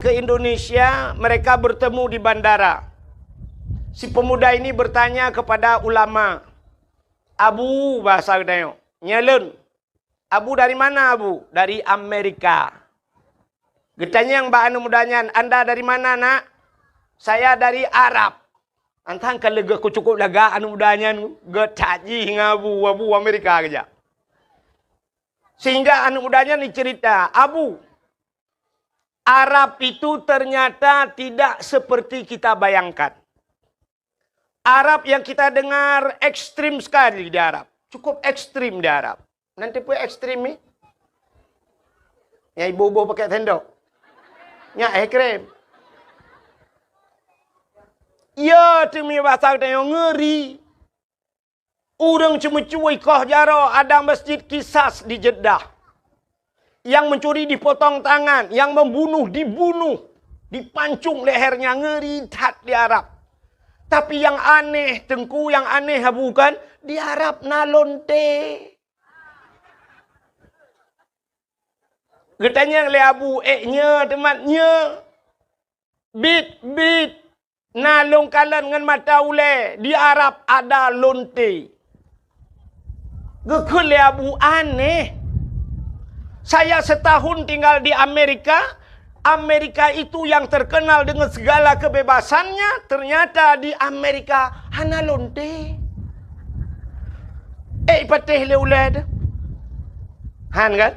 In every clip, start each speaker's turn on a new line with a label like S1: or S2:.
S1: ke Indonesia, mereka bertemu di bandara. Si pemuda ini bertanya kepada ulama. Abu, bahasa Dayo, nyelun. Abu dari mana, Abu? Dari Amerika. Getanya yang mbak anu mudanya, Anda dari mana, nak? Saya dari Arab. Antang kalau gak cukup laga anu mudanya, gak caji ngabu, Abu Amerika aja. Sehingga anu mudanya ni cerita, Abu, Arab itu ternyata tidak seperti kita bayangkan. Arab yang kita dengar ekstrim sekali di Arab. Cukup ekstrim di Arab. Nanti pun ekstrim ni. Yang ibu-ibu pakai tendok. Yang ekstrim. Ya, demi bahasa kita yang ngeri. Orang cuma cuai kah jara ada masjid Kisas di Jeddah. Yang mencuri dipotong tangan, yang membunuh dibunuh, dipancung lehernya, ngeri tat di Arab. Tapi yang aneh, tengku yang aneh bukan di Arab nalonte. Getanya le Abu nya temannya. Bit nalong kalan dengan mata ule di Arab ada lonte. Gekul le Abu aneh. Saya setahun tinggal di Amerika. Amerika itu yang terkenal dengan segala kebebasannya. Ternyata di Amerika hana lonte. Patih le ulad. Han kan?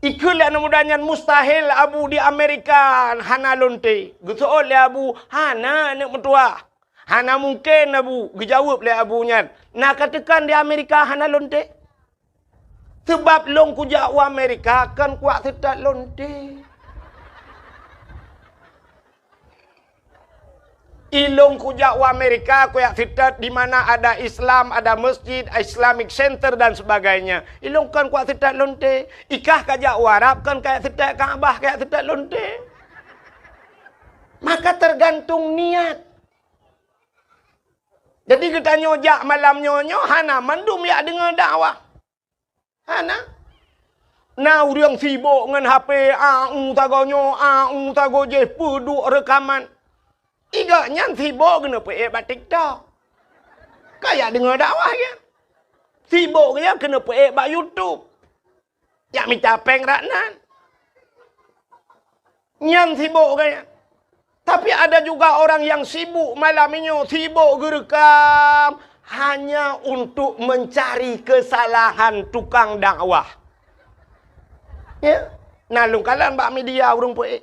S1: Ikulah namudanya mustahil Abu di Amerika hana lonte. Gitu le Abu hana nak mentua. Hana mungkin Abu. Gejawab le Abunya. Nak katakan di Amerika hana lonte. Sebab long kujak wa Amerika kan kuat tidak lonte. Ilong kujak wa Amerika kuat tidak di mana ada Islam, ada masjid, Islamic Center dan sebagainya. Ilong kan kuat tidak lonte. Ikah kajak wa Arab kan kayak tidak Kaabah kayak tidak lonte. Maka tergantung niat. Jadi kita nyojak malam nyonyo hana mandum ya dengan dakwah. Hana. Nah, orang sibuk dengan HP, tagonyo, tagoje, peduk rekaman. Igaknya sibuk kena buat TikTok. Kayak dengar dakwah ya. Sibuk ya kena buat YouTube. Yang minta peng raknan. Yang sibuk kayak. Tapi ada juga orang yang sibuk malam ini, sibuk gerekam. Hanya untuk mencari kesalahan tukang dakwah. Ya. Nah, lu kalian bak media urung poe.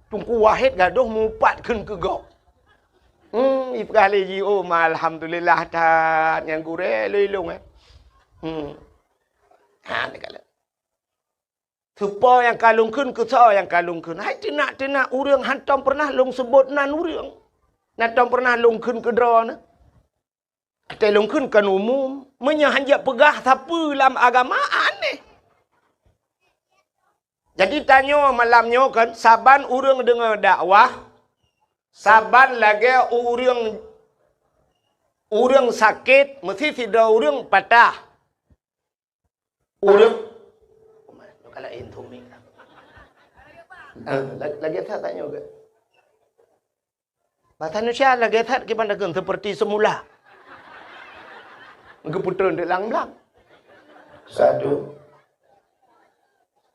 S1: Tungku wahid gaduh mupatkeun ke gok. Ipkali ji alhamdulillah tan yang gure lelung Ha ni kala. Supo yang kalungkeun ke so yang kalungkeun. Hai tenak urang hantam pernah lung sebut nan urang. Natam pernah lungkeun ke dra na. Kita lungkeun kan umum. Menyahanjak pegah siapa dalam agama aneh. Jadi tanya malamnya kan. Saban orang dengar dakwah. Saban lagi orang sakit. Mesti tidak orang patah. Orang. Kalau intumik. Lagi tak tanya juga. Bahasa Indonesia lagi tak gimana kan seperti semula. Keputusan di lang-lang. Satu.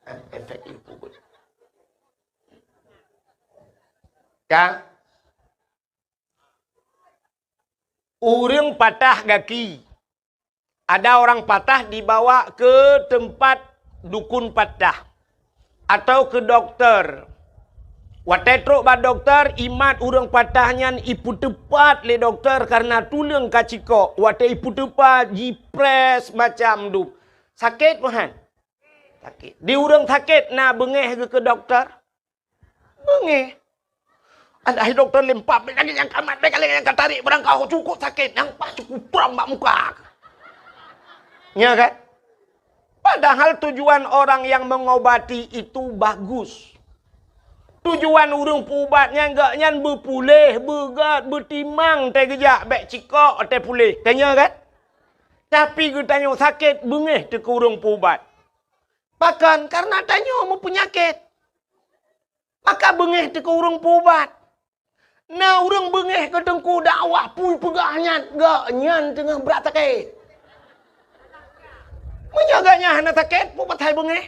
S1: Efek itu. Kak. Orang patah kaki. Ada orang patah dibawa ke tempat dukun patah. Atau ke dokter. Watai truk ba dokter, imat urang patahnya ipu tepat le dokter karena tulang kacikok. Watai ipu tepat, jipres macam du. Sakit mahan? Sakit. Di urang sakit, na bengeh ke dokter? Bengeh. Ada dokter lempap, lagi yang kamat, lagi yang katarik, barang kau cukup sakit. Yang pas cukup perang bak muka. Ya kan? Padahal tujuan orang yang mengobati itu bagus. Tujuan urang pubatnya enggaknya berpulih, begat, bertimang, teh gejak, bek cikok, teh pulih. Tanya kan? Tapi kita tanya sakit, bengeh teh ke urang pubat. Bahkan karena tanya mau penyakit. Maka bengih te ko urang pubat. Na urang bengih ke tengku dakwah pui pegahnya gak nyan tengah berat sakit. Menyaganya hana sakit pu patai bengih.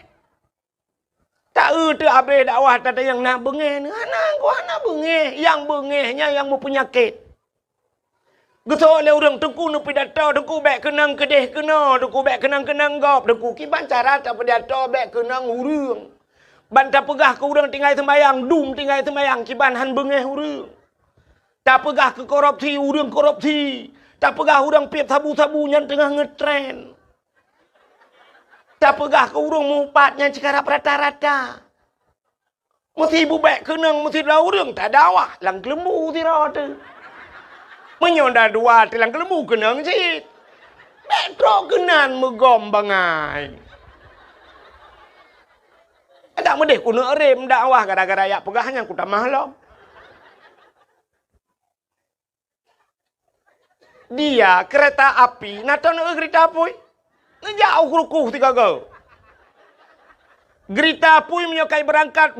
S1: Tak tu habis dakwah tak ada yang nak bengih ni. Hana bengih, yang bengihnya yang mau penyakit. Getok le urang tengku nu pidato tengku bek kenang kedeh kena, tengku bek kenang gop, tengku kiban cara tak pidato bek kenang urang. Bantah pegah ke urang tinggal sembayang, dung tinggal sembayang, kiban han bengih urang. Tak pegah ke korupsi, urang korupsi. Tak pegah urang piap sabu-sabu yang tengah ngetren. Tak pegah ke urang mupatnya sekarang rata-rata. Mesti ibu bek kenang, mesti dah urang tak dawah, lang kelembu tira tu. Menyonda dua tilang kelembu kenang sit. Bek trok kenan megom bangai. Ada medeh ku nak rem dakwah gara-gara yak pegahnya ku tak mahlom. Dia kereta api, nata nak kereta api. Jauh kurukuh tiga go. Kereta api menyokai berangkat,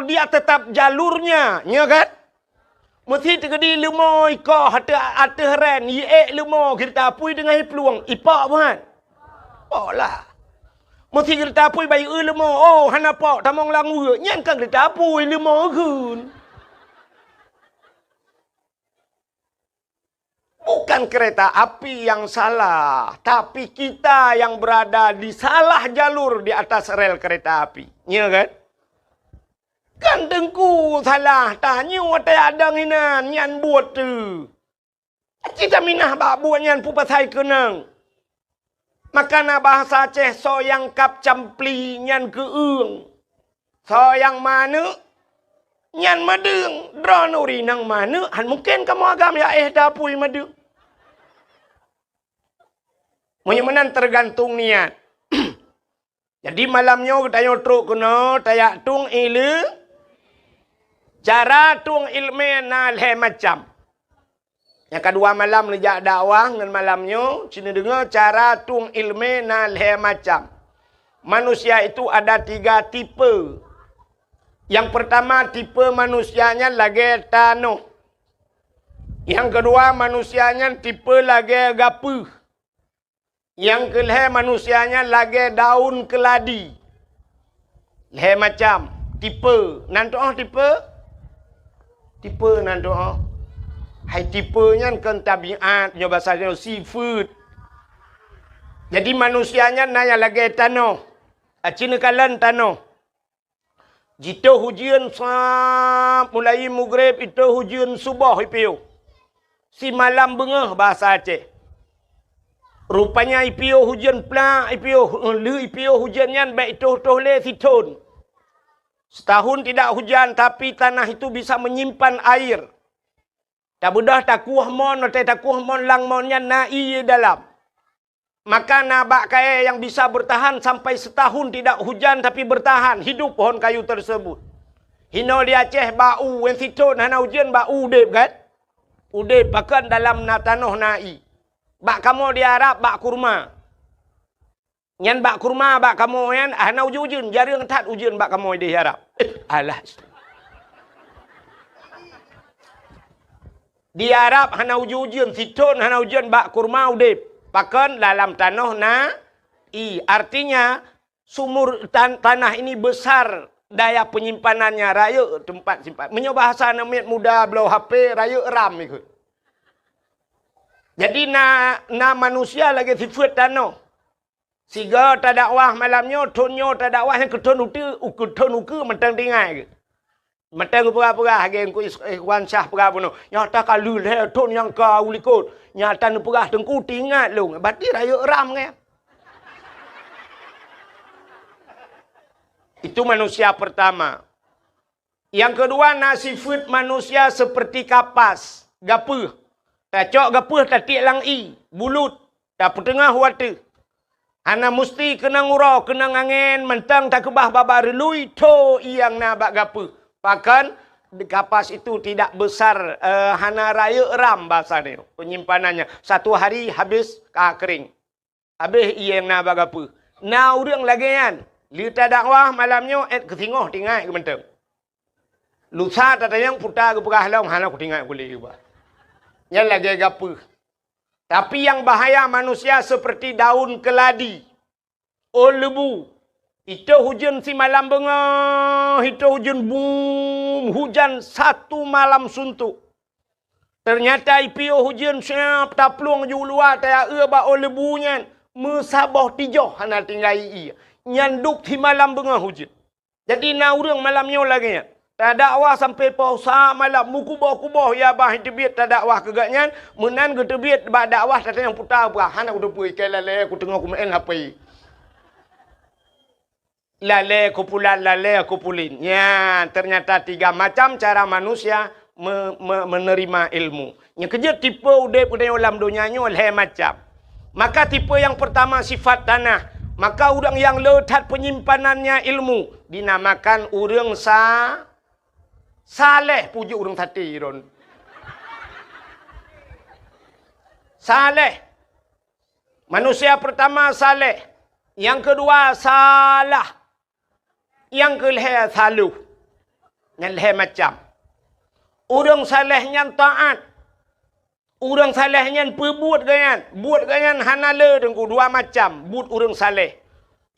S1: dia tetap jalurnya, nya kan? Mesti terjadi lemoi ko hata ren, ye lemo kereta api dengan peluang ipak bukan. Oh lah. Mesti kereta api bayi lemo. Oh, hana pak tamong langu. Nyan kan kereta api lemo kun. Bukan kereta api yang salah, tapi kita yang berada di salah jalur di atas rel kereta api. Ya kan? Kan tengku salah tanya ada adang hinan nyan buat tu. Kita minah bak buat nyan pu pasai kenang. Makana bahasa Aceh so yang kap campli nyan keung. So yang mana nyan madeng dronuri nang mana han mungkin kamu agam ya dapui madeng. Menyemenan tergantung niat. Jadi malamnya kita nyotruk kena tayak tung ilu. Cara tung ilmu na le macam. Yang kedua malam lejak dakwah dengan malamnya cina dengar cara tung ilmu na le macam. Manusia itu ada 3 tipe. Yang pertama tipe manusianya lagi tanuh. Yang kedua manusianya tipe lagi gapuh. Yang kelih manusianya lagi daun keladi. Le macam tipe. Nanti tipe. Tipe nanti hai tipenya kan tabiat. Nyo bahasanya seafood. Jadi manusianya nanya lagi tanah. Cina kalan tanah. Jika hujan mulai maghrib itu hujan subuh ipiu. Si malam bengah bahasa Aceh. Rupanya ipiu hujan pula ipiu hujannya baik toh le siton. Setahun tidak hujan tapi tanah itu bisa menyimpan air. Tak mudah tak kuah mon lang monnya nai dalam. Maka nabak kaya yang bisa bertahan sampai setahun tidak hujan tapi bertahan hidup pohon kayu tersebut. Hino di Aceh bau when siton hana hujan bau udep kan? Udep bahkan dalam tanah nai. Bak kamu di Arab bak kurma. Nyan bak kurma bak kamu yan hana ujun jarang tat ujun bak kamu di Arab. Alah. Di Arab hana ujun siton hana ujun bak kurma udep. Bahkan dalam tanah artinya sumur tanah ini besar daya penyimpanannya raya tempat simpan. Menyoba bahasa namanya muda belau HP raya ram ikut. Jadi manusia lagi sifat tanah. Siga tak dakwah malamnya tonyo tak dakwah yang keton uku mentang tinggal. Mentang pura-pura hage ku ikhwan syah pura puno. Nyata kalu le ton yang ka ulikot. Nyata nu pura tengku tinggal long. Berarti raya ram ke? Itu manusia pertama. Yang kedua sifat manusia seperti kapas, gapuh. Tak cok gapuh tak tik lang bulut, tak petengah wate. Hana mesti kena ngurau, kena angin, mentang tak kebah babar lui to yang nabak gapuh. Bahkan kapas itu tidak besar, hana raya ram bahasa dia, penyimpanannya. Satu hari habis kering. Habis yang nabak gapuh. Nah urang lagi kan, lita dakwah malamnya kesingoh tinggal ke mentang. Lusa tata yang putar ke perah long hana aku tinggal kulit juga. Yang lagi gapa. Tapi yang bahaya manusia seperti daun keladi. Lebu. Itu hujan si malam bengah. Itu hujan boom. Hujan satu malam suntuk. Ternyata IPO hujan siap. Tapluang ju luar. Taya ba lebunya. Mesabah tijoh. Hana tinggal iya. Nyanduk si malam bengah hujan. Jadi na urang malamnya lagi. Tak dakwah sampai pausa malam. Mukubah-kubah ya bah terbit tak dakwah kegaknya. Menan ke terbit bah dakwah tak yang putar berah. Hana aku dupui ke lale aku tengok aku main apa. Lale aku pulan, lale aku pulin. Ya, ternyata 3 macam cara manusia menerima ilmu. Yang kerja tipe udep dalam dunianya oleh macam. Maka tipe yang pertama sifat tanah. Maka orang yang letak penyimpanannya ilmu dinamakan orang saleh. Pujuk orang tadi Ron. Saleh. Manusia pertama saleh. Yang kedua salah. Yang kelihatan saluh. Yang leh macam. Orang saleh yang taat. Orang saleh yang perbuat ganyan. Buat ganyan hanala dengan 2 macam. Buat orang saleh.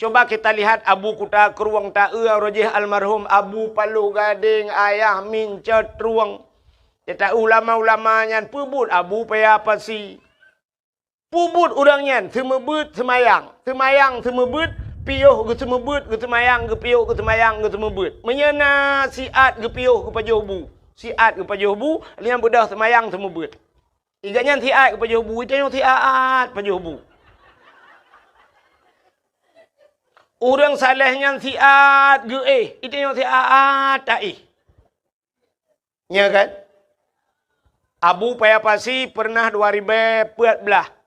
S1: Coba kita lihat Abu Kuta Keruang Ta'e Rajih almarhum Abu Palu Gading Ayah Min Cetruang. Kita ulama-ulama yang perbuat Abu Paya Pasi. Perbuat orang yang semebut semayang. Semayang semebut. Piuh ke semebut ke semayang ke piuh ke semayang ke semebut. Menyena siat ke piuh ke pajuh Siat ke pajuh Liang bedah semayang semebut. Igaknya siat ke pajuh itu yang siat pajuh Orang salehnya siat ge itu yang siat tak Ya kan? Abu Payapasi pernah 2014.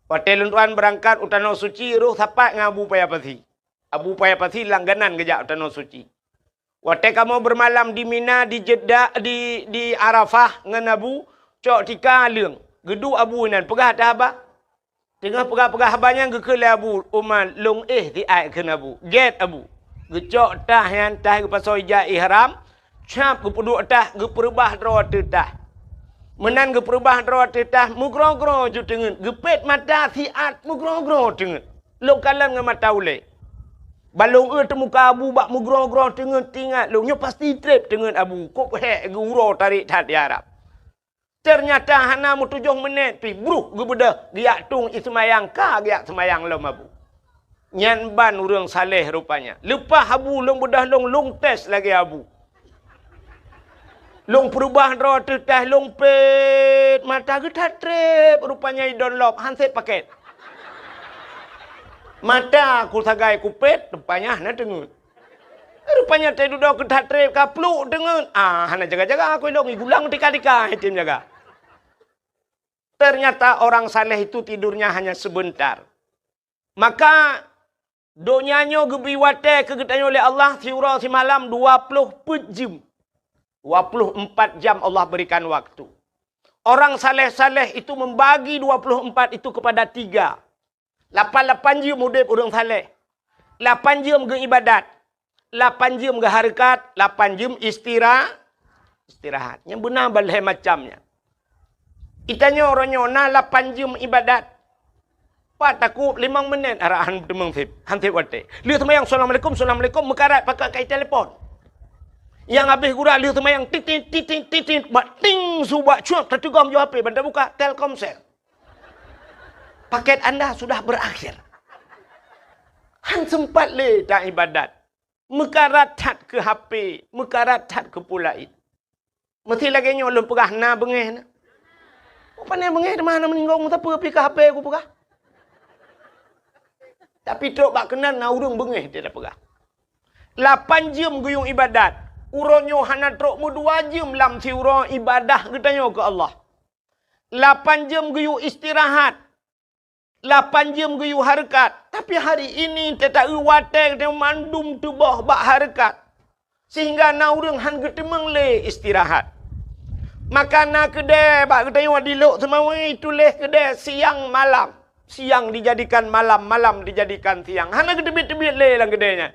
S1: Waktu tuan berangkat utano suci roh sapat dengan Abu Payapasi. Abu Payapasi langganan kejap utano suci. Waktu kamu bermalam di Mina, di Jeddah, di Arafah dengan Abu, cok tika leung. Gedu Abu nan pegah dah abah. Tengah pegah-pegah abahnya ke Abu Umar long di ai ke Abu. Get Abu. Gecok tah yang tah ke pasal ija ihram, cap ke puduk tah ke perubah draw tah. Menan ke perubah draw tah mugro-gro ju tengen. Gepet mata siat mugro-gro tengen. Lo kalan dengan mata ule. Balong temuka Abu bak mugro-gro tengen tinggal. Lo nyo pasti trip tengen Abu. Kop hek guro tarik tat di Arab. Ternyata hana mu 7 minit pi bruh gebedah giak tung ismayang ka giak semayang lom Abu. Nyan ban urang saleh rupanya. Lepas Abu long bedah long test lagi Abu. Long perubah draw tetah long pet mata getat trip rupanya download handset paket. Mata aku sagai kupet rupanya hana dengut. Rupanya tadi duduk getat trip kapluk dengut. Hana jaga-jaga aku dong gulang tika-tika hitim jaga. Ternyata orang saleh itu tidurnya hanya sebentar. Maka donyanya gebiwate kegetanya oleh Allah siura si malam 24 jam. 24 jam Allah berikan waktu. Orang saleh-saleh itu membagi 24 itu kepada 3. 8 jam udip orang saleh. 8 jam ke ibadat. 8 jam ke harakat. 8 jam istirahat. Yang benar balai macamnya. Itanya orangnya na 8 jam ibadat. Pak takut 5 minit arahan temang sip. Hansip wate. Lihat semayang assalamualaikum mekarat pakai kai telefon. Yang habis gura lihat semayang titin bat ting subak cuak tertugam jo HP benda buka Telkomsel. Paket anda sudah berakhir. Han sempat le tak ibadat. Mekarat tat ke HP, mekarat tat ke pulaid. Mesti lagi nyolong pegah na bengeh na. Apa ni bengeh di mana meninggal tak apa pi ke HP aku pegah. Tapi tok bak kenal na urang bengeh dia dah pegah. 8 jam guyung ibadat. Uronyo hana trok mu 2 jam lam si uro ibadah katanya ke Allah. 8 jam guyung istirahat. 8 jam guyung harakat. Tapi hari ini tetap wate dia mandum tubah bak harakat. Sehingga na urang han getemeng le istirahat. Maka na kedai bak katanya dilok semawe tulis kedai siang malam. Siang dijadikan malam, malam dijadikan siang. Hana kedebit-debit le lang kedainya.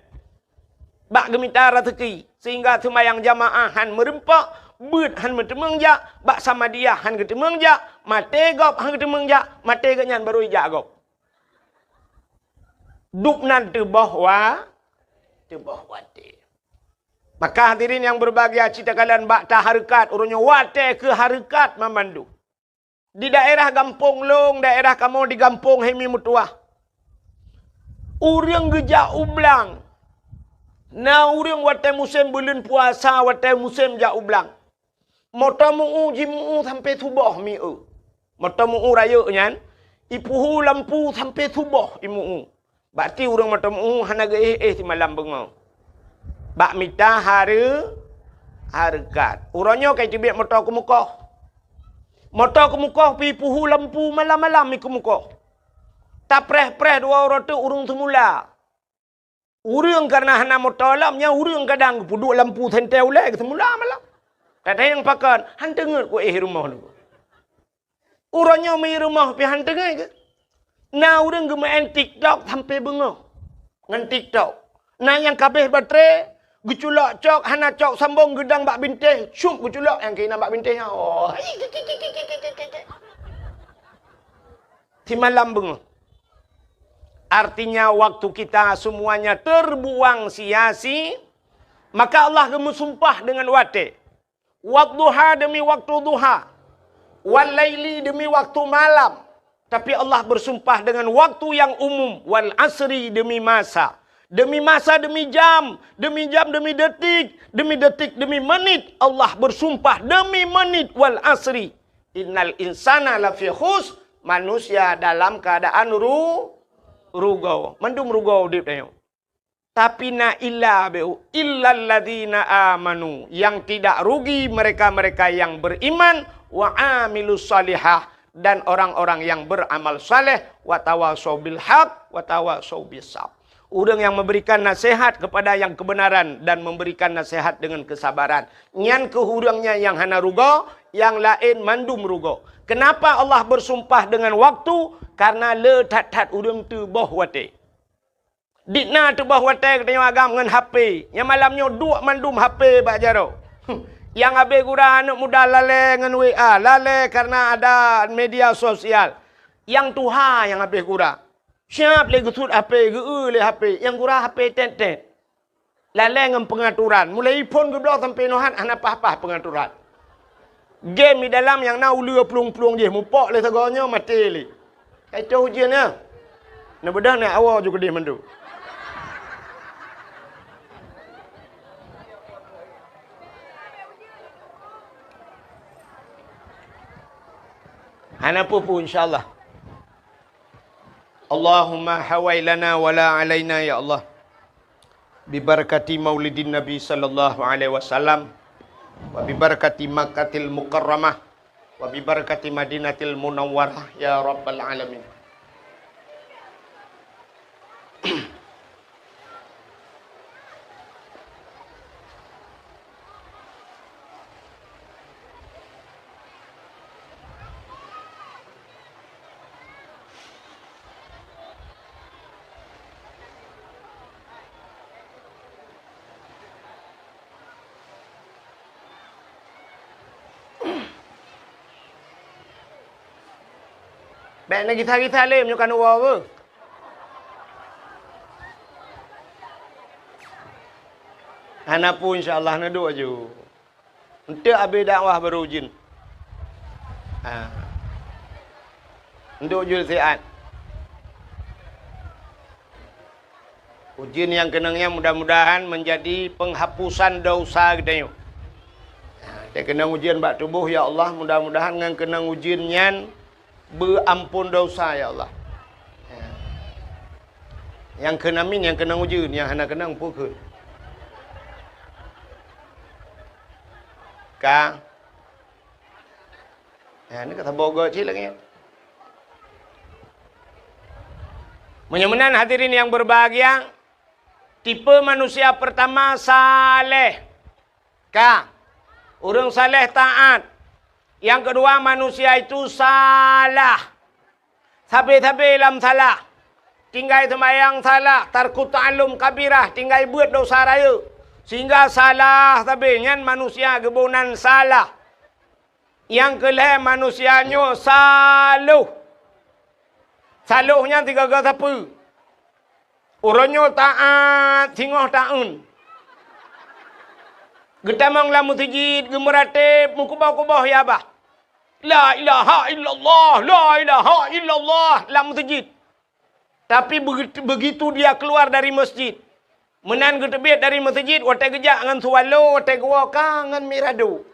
S1: bak gemita rezeki sehingga semayang jamaah han merempak beut han bertemeng jak bak sama dia han ketemeng jak mate gop han ketemeng jak mate ganyan baru jak gop duk nan tebah wate. Maka hadirin yang berbahagia, cita kalian bak harakat urunyo wate ke harakat memandu. Di daerah Gampong Long, daerah kamu di Gampong Hemi Mutuah. Urang geja ublang. Na urang wate musim bulan puasa, wate musim ja ublang. Motamu jimu sampai subuh miu. Motamu raya nyan, ipuhu lampu sampai subuh imu. Berarti urang motamu hanaga si malam bengau. Bak mita harakat. Uranyo kai tibik motor ke muka. Motor ke muka pi puhu lampu malam-malam mi ke muka. Tak preh-preh dua orang tu urung semula. Urang karena hana motor lamnya urang kadang puduk lampu sentel lek semula malam. Tak ada yang pakan han dengar ku rumah tu. Uranyo mi rumah pi han dengar ke. Na urang ge main TikTok sampai bengau. Ngan TikTok. Na yang kabeh baterai geculak cok, hana cok sambung gedang bak bintih. Syup geculak yang kena bak bintihnya. Oh. Di malam bengah. Artinya waktu kita semuanya terbuang sia-sia. Maka Allah gemusumpah dengan wate. Wadduha demi waktu duha. Walaili demi waktu malam. Tapi Allah bersumpah dengan waktu yang umum. Wal asri demi masa. Demi masa, demi jam, demi detik, demi menit. Allah bersumpah demi menit wal asri. Innal insana lafi khus. Manusia dalam keadaan rugau. Mandum rugau dia tanya. Tapi na illa beu illal ladzina amanu. Yang tidak rugi mereka-mereka yang beriman wa amilus salihah dan orang-orang yang beramal saleh wa tawasau bil haq wa tawasau bis sabr. Orang yang memberikan nasihat kepada yang kebenaran dan memberikan nasihat dengan kesabaran. Nyan kehurangnya yang hana rugo, yang lain mandum rugo. Kenapa Allah bersumpah dengan waktu? Karena le tat-tat urang tu boh wate. Dikna tu boh wate katanya agam dengan HP. Yang malamnya dua mandum HP bak jaro. Yang abe gura anak muda lale dengan WA. Lale karena ada media sosial. Yang tuha yang abe gura. Siap le gusut HP, le HP. Yang gura HP tet-tet. Lalai dengan pengaturan. Mulai pun ke blok sampai nohan, anak apa-apa pengaturan. Game di dalam yang nak ulu pelung-pelung je. Mupok le seganya, mati le. Kacau ujian ya. Nak bedah nak awal juga dia mandu. Hanapu pun insyaAllah. Allahumma hawai lana wala alaina ya Allah. Bibarakati maulidin Nabi sallallahu alaihi wasallam wa bibarakati Makkatil Mukarramah wa bibarakati Madinatil Munawwarah ya rabbal alamin. Baik nak kisah-kisah le menyukan uang apa? Anak pun insyaAllah nak duk je. Untuk habis dakwah baru ujin. Untuk ujul sihat. Ujin yang kenangnya mudah-mudahan menjadi penghapusan dosa kita. Dia kena ujian bak tubuh ya Allah. Mudah-mudahan dengan kenang ujiannya berampun dosa ya Allah. Yang kena min, yang kena ujian, yang hana kena pukul. Ka. Ini kata bogo cik lagi. Mudah-mudahan hadirin yang berbahagia, tipe manusia pertama saleh. Ka. Orang saleh taat. Yang kedua manusia itu salah. Sampai-sampai dalam salah. tinggal sembahyang salah, tarku ta'allum kabirah, tinggal buat dosa raya. Sehingga salah tapi nyan manusia gebunan salah. Yang kelih manusianya saluh. Saluhnya tiga kata apa? Orangnya taat, singoh ta'un. Getamang lah musjid, gemeratib, mukubah-kubah ya abah. La ilaha illallah, la ilaha illallah, lah musjid. Tapi begitu dia keluar dari masjid, menan getebit dari masjid, watai gejak dengan suwalo, watai gua kangen mirado.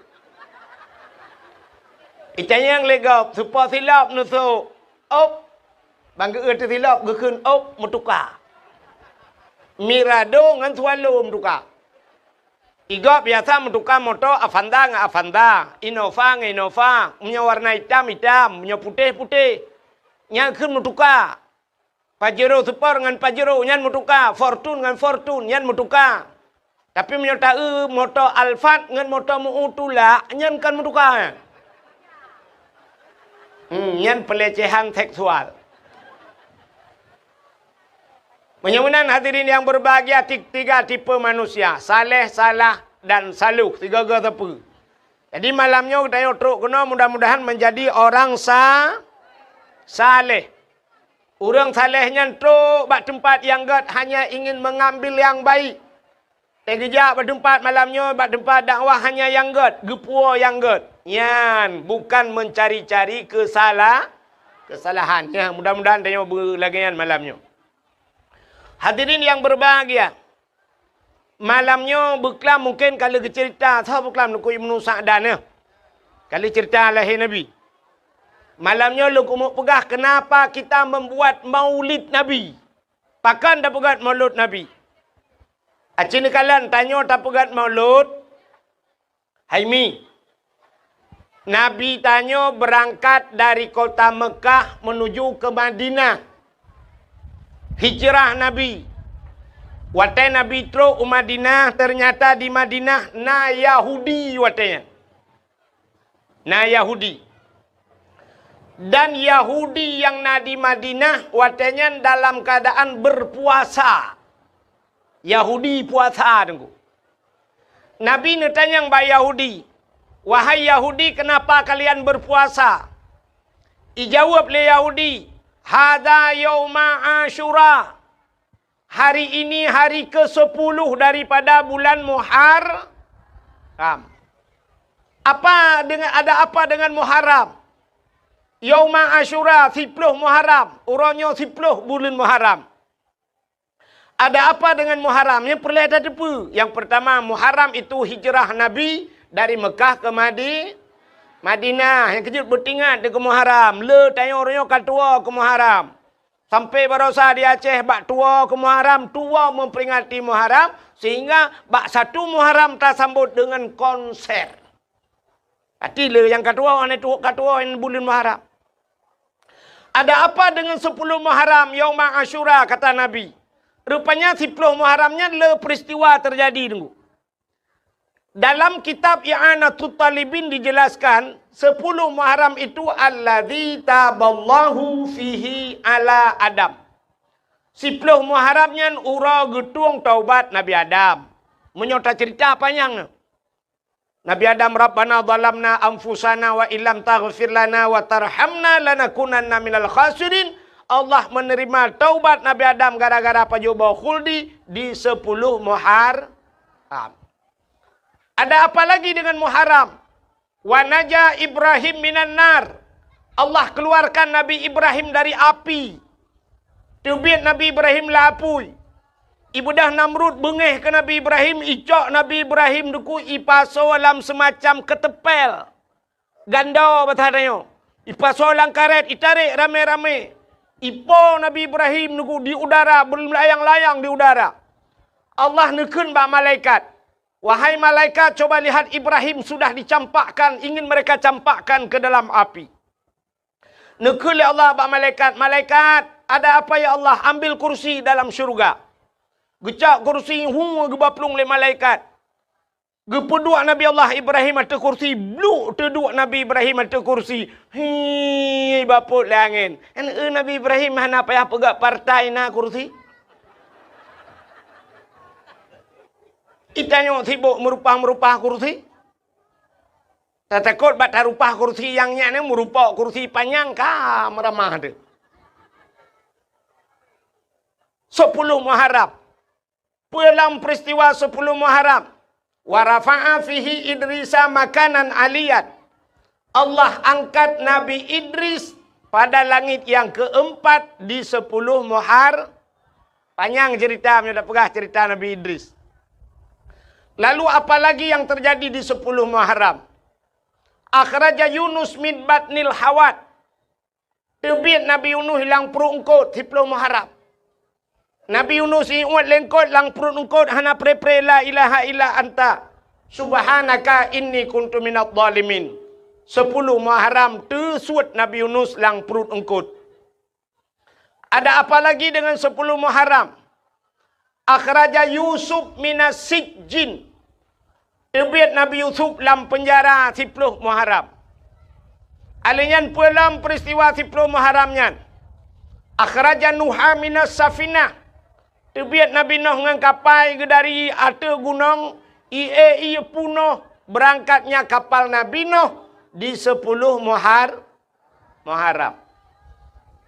S1: Itanya yang legap, supaya silap nusuk. Op, bangga erti silap, gekun op, mutukar. Mirado dengan suwalo mutukar. Iga biasa mutukar motor Avanda dengan Avanda, Innova dengan Innova, punya warna hitam, punya putih. Yang kun mutukar. Pajero Super dengan Pajero, nyan mutukar. Fortune dengan Fortune, nyan mutukar. Tapi menyota motor Alphard dengan motor Mu'utula, nyan kan mutukar. Nyan pelecehan seksual. Menyunan hadirin yang berbahagia, tiga tipe manusia. Saleh, salah, dan saluh. Tiga tepu. Jadi malamnya kita yotruk kena mudah-mudahan menjadi orang saleh. Orang salehnya truk bak tempat yang gad hanya ingin mengambil yang baik. Tegejak bak tempat malamnya bak tempat dakwah hanya yang gad, gepua yang gad. Yan, bukan mencari-cari kesalahan. Ya, mudah-mudahan tanya berlagian malamnya. Hadirin yang berbahagia. Malamnya berkelam mungkin kalau cerita, tahu berkelam nak Ibnu Sa'dan ya. Kalau cerita lahir Nabi. Malamnya lu kumuk pegah kenapa kita membuat maulid Nabi. Pakan dah pegat maulid Nabi. Acin kalian tanya tak pegat maulid. Haimi. Nabi tanya berangkat dari kota Mekah menuju ke Madinah. Hijrah Nabi. Watai Nabi teruk Madinah, ternyata di Madinah na Yahudi watainya. Na Yahudi. Dan Yahudi yang na di Madinah watainya dalam keadaan berpuasa. Yahudi puasa tunggu. Nabi netanya yang Yahudi. Wahai Yahudi, kenapa kalian berpuasa? Ijawab le Yahudi. Hada yauma Asyura. Hari ini hari ke-10 daripada bulan Muharram. Ada apa dengan Muharram? Yauma Asyura 10 Muharram. Urangnya 10 bulan Muharram. Ada apa dengan Muharram? Yang perlu ada depu. Yang pertama, Muharram itu hijrah Nabi dari Mekah ke Madinah. Yang kejut bertingat ke Muharram. Le tanya orangnya katua ke Muharram. Sampai berosa di Aceh bak tua ke Muharram. Tua memperingati Muharram. Sehingga bak satu Muharram tak sambut dengan konser. Hati le yang katua yang bulan Muharram. Ada apa dengan 10 Muharram Yauma Asyura kata Nabi. Rupanya 10 Muharramnya le peristiwa terjadi tunggu. Dalam kitab I'anatul Talibin dijelaskan 10 Muharram itu alladzi taballahu fihi ala Adam. 10 Muharramnya ura getung taubat Nabi Adam. Menyota cerita apanya? Nabi Adam Rabbana zalamna anfusana wa illam taghfir lana wa tarhamna lanakunanna minal khasirin. Allah menerima taubat Nabi Adam gara-gara pajoba khuldi di 10 Muharram. Ada apa lagi dengan Muharram? Wa naja Ibrahim minan nar. Allah keluarkan Nabi Ibrahim dari api. Tubit Nabi Ibrahim lapui. Ibudah Namrud bengeh ke Nabi Ibrahim. Icok Nabi Ibrahim duku ipaso dalam semacam ketepel. Ganda batadanya. Ipaso dalam karet. Itarik rame-rame. Ipo Nabi Ibrahim duku di udara. Berlayang-layang di udara. Allah nekun bak malaikat. Wahai malaikat, coba lihat Ibrahim sudah dicampakkan. Ingin mereka campakkan ke dalam api. Nekul ya Allah bak malaikat. Malaikat, ada apa ya Allah? Ambil kursi dalam syurga. Gecak kursi, gebaplung le malaikat. Gepeduk Nabi Allah Ibrahim atas kursi. Bluk terduk Nabi Ibrahim atas kursi. Hei, baput langin. Nabi Ibrahim mana payah pegak partai na kursi. Itanya sibuk merupah kursi. Tak takut bat rupah kursi yang ni merupa kursi panjang kah meramah dia. 10 Muharram. Dalam peristiwa 10 Muharram. Wa rafa'a fihi Idrisa makanan aliyat. Allah angkat Nabi Idris pada langit yang keempat di 10 Muharram. Panjang cerita, dah pegah cerita Nabi Idris. Lalu apa lagi yang terjadi di 10 Muharram? Akhraja Yunus min batnil hawat. Tebit Nabi Yunus hilang perut engkot 10 Muharram. Nabi Yunus ingat lengkot lang perut engkot hana pre-pre la ilaha illa anta. Subhanaka inni kuntu minadh dhalimin. 10 Muharram tersuat Nabi Yunus lang perut engkot. Ada apa lagi dengan 10 Muharram? Akhraja Yusuf minas sijjin. Tebit Nabi Yusuf dalam penjara 10 Muharram. Alinyan dalam peristiwa 10 Muharramnya. Akhraja Nuha minas safinah. Tebit Nabi Nuh dengan kapal ke dari atas gunung. Ia punuh berangkatnya kapal Nabi Nuh di 10 Muharram.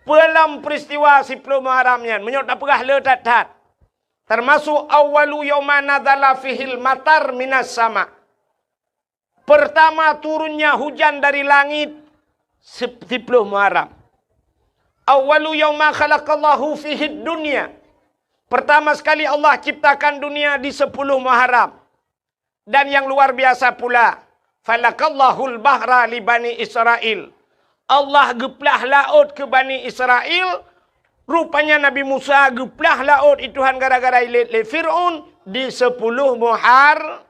S1: Dalam peristiwa 10 Muharramnya. Menyok tak pegah letat-tat. Termasuk awalu yawma nadzala fihil matar minas sama. Pertama turunnya hujan dari langit 10 Muharram. Awalu yawma khalaqallahu fihid dunya. Pertama sekali Allah ciptakan dunia di 10 Muharram. Dan yang luar biasa pula. Falakallahul bahra li Bani Israel. Allah geplah laut ke Bani Israel. Rupanya Nabi Musa geplah laut ituhan gara-gara ilit le Fir'aun di 10 Muharram.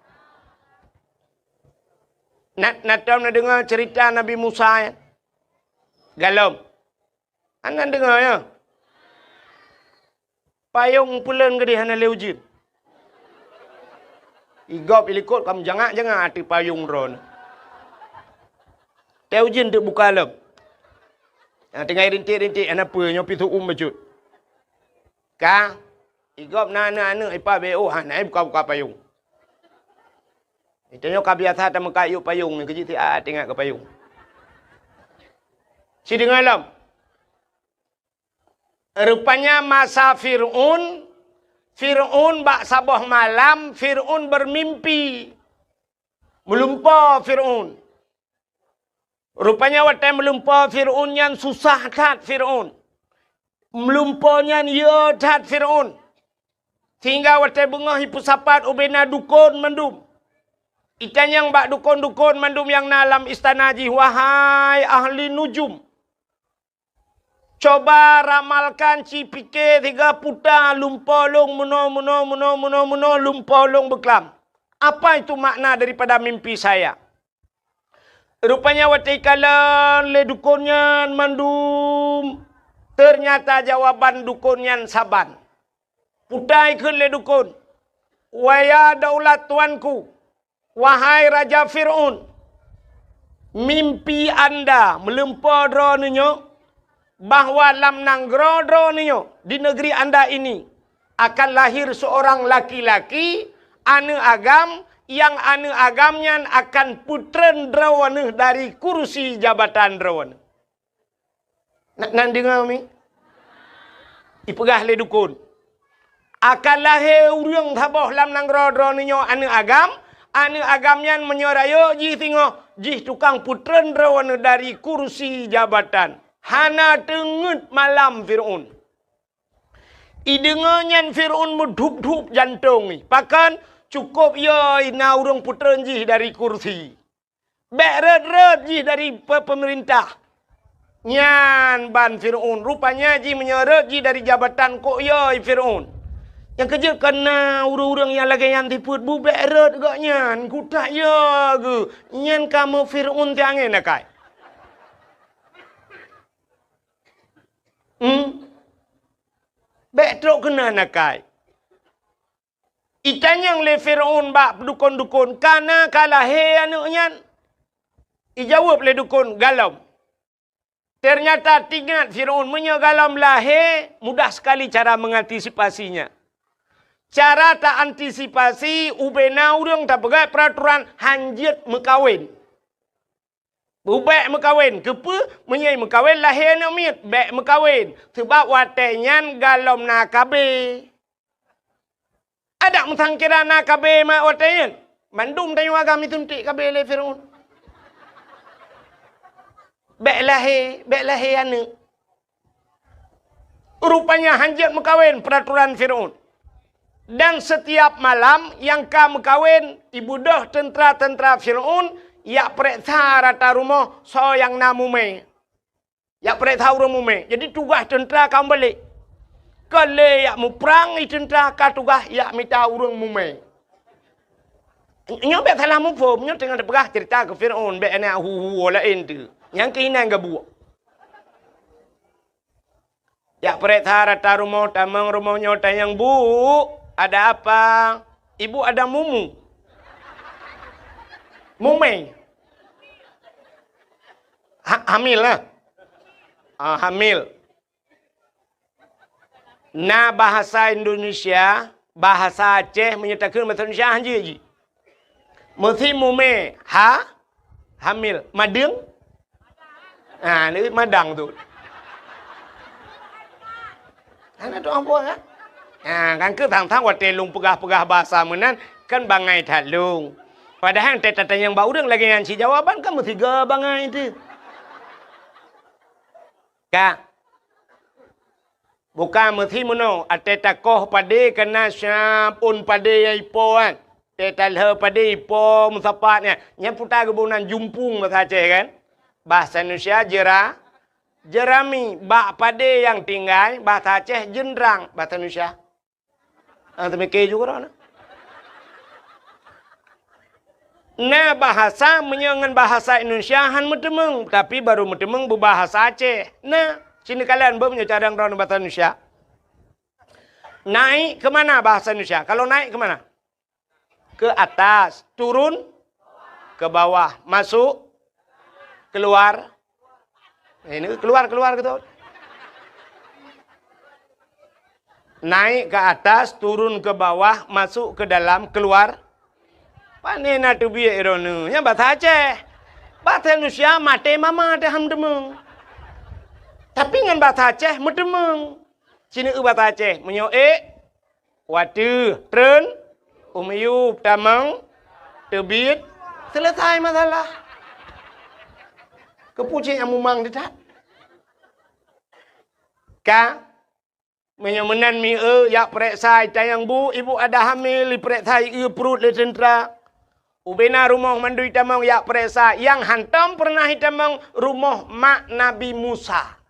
S1: Nak dengar cerita Nabi Musa ya? Galom. Anda dengar ya? Payung pulen ke dia hana leujin. Igop ilikut kamu jangan hati payung ron. Leujin tu buka lem. Tengah rintik-rintik apa nyopi tu bacut. Ka igop nana ipa beo hana buka payung. Itanya ka biasa ta mekayu payung ni kecil tengah ke payung. Si dengar lam. Rupanya masa Fir'aun bak sabah malam, Fir'aun bermimpi. Melumpah Fir'aun. Rupanya waktu melumpah Fir'aun yang susah tat Fir'aun. Melumpahnya ya tat Fir'aun. Sehingga waktu bengahi pusapat ubena dukun mendum. Ikan yang bak dukun-dukun mendum yang dalam istana ji. Wahai ahli nujum. Coba ramalkan ci pikir 3 putar lumpur long muno lumpur long beklam. Apa itu makna daripada mimpi saya? Rupanya waktu kala le dukunnya mandum. Ternyata jawaban dukunnya saban. Putai ke le dukun. Waya daulat tuanku. Wahai Raja Fir'aun. Mimpi anda melempar dronenya. Bahawa lam nanggrodro niyo di negeri anda ini akan lahir seorang laki-laki ane agam yang ane agamnya akan putren drawane dari kursi jabatan drawane. Nak dengar mi? Ipegah le dukun. Akan lahir urang thabah lam nanggrodro niyo ane agamnya menyerayo ji tengok ji tukang putren drawane dari kursi jabatan. Hana tengut malam Fir'aun. Idengannya Fir'aun medhup-dhup jantung ni. Pakan cukup ya ina urang putra jih dari kursi. Beret-ret jih dari pemerintah. Nyan ban Fir'aun. Rupanya jih menyeret jih dari jabatan kok ya Fir'aun. Yang kerja kena urang-urang yang lagi yang tiput bu beret gak nyan. Kutak ya ke. Nyan kamu Fir'aun tiangin nakai. Betrok kena nakai. Itanyang le Firaun ba dukun-dukun. Kana kalah he anaknya. Ijawab le dukun galam. Ternyata tingkat Firaun galam lahir. Mudah sekali cara mengantisipasinya. Cara tak antisipasi. Ubena urang tak pegat peraturan. Hanjit mekawin. Bubek mekawin. Kepa menyai mekawin lahir anak miat. Bek mekawin. Sebab watenyan galam nakabe. Ada mutangkira nakabe mak watenyan. Mandum tayo agam ituntik kabe le Firaun. Bek lahir anak. Rupanya hanjit mekawin peraturan Firaun. Dan setiap malam yang ka mekawin ibu dah tentera-tentera Firaun yak periksa rata rumah so yang namume. Yak periksa rumah. Jadi tugas tentera kau balik. Kalau yak mu perang tentera ka tugas yak minta urang mume. Nyo bet salah mu pom nyo tengah pegah cerita ke Firaun bet anak hu lain tu. Yang keinan gabu. Yak periksa rata rumah tamang rumahnya tayang bu. Ada apa? Ibu ada mumu. Mume. Hamil lah. Hamil. Na bahasa Indonesia, bahasa Aceh menyatakan bahasa Indonesia haji. Mesti mume. Hamil. Madang? Ini madang tu. Ana tu apa kan? Kan ke tang-tang wa telung pegah-pegah bahasa menan kan bangai talung. Padahal tata yang bau urang lagi nganci jawaban kan mesti ga bangai itu. Ka. Bukan mesti mono ateta koh pade kena syap un pade yai poan. Teta leh pade ipo musapatnya. Nya putar kebunan jumpung bahasa Aceh kan. Bahasa Indonesia jerami bak pade yang tinggal bahasa Aceh jendrang bahasa Indonesia. Temeke juga dah. Nah bahasa menyangan bahasa Indonesia han metemeng tapi baru metemeng berbahasa Aceh. Nah, sini kalian punya cadang dalam bahasa Indonesia. Naik ke mana bahasa Indonesia? Kalau naik ke mana? Ke atas, turun ke bawah, masuk, keluar. Ini keluar gitu. Naik ke atas, turun ke bawah, masuk ke dalam, keluar. Pane na tu biye ironu. Nya bahasa Aceh. Bahasa Indonesia mate mama te ham demeng. Tapi ngan bahasa Aceh medemeng. Sini bahasa Aceh menyo watu, tren, umyup, tamang, terbit, selesai masalah. Kepucing amumang dekat. Ka menyemenan mi yak periksa tayang bu ibu ada hamil periksa perut le tentera ubena rumah mandui tamang yak periksa yang hantam pernah hitamang rumah mak Nabi Musa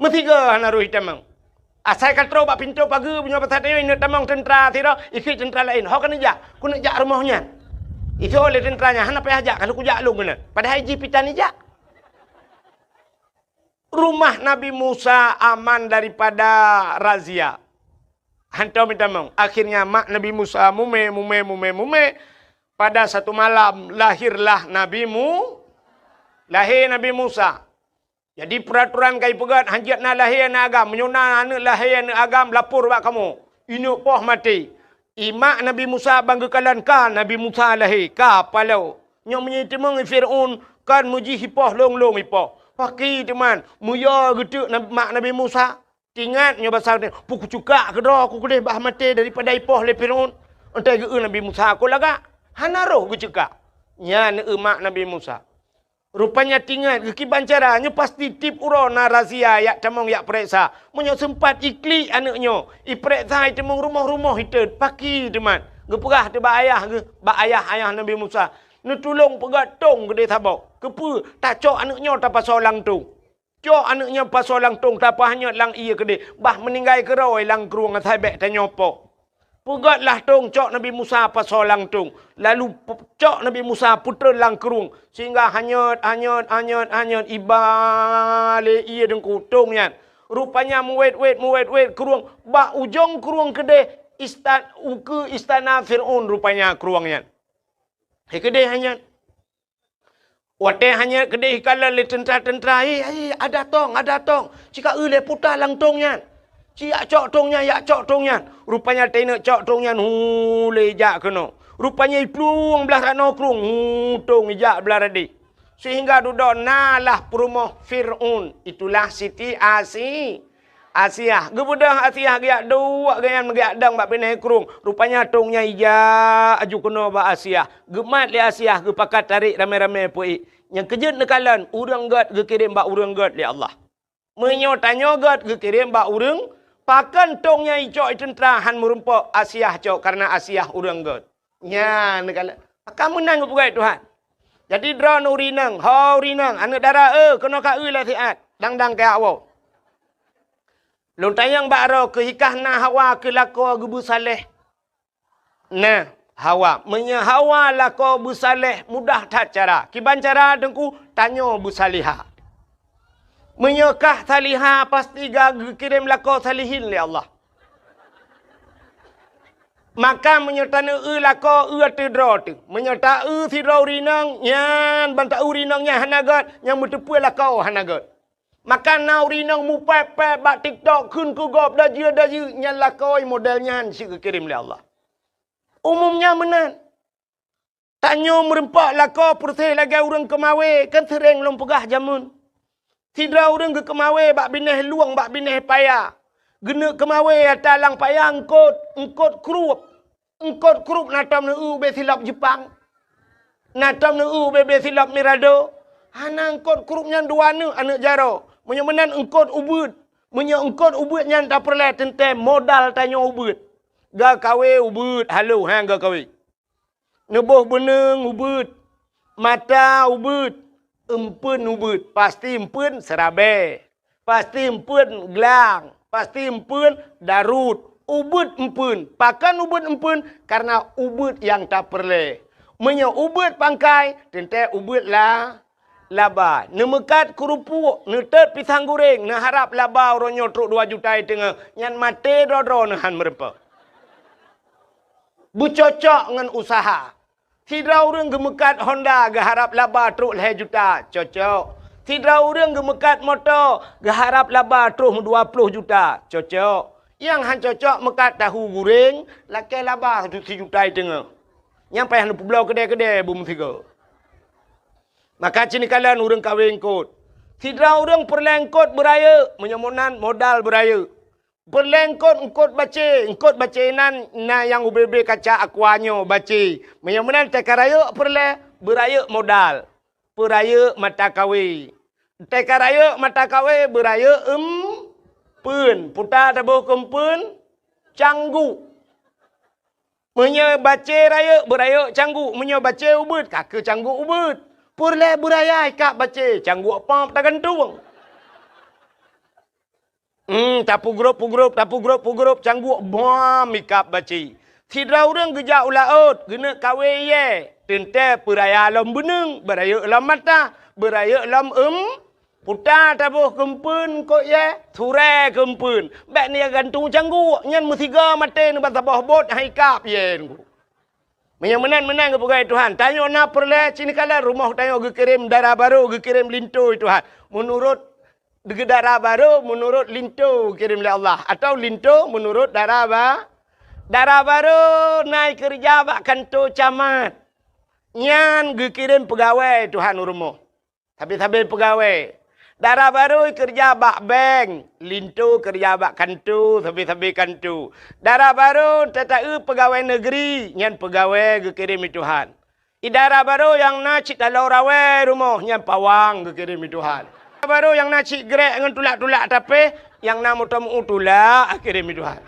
S1: mesti ke hanaru hitamang asai katro bak pintu pagi punya pasatnya ini tamang tentera tira ikut tentera lain ho kan jak ku nak jak rumahnya itu oleh tenteranya han apa ajak kalau ku jak lu guna padahal jipitan jak. Rumah Nabi Musa aman daripada razia. Hantar minta mau. Akhirnya mak Nabi Musa mume. Pada satu malam lahirlah Nabi Musa. Jadi peraturan kai pegat hanjat na lahir na agam. Menyuna anak lahir na agam lapor bak kamu. Ini poh mati. Imak Nabi Musa banggakan ka Nabi Musa lahir. Ka palau. Nyom menyitimang Fir'aun kan muji hipoh long hipoh. Pakai teman, muya gitu mak Nabi Musa. Ingat nyoba sahne, puku cuka ke doh aku kedeh bah mati daripada ipoh le Firaun. Entai ge Nabi Musa aku laga. Hanaro ge cuka. Nya mak Nabi Musa. Rupanya tinggal ke kibancaranya pasti tip uro na razia yak tamong yak periksa. Munyo sempat ikli anaknya. Iperiksa temong rumah-rumah itu pakai teman. Ge perah te ba ayah Nabi Musa. Nu tolong pegat tong gede tabau. Kepu tak cok anaknya tak pasal lang tong. Cok anaknya pasal lang tong tak hanya lang iya gede. Bah meninggal keroi lang keruang atai bek tanya apa. Pegatlah tong cok Nabi Musa pasal lang tong. Lalu cok Nabi Musa putra lang keruang sehingga hanyut ibale iya dengku tongnya. Rupanya muwet keruang. Bah ujung keruang gede istana Fir'aun rupanya keruangnya. Kedai hanya. Wate hanya kedai kala le tentera-tentera. Ada tong. Cika le putar lang tongnya. Cia cok tongnya, ya cok tongnya. Rupanya tena cok tongnya. Le jak kena. Rupanya iplung belah rano krung. Tong jak belah radi. Sehingga duduk nalah perumah Fir'aun. Itulah Siti Asiah. Gebudah Asiah giak dua gayan giak dang bak pinai kerung. Rupanya tongnya ija aju kena bak Asiah. Gemat li Asiah gepakat tarik ramai-ramai puik. Yang kejut nekalan urang gat gekirim bak urang gat li Allah. Menyo tanya gat gekirim bak urang. Pakan tongnya icok tentera han merumpak Asiah cok karena Asiah urang gat. Nya nekalan. Kamu nang pugai Tuhan. Jadi drone urinang, urinang, anak darah kena ka lah siat. Dang-dang ke awak. Lung tayang bakro ke hikah na Hawa ke lako gebu saleh. Nah, Hawa. Menya Hawa lako bu saleh mudah tak cara. Kiban cara dengku tanya bu salihah. Menyekah salihah pasti kirim lako salihin li Allah. Maka menyertana lako tidro tu. Menyerta tidro urinang yan banta urinangnya hanagat yang bertepui lako hanagat. Maka na urinang mu pepe bak TikTok kun ku gop daju nyan lakoi modelnya si kirim li Allah. Umumnya menan. Tanya merempak lako persih lagi urang kemawe kan sering lom pegah jamun. Tidra urang ke kemawe bak bineh luang bak bineh payah. Gena kemawe atalang payah engkot krup. Engkot krup natam na be silap Jepang. Natam na be silap Mirado. Hana engkot krupnya dua anak jaro. Menyemenan engkot ubud. Engkot ubud yang tak perlu tentem modal tanya ubud. Ga kawe ubud. Halo, ga kawe. Nebuh beneng ubud. Mata ubud. Empun ubud. Pasti empun serabe. Pasti empun gelang. Pasti empun darut. Ubud empun. Pakan ubud empun karena ubud yang tak perlu. Ubud pangkai. Tentem ubud lah. Laba. Nemekat kerupuk. Netet pisang goreng. Harap laba orang truk 2 juta tengah. Yang mati dodro nahan merempa. Bercocok dengan usaha. Tidak orang gemekat Honda. Geharap laba truk 2 juta. Cocok. Tidak orang gemekat motor. Geharap laba truk 20 juta. Cocok. Yang han cocok mekat tahu goreng. Lakai laba 1 juta tengah. Yang payah nak belau kedai-kedai bum 3. Maka cini kalian orang kahwin kot. Tidak orang perlengkot beraya. Menyemunan modal beraya. Perlengkot engkot baca nan yang ubebe kaca akuanyo baca. Menyemunan tekaraya beraya modal. Beraya mata kawe. Tekaraya mata kawe beraya pun. Putar tabuh kempun canggu. Baca raya beraya canggu. Baca ubud kaka canggu ubud. Purle buraya ikak baca. Canggu apa tak gantung. Tapu grup. Canggu bom ikak baca. Tidak orang gejak ulaut. Gena kawe ye. Tente peraya alam beneng. Beraya alam mata. Beraya alam putar tabuh kempun kok ye. Ture kempun. Bek ni gantung canggu. Nyan musiga mati ni basabah bot. Haikap ye. Menang ke pegawai Tuhan. Tanya nak perle cini kala rumah tanya kirim darah baru, kirim linto Tuhan. Menurut darah baru, menurut linto kirim oleh Allah. Atau linto menurut darah baru naik kerja bak kantor camat. Nyan kirim pegawai Tuhan rumah. Habis-habis pegawai. Darah baru kerja bak bank. Linto kerja bak kantor. Habis-habis kantor. Darah baru tetapi pegawai negeri. Yang pegawai kirim Tuhan. Darah baru yang nak cik talau rawai rumah. Yang pawang kirim Tuhan. Darah baru yang nak cik grek dengan tulak-tulak tapi. Yang nak mutamu tulak kirim Tuhan.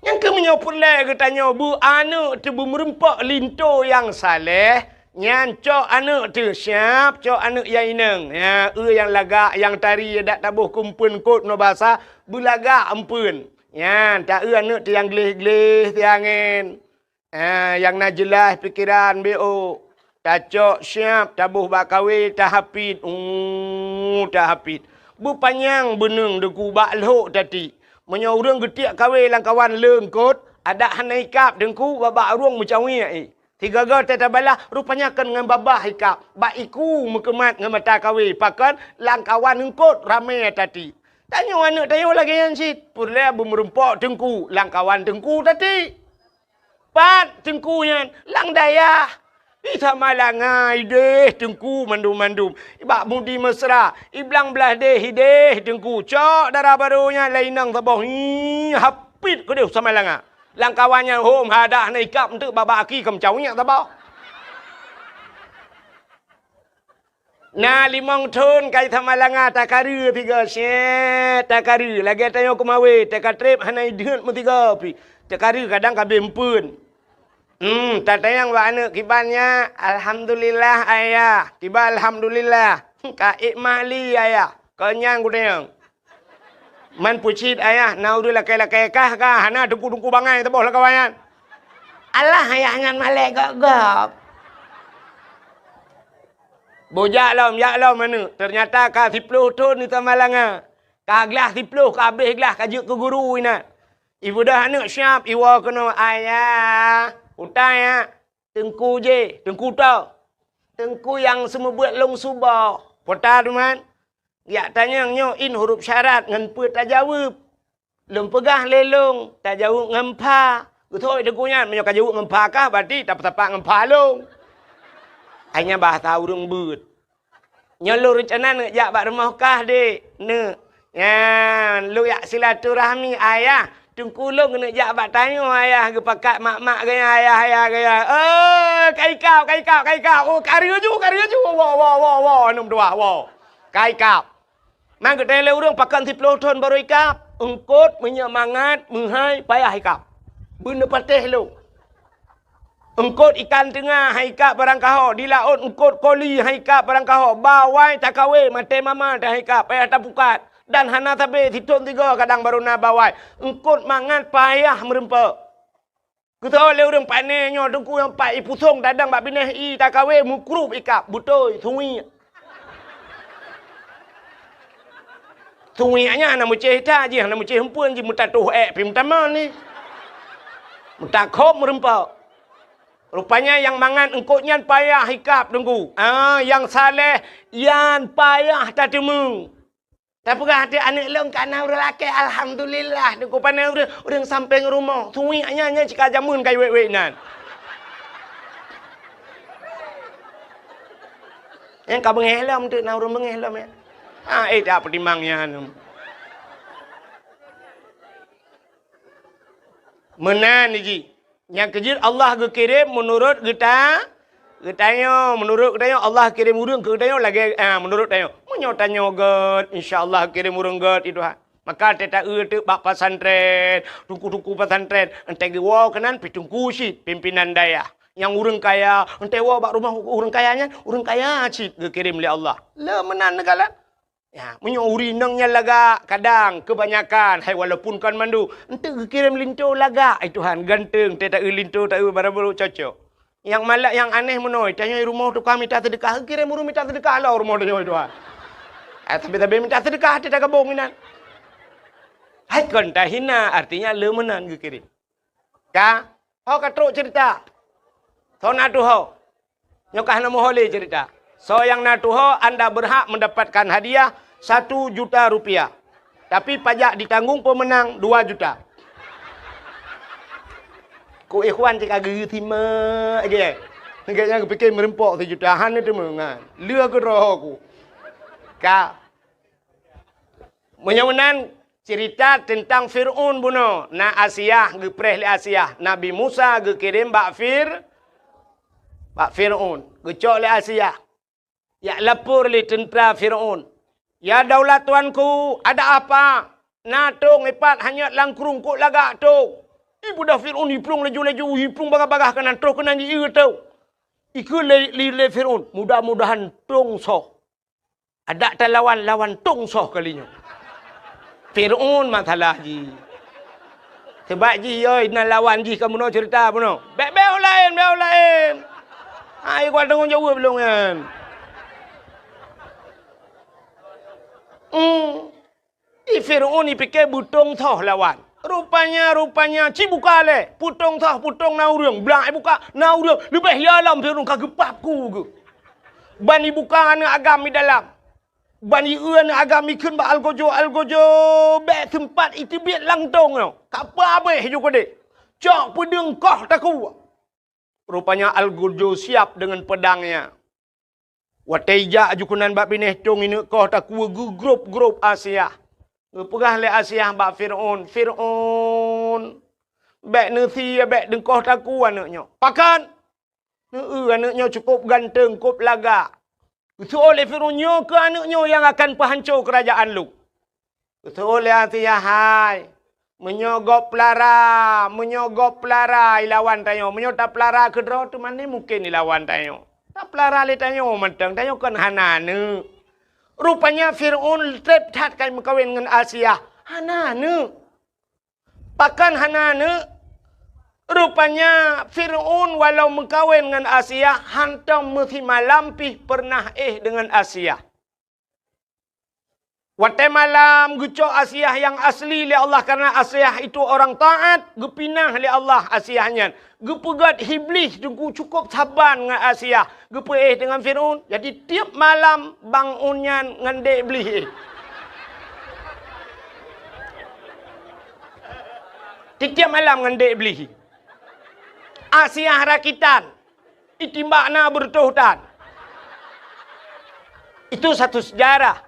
S1: Yang kemenyopur lagi tanya. Bu anak tu merempak linto yang saleh. Nyan cok anak tu siap, cok anak yang ineng. Ya, yang lagak, yang tari, dak tabuh kumpun kot no bahasa, belagak empun. Ya, tak anak tu yang gelih-gelih tiangin. Yang nak jelas pikiran BO. Tak cok siap, tabuh bak kahwin, tak hapit. Tak hapit. Bu panjang beneng deku bak lok tadi. Menyorang getiak kahwin lang kawan lengkot. Ada hanai kap dengku babak ruang macam ni. Tiga gal tata bala rupanya kan dengan babah hikap. Ba iku mekemat dengan mata kahwin. Pakan lang kawan lengkot ramai tadi. Tanya anak tanya lagi yang sit. Purla bermerempok dengku lang kawan dengku tadi. Pat dengkunya lang dayah. Isa malangai deh dengku mandum-mandum. Ibak mudi mesra. Iblang belah deh dengku. Cok darah barunya lainang tabah. Hapit ke dia sama langa. Lang kawannya hom hadah na ikap untuk babak aki kemcaunya tabah. Nah limang ton kai sama langa takaru tiga set takaru. Lagi tanya kumawe takatrip hanai deut mu tiga pi. Takaru kadang kabempun. Tatayang wa anak kibannya alhamdulillah ayah. Tiba alhamdulillah. Ka ikmali ayah. Kenyang gudeng. Man pucit ayah nau du lakai-lakai kah hana dengku-dengku bangai teboh lah kawayan. Allah ayah ngan malek gagap. Bojak lah mana. Ternyata ka 10 ton ni tamalanga. Ka gelas 10 ka habis gelas ka juk ke guru ina. Ibu dah anak siap iwa kena ayah. Utai ya, tengku je, tengku tau. Tengku yang semua buat long subah. Pota tu man. Ya tanya nyo in huruf syarat ngan pe tak jawab. Lem pegah lelong, tak jawab ngan pa. Gutoi tengkunya menyo ka jawab ngan pa kah berarti tak tapak ngan pa long. Hanya bahasa urang beut. Nyo lu rencana nak jak bak rumah kah dek. Ne. Ya, lu yak silaturahmi ayah. Tengku long kena jak bak tanya ayah ke pakat mak-mak gaya ayah gaya. Kai kau. Oh, karya ju. Wow. Enam dua. Wow. Kai kau. Mang ke tele urang pakan 10 ton baru ikap. Engkot menyemangat menghai payah ikap. Benda patih lu. Engkot ikan tengah haikap barang kaho. Di laut engkot koli haikap barang kaho. Bawai tak kawe mate mama dah haikap payah tak pukat. Dan hana tabe titon 3 kadang baru na bawai. Engkut mangan payah merempa. Kita oleh orang panenyo dengku yang pak ipusong dadang bak bineh i tak kawe mukrup ikap butoi sungi. Sungi anya na muceh ta je na muceh hempun je mutatuh pi mutama ni. Mutakop merempa. Rupanya yang mangan engkutnya payah ikap dengku. Yang saleh yan payah tak temu. Tapi kan ada anak long kana urang laki alhamdulillah deku pandai urang sampai rumah. Suwi anya cika jamun kai wek-wek nan. Yang ka bengelam tu na urang bengelam ya. Tak pertimangnya. Menan ni. Yang kejut Allah kirim menurut kita. Katanya menurut katanya Allah kirim urang ke katanya lagi menurut katanya menyo tanya god insyaallah kirim urang god itu maka teta tu bak pesantren tuku pesantren ente gewa kanan pitungku sit pimpinan daya yang urang kaya ente wa bak rumah urang kayanya urang kaya sit kirim oleh Allah le menan negala ya menyo urinangnya laga kadang kebanyakan hai walaupun kan mandu ente kirim linto laga ai Tuhan ganteng teta linto tak barang cocok. Yang malak yang aneh menoi. Tanya rumah tu kami minta sedekah. Kira muru minta sedekah lah rumah tu tuan. Tapi minta sedekah tidak kabung minan. Hai kan tak hina artinya lemenan ke kirim. Ka? Hau katruk cerita. So natu hau. Nyokah nama hole cerita. So yang natu hau anda berhak mendapatkan hadiah 1 juta rupiah. Tapi pajak ditanggung pemenang 2 juta. Ku ikhwan cakap geri timah aja. Kayaknya aku fikir merempok 1 jutaan itu mengan. Lua ke roh aku. Ka. Menyawanan cerita tentang Fir'aun buno. Na Asia gepreh li Asia. Nabi Musa kirim bak Fir'aun. Gecok li Asia. Ya lapor li tentera Fir'aun. Ya daulat tuanku, ada apa? Natung ipat hanya langkrung kok lagak tu. Ibu dah Fir'aun hiprung laju-laju, hiprung bagah-bagah kanan terus kena ni tau. Iku le Fir'aun, mudah-mudahan tongsoh. Ada tak lawan tongsoh kalinya. Fir'aun masalah ji. Sebab ji oi nak lawan ji kamu nak cerita puno. Beo lain. Ai kau tanggung jawab belum kan? Fir'aun ni fikir butung toh lawan. Rupanya cibuka le. Putung toh, putung naurung. Belang buka naurung. Lebih yalam Fir'aun kagepapku ke. Bani buka anak agam di dalam. Bani uan agam ikun ba algojo. Be tempat itu biat langtong tau. Kapa apa juga dek. Cok pedang kah taku. Rupanya algojo siap dengan pedangnya. Wateja ajukunan bak bineh tong ini kah taku grup Asia. Perah le Asia bak Fir'aun. Fir'aun. Bek nasi bek dengkah taku anaknya. Pakan. Anaknya cukup ganteng, cukup laga. Itu oleh Fir'aun ke anaknya yang akan penghancur kerajaan lu. Itu oleh Asia hai. Menyogop pelara ilawan tayo. Menyota pelara kedra tu mana mungkin ilawan tayo. Tak pelara le tayo mentang tayo kan hanane. Rupanya Fir'aun tertat kai mengkawin dengan Asia. Hanane. Pakan hanane. Rupanya Fir'aun walau mengkawin dengan Asia, hantam mesti malampih pernah dengan Asia. Waktu malam gucok Asia yang asli li Allah karena Asia itu orang taat, gepinah li Allah Asianya. Gepegat Iblis cukup sabar dengan Asia. Gepe dengan Fir'aun. Jadi tiap malam bangunnya dengan dek Iblis. Tiap malam dengan dek Iblis. Asia rakitan. Itimbakna bertuhutan. Itu satu sejarah.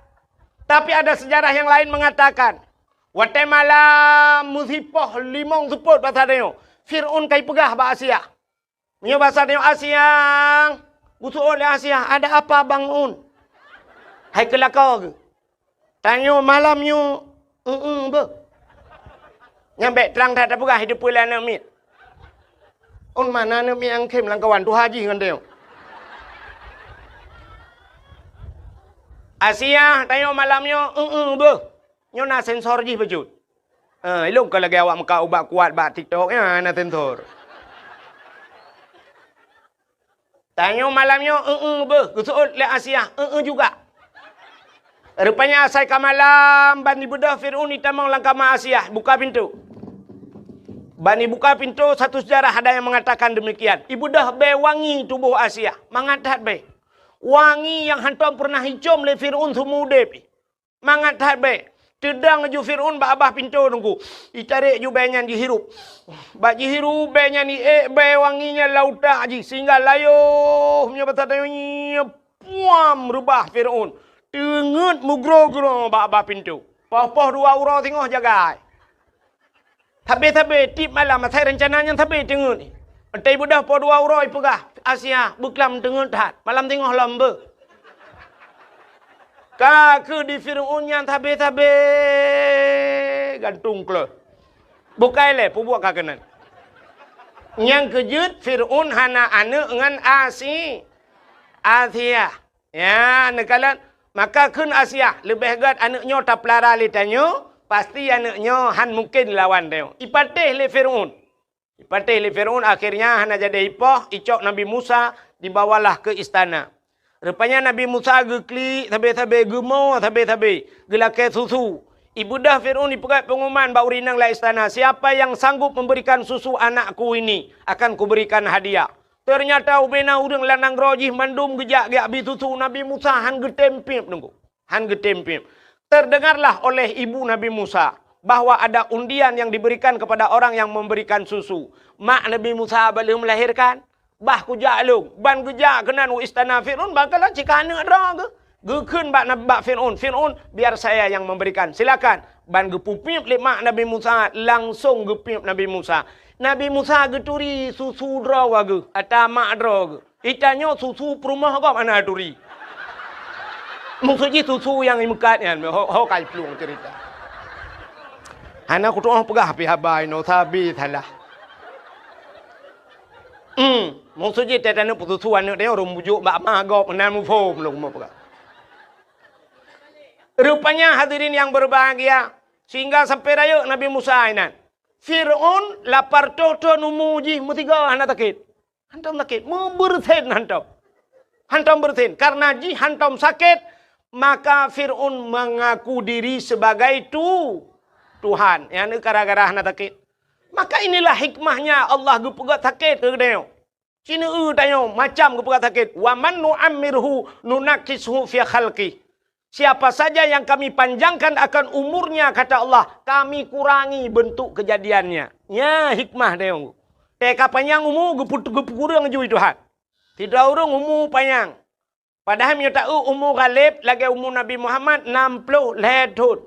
S1: Tapi ada sejarah yang lain mengatakan. Waktu malam musibah limong seput bahasa dia. Fir'aun kai pegah bahasa Asia. Punya bahasa dia Asia. Butuh oleh Asia. Ada apa bangun? Hai kelakar ke? Tanya malamnya. Be. Nyampe terang tak pegah hidup pula nak mit. On mana nak mit yang kem langkawan tu haji dengan dia. Asia, tanya malamnya, be. Nyo nak sensor je bajut. Ilung kalau lagi awak muka ubat kuat bak TikTok, ya nak sensor. Tanya malamnya, be. Kesuut le Asia, juga. Rupanya asal ke malam, Bani Buddha Fir'aun itamang langkama Asia, buka pintu. Bani buka pintu, satu sejarah ada yang mengatakan demikian. Ibu dah be wangi tubuh Asia, mangatat be. Wangi yang hantam pernah hicom le Fir'aun semude pi. Mangat be. Tedang ju Fir'aun ba abah pintu nunggu. Itarik ju benyan dihirup. Ba dihirup benyan ni be wanginya lauta ji sehingga layo punya bata dayonya puam rubah Fir'aun. Tengut mugro-gro ba abah pintu. Poh-poh dua uro tengok jaga. Tabe-tabe tip malam saya rencananya tabe tengut ni. Entai budak po dua uroi pegah Asia buklam tengah tat malam tengah lamba. Kaki di Fir'aun yang tabe-tabe gantung ke. Bukai le pubuak kakenan. Yang kejut Fir'aun hana anak dengan Asia. Ya, nekalan maka kun Asia lebih gat anaknya tak pelara le tanyo, pasti anaknya han mungkin lawan dia. Ipateh le Fir'aun. Ipatih li Fir'aun akhirnya hana jadi ipoh, icok Nabi Musa dibawalah ke istana. Rupanya Nabi Musa gekli, tabe-tabe gemau, tabe-tabe gelakai susu. Ibu dah Fir'aun dipegat pengumuman bau rinang lah istana. Siapa yang sanggup memberikan susu anakku ini akan kuberikan hadiah. Ternyata ubena udang lanang rojih mandum gejak bi susu Nabi Musa han getempip nunggu. Han getempip. Terdengarlah oleh ibu Nabi Musa bahwa ada undian yang diberikan kepada orang yang memberikan susu. Mak Nabi Musa belum melahirkan. Bah kujak lu. Ban kujak kenan istana Fir'aun. Bakalah jika anak dah ke. Gekun bak Fir'aun. Fir'aun biar saya yang memberikan. Silakan. Ban gepupip lip mak Nabi Musa. Langsung gepip Nabi Musa. Nabi Musa geturi susu draw ke. Atau mak draw ke. Itanya susu perumah kau mana turi. Maksudnya susu yang imekatnya. Hau kai peluang cerita. Anak aku tu orang pegah pi habai no sabi thalah. Maksudnya tak ada putusuan dia orang bujuk bak magop nan mu phom lu mo pegah. Rupanya hadirin yang berbahagia sehingga sampai raya Nabi Musa inan. Fir'aun lapar toto numuji mutiga anak takit. Hantam takit, bersen hantam. Hantam bersen karena ji hantam sakit Maka Fir'aun mengaku diri sebagai Tuhan. Yang ini gara-gara nak takit. Maka inilah hikmahnya Allah gepegat sakit ke dia. Cina tanya macam gepegat sakit. Wa man nu'ammirhu nunakishu fi khalqi. Siapa saja yang kami panjangkan akan umurnya, kata Allah, kami kurangi bentuk kejadiannya. Ya hikmah dia. Teka panjang umur gepurang ju Tuhan. Tidak urung umur panjang. Padahal dia tahu umur Ghalib lagi umur Nabi Muhammad 60 tahun.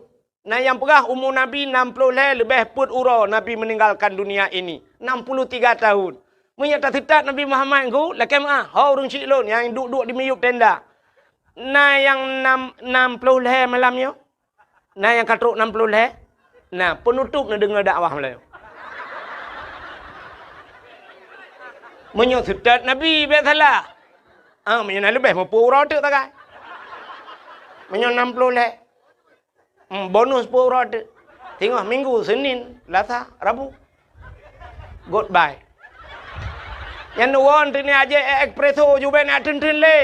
S1: Nah yang pegah umur Nabi 60 lebih put ura Nabi meninggalkan dunia ini. 63 tahun. Menyata tidak Nabi Muhammad ku laki mah hau urung cik lon yang duduk di miyup tenda. Nah yang 60 malamnya. Nah yang katruk 60 nah penutup nak dengar dakwah malam. Menyata tidak Nabi biar salah. Menyana lebih mampu ura tu tak kan. Menyana 60 bonus pun ada. Tengok Minggu, Senin, Selasa, Rabu. Goodbye. Yang nuan tu ni aja espresso juga nak ten-ten le.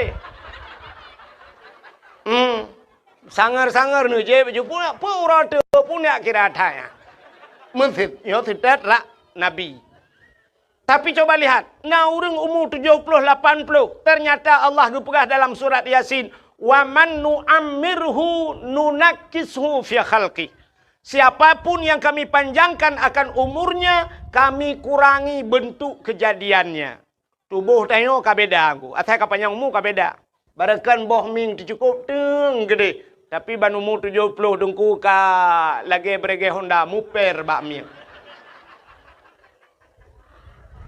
S1: Sangar-sangar ni je baju pun orang tu pun nak kira thaya. Mesti yo tidak lah Nabi. Tapi coba lihat, na orang umur 70 80 ternyata Allah gepegah dalam surat Yasin, wa man nu'ammirhu nunakishu fi khalqi. Siapapun yang kami panjangkan akan umurnya, kami kurangi bentuk kejadiannya. Tubuh tengok ka beda aku. Atai ka panjang umur ka beda. Barakan boh ming cukup teng gede. Tapi ban umur 70 dengku ka lagi berege Honda muper bak ming.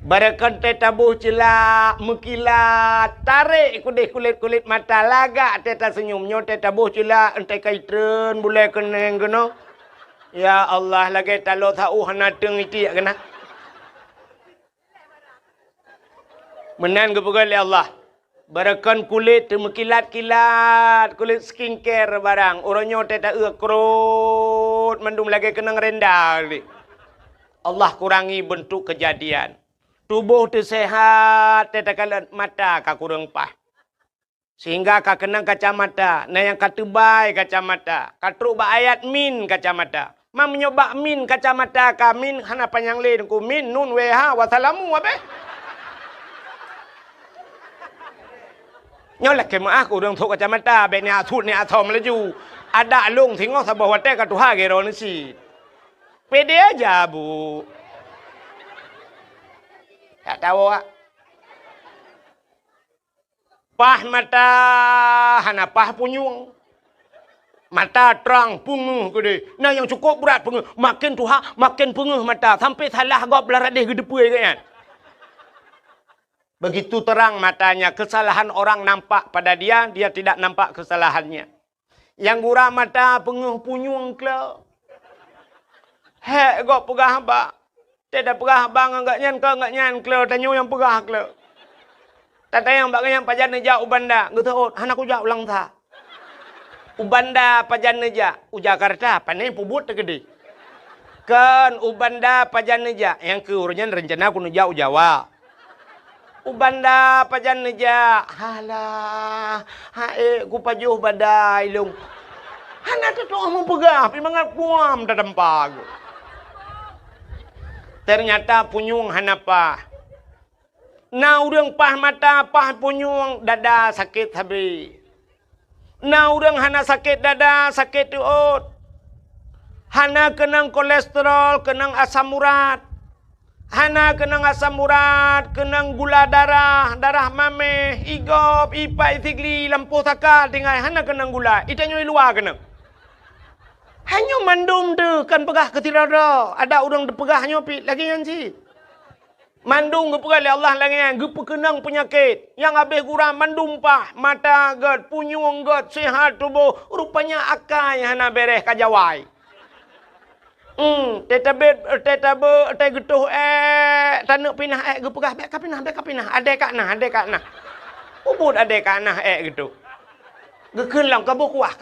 S1: Barakan teta buh celak, mekilat, tarik kulit mata lagak teta senyumnya, teta buh celak, entai kaitren, boleh keneng kena. Ya Allah, lagi talo tahu hana teng iti kena. Menan kepegal ya Allah. Barakan kulit mekilat-kilat, kulit skincare barang. Orangnya teta krut, mendung lagi kenang rendah. Allah kurangi bentuk kejadian. Tubuh tersehat, tetakalan mata ka kurang pah. Sehingga ka kenang kacamata. Nah yang katubai kacamata. Katruk ba ayat min kacamata. Mam nyoba min kacamata ka min hana panjang le ku min nun weha wasalamu abe. Nyolak ke mak aku dong thuk kacamata be ni athut ni athom laju. Ada lung thingok sa bahwa te ka tuha gero ni si. Pede aja bu. Tak tahu ah. Pah mata hana pah punyung. Mata terang punguh gede. Nah yang cukup berat punguh. Makin tuha makin punguh mata. Sampai salah gop beladih gedepui kan. Begitu terang matanya. Kesalahan orang nampak pada dia. Dia tidak nampak kesalahannya. Yang gurah mata punguh punyung kela. Hek gop pegah haba. Tidak pegah bang enggak nyan kelo tanyo yang pegah kelo. Tata yang bak yang pajan neja ubanda, gitu anak uja ulang tha. Ubanda pajan neja, Jakarta panen pubut gede. Kan ubanda pajan neja, yang ke urunyan rencana ku neja Jawa. Ubanda pajan neja, halah, hae ku pajuh badai lung. Hana tu mau pegah, pimangat puam tadempag. Ternyata punyung hanapa. Na urang pah mata, pah punyung, dada sakit habis. Na urang hana sakit dada, sakit uot. Hana kenang kolesterol, kenang asam urat. Hana kenang asam urat, kenang gula darah, darah mame, igop, ipai, tigli, lampu takal, tinggal hana kenang gula. Itanya luar kenang. Hanya mandum tu kan pegah ketirada. Ada orang pegahnya pi lagi yang si. Mandum gepegah oleh Allah lagi yang gepekenang penyakit. Yang habis kurang mandum pah, mata gad, punyung gad, sehat tubuh. Rupanya akai hana beres kajawai. Teta getuh tanuk pinah gepegah bek kapinah. Adek kak nah. Ubud adek kak nah gitu. Gekeun lang kabuk kuah.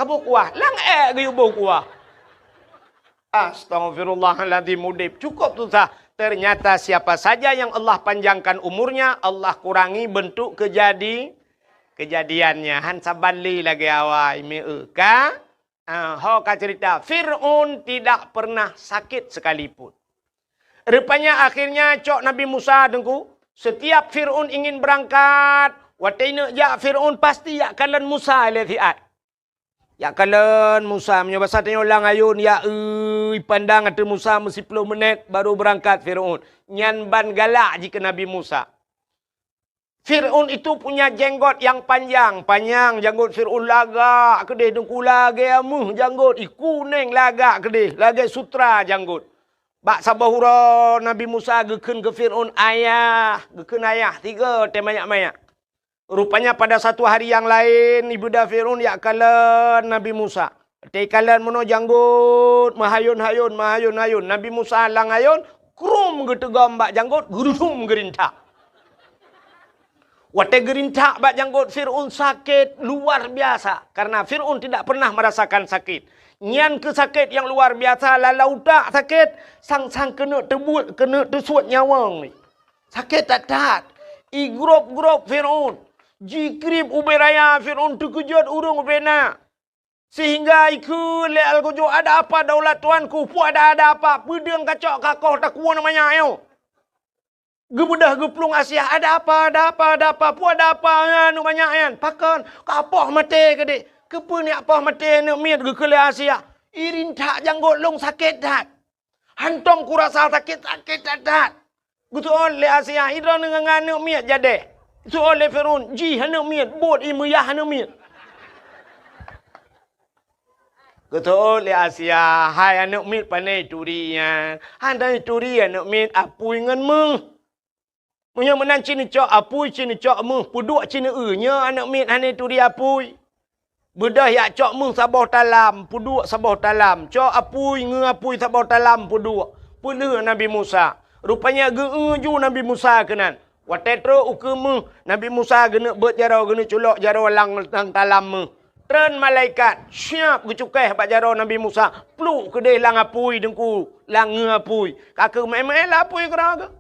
S1: Lang geyubuh kuah. Astaghfirullahaladzim mudib. Cukup tu sah. Ternyata siapa saja yang Allah panjangkan umurnya, Allah kurangi bentuk kejadiannya. Han saban li lagi awal. Ka? Ho ka cerita. Fir'aun tidak pernah sakit sekalipun. Rupanya akhirnya cok Nabi Musa dengku. Setiap Fir'aun ingin berangkat. Wataina ya Fir'aun pasti ya kalan Musa ilatiat. Ya kalan Musa menyebab satanya ulang ayun. Ya pandang ada Musa mesti 10 menit baru berangkat Fir'aun. Nyan ban galak jika Nabi Musa. Fir'aun itu punya jenggot yang panjang. Panjang janggut Fir'aun lagak kedih. Dengku lagi amuh janggut. Kuning lagak kedih. Lagi sutra janggut. Bak sabahura Nabi Musa geken ke Fir'aun ayah. Geken ayah. 3 temayak-mayak. Rupanya pada satu hari yang lain. Ibunda Fir'aun ya kalan Nabi Musa. Tekalan mono janggut. Mahayun-hayun. Mahayun-hayun. Nabi Musa lang ayun. Krum getegam bak janggut. Gerudum gerintak. Wate gerintak bak janggut Fir'aun sakit luar biasa. Karena Fir'aun tidak pernah merasakan sakit. Nyan ke sakit yang luar biasa. Lalau tak sakit. Sang-sang kena tebut. Kena tersuat nyawang ni. Sakit tak. Igrup-grup Fir'aun. Jikrib uberaya Fir'aun terkejut urung ubena. Sehingga ikut leal kujo ada apa daulat tuanku. Pu ada apa. Pedang kacok kakoh takwa namanya ayo. Gebedah geplung Asia. Ada apa. Pu ada apa. Anu banyak yan. Pakan. Kapah mati ke dik. Kepa ni apa mati ni mit ke kele Asia. Irin tak janggut long sakit tak. Hantom kurasa sakit tak. Gutuon le Asia. Hidra nengan ni mit jadi. So oleh Fir'aun, ji hana miat, bot imuyah hana miat. Kata oleh Asia, hai anak miat panai turian. Handai turian anak miat apui ngan meng. Punya menan cini cok apui cini cok meng. Puduk cini nya anak miat handai turi apui. Bedah yak cok meng sabah talam, puduk sabah talam. Cok apui apui sabah talam puduk. Pula Nabi Musa. Rupanya ju Nabi Musa kenan. Watetro ukemu Nabi Musa gena bet jarau gena culok jarau lang talam. Tren malaikat siap gecukai bak jarau Nabi Musa. Pluk kedai lang apui dengku. Lang apui. Kakak me apui keraga.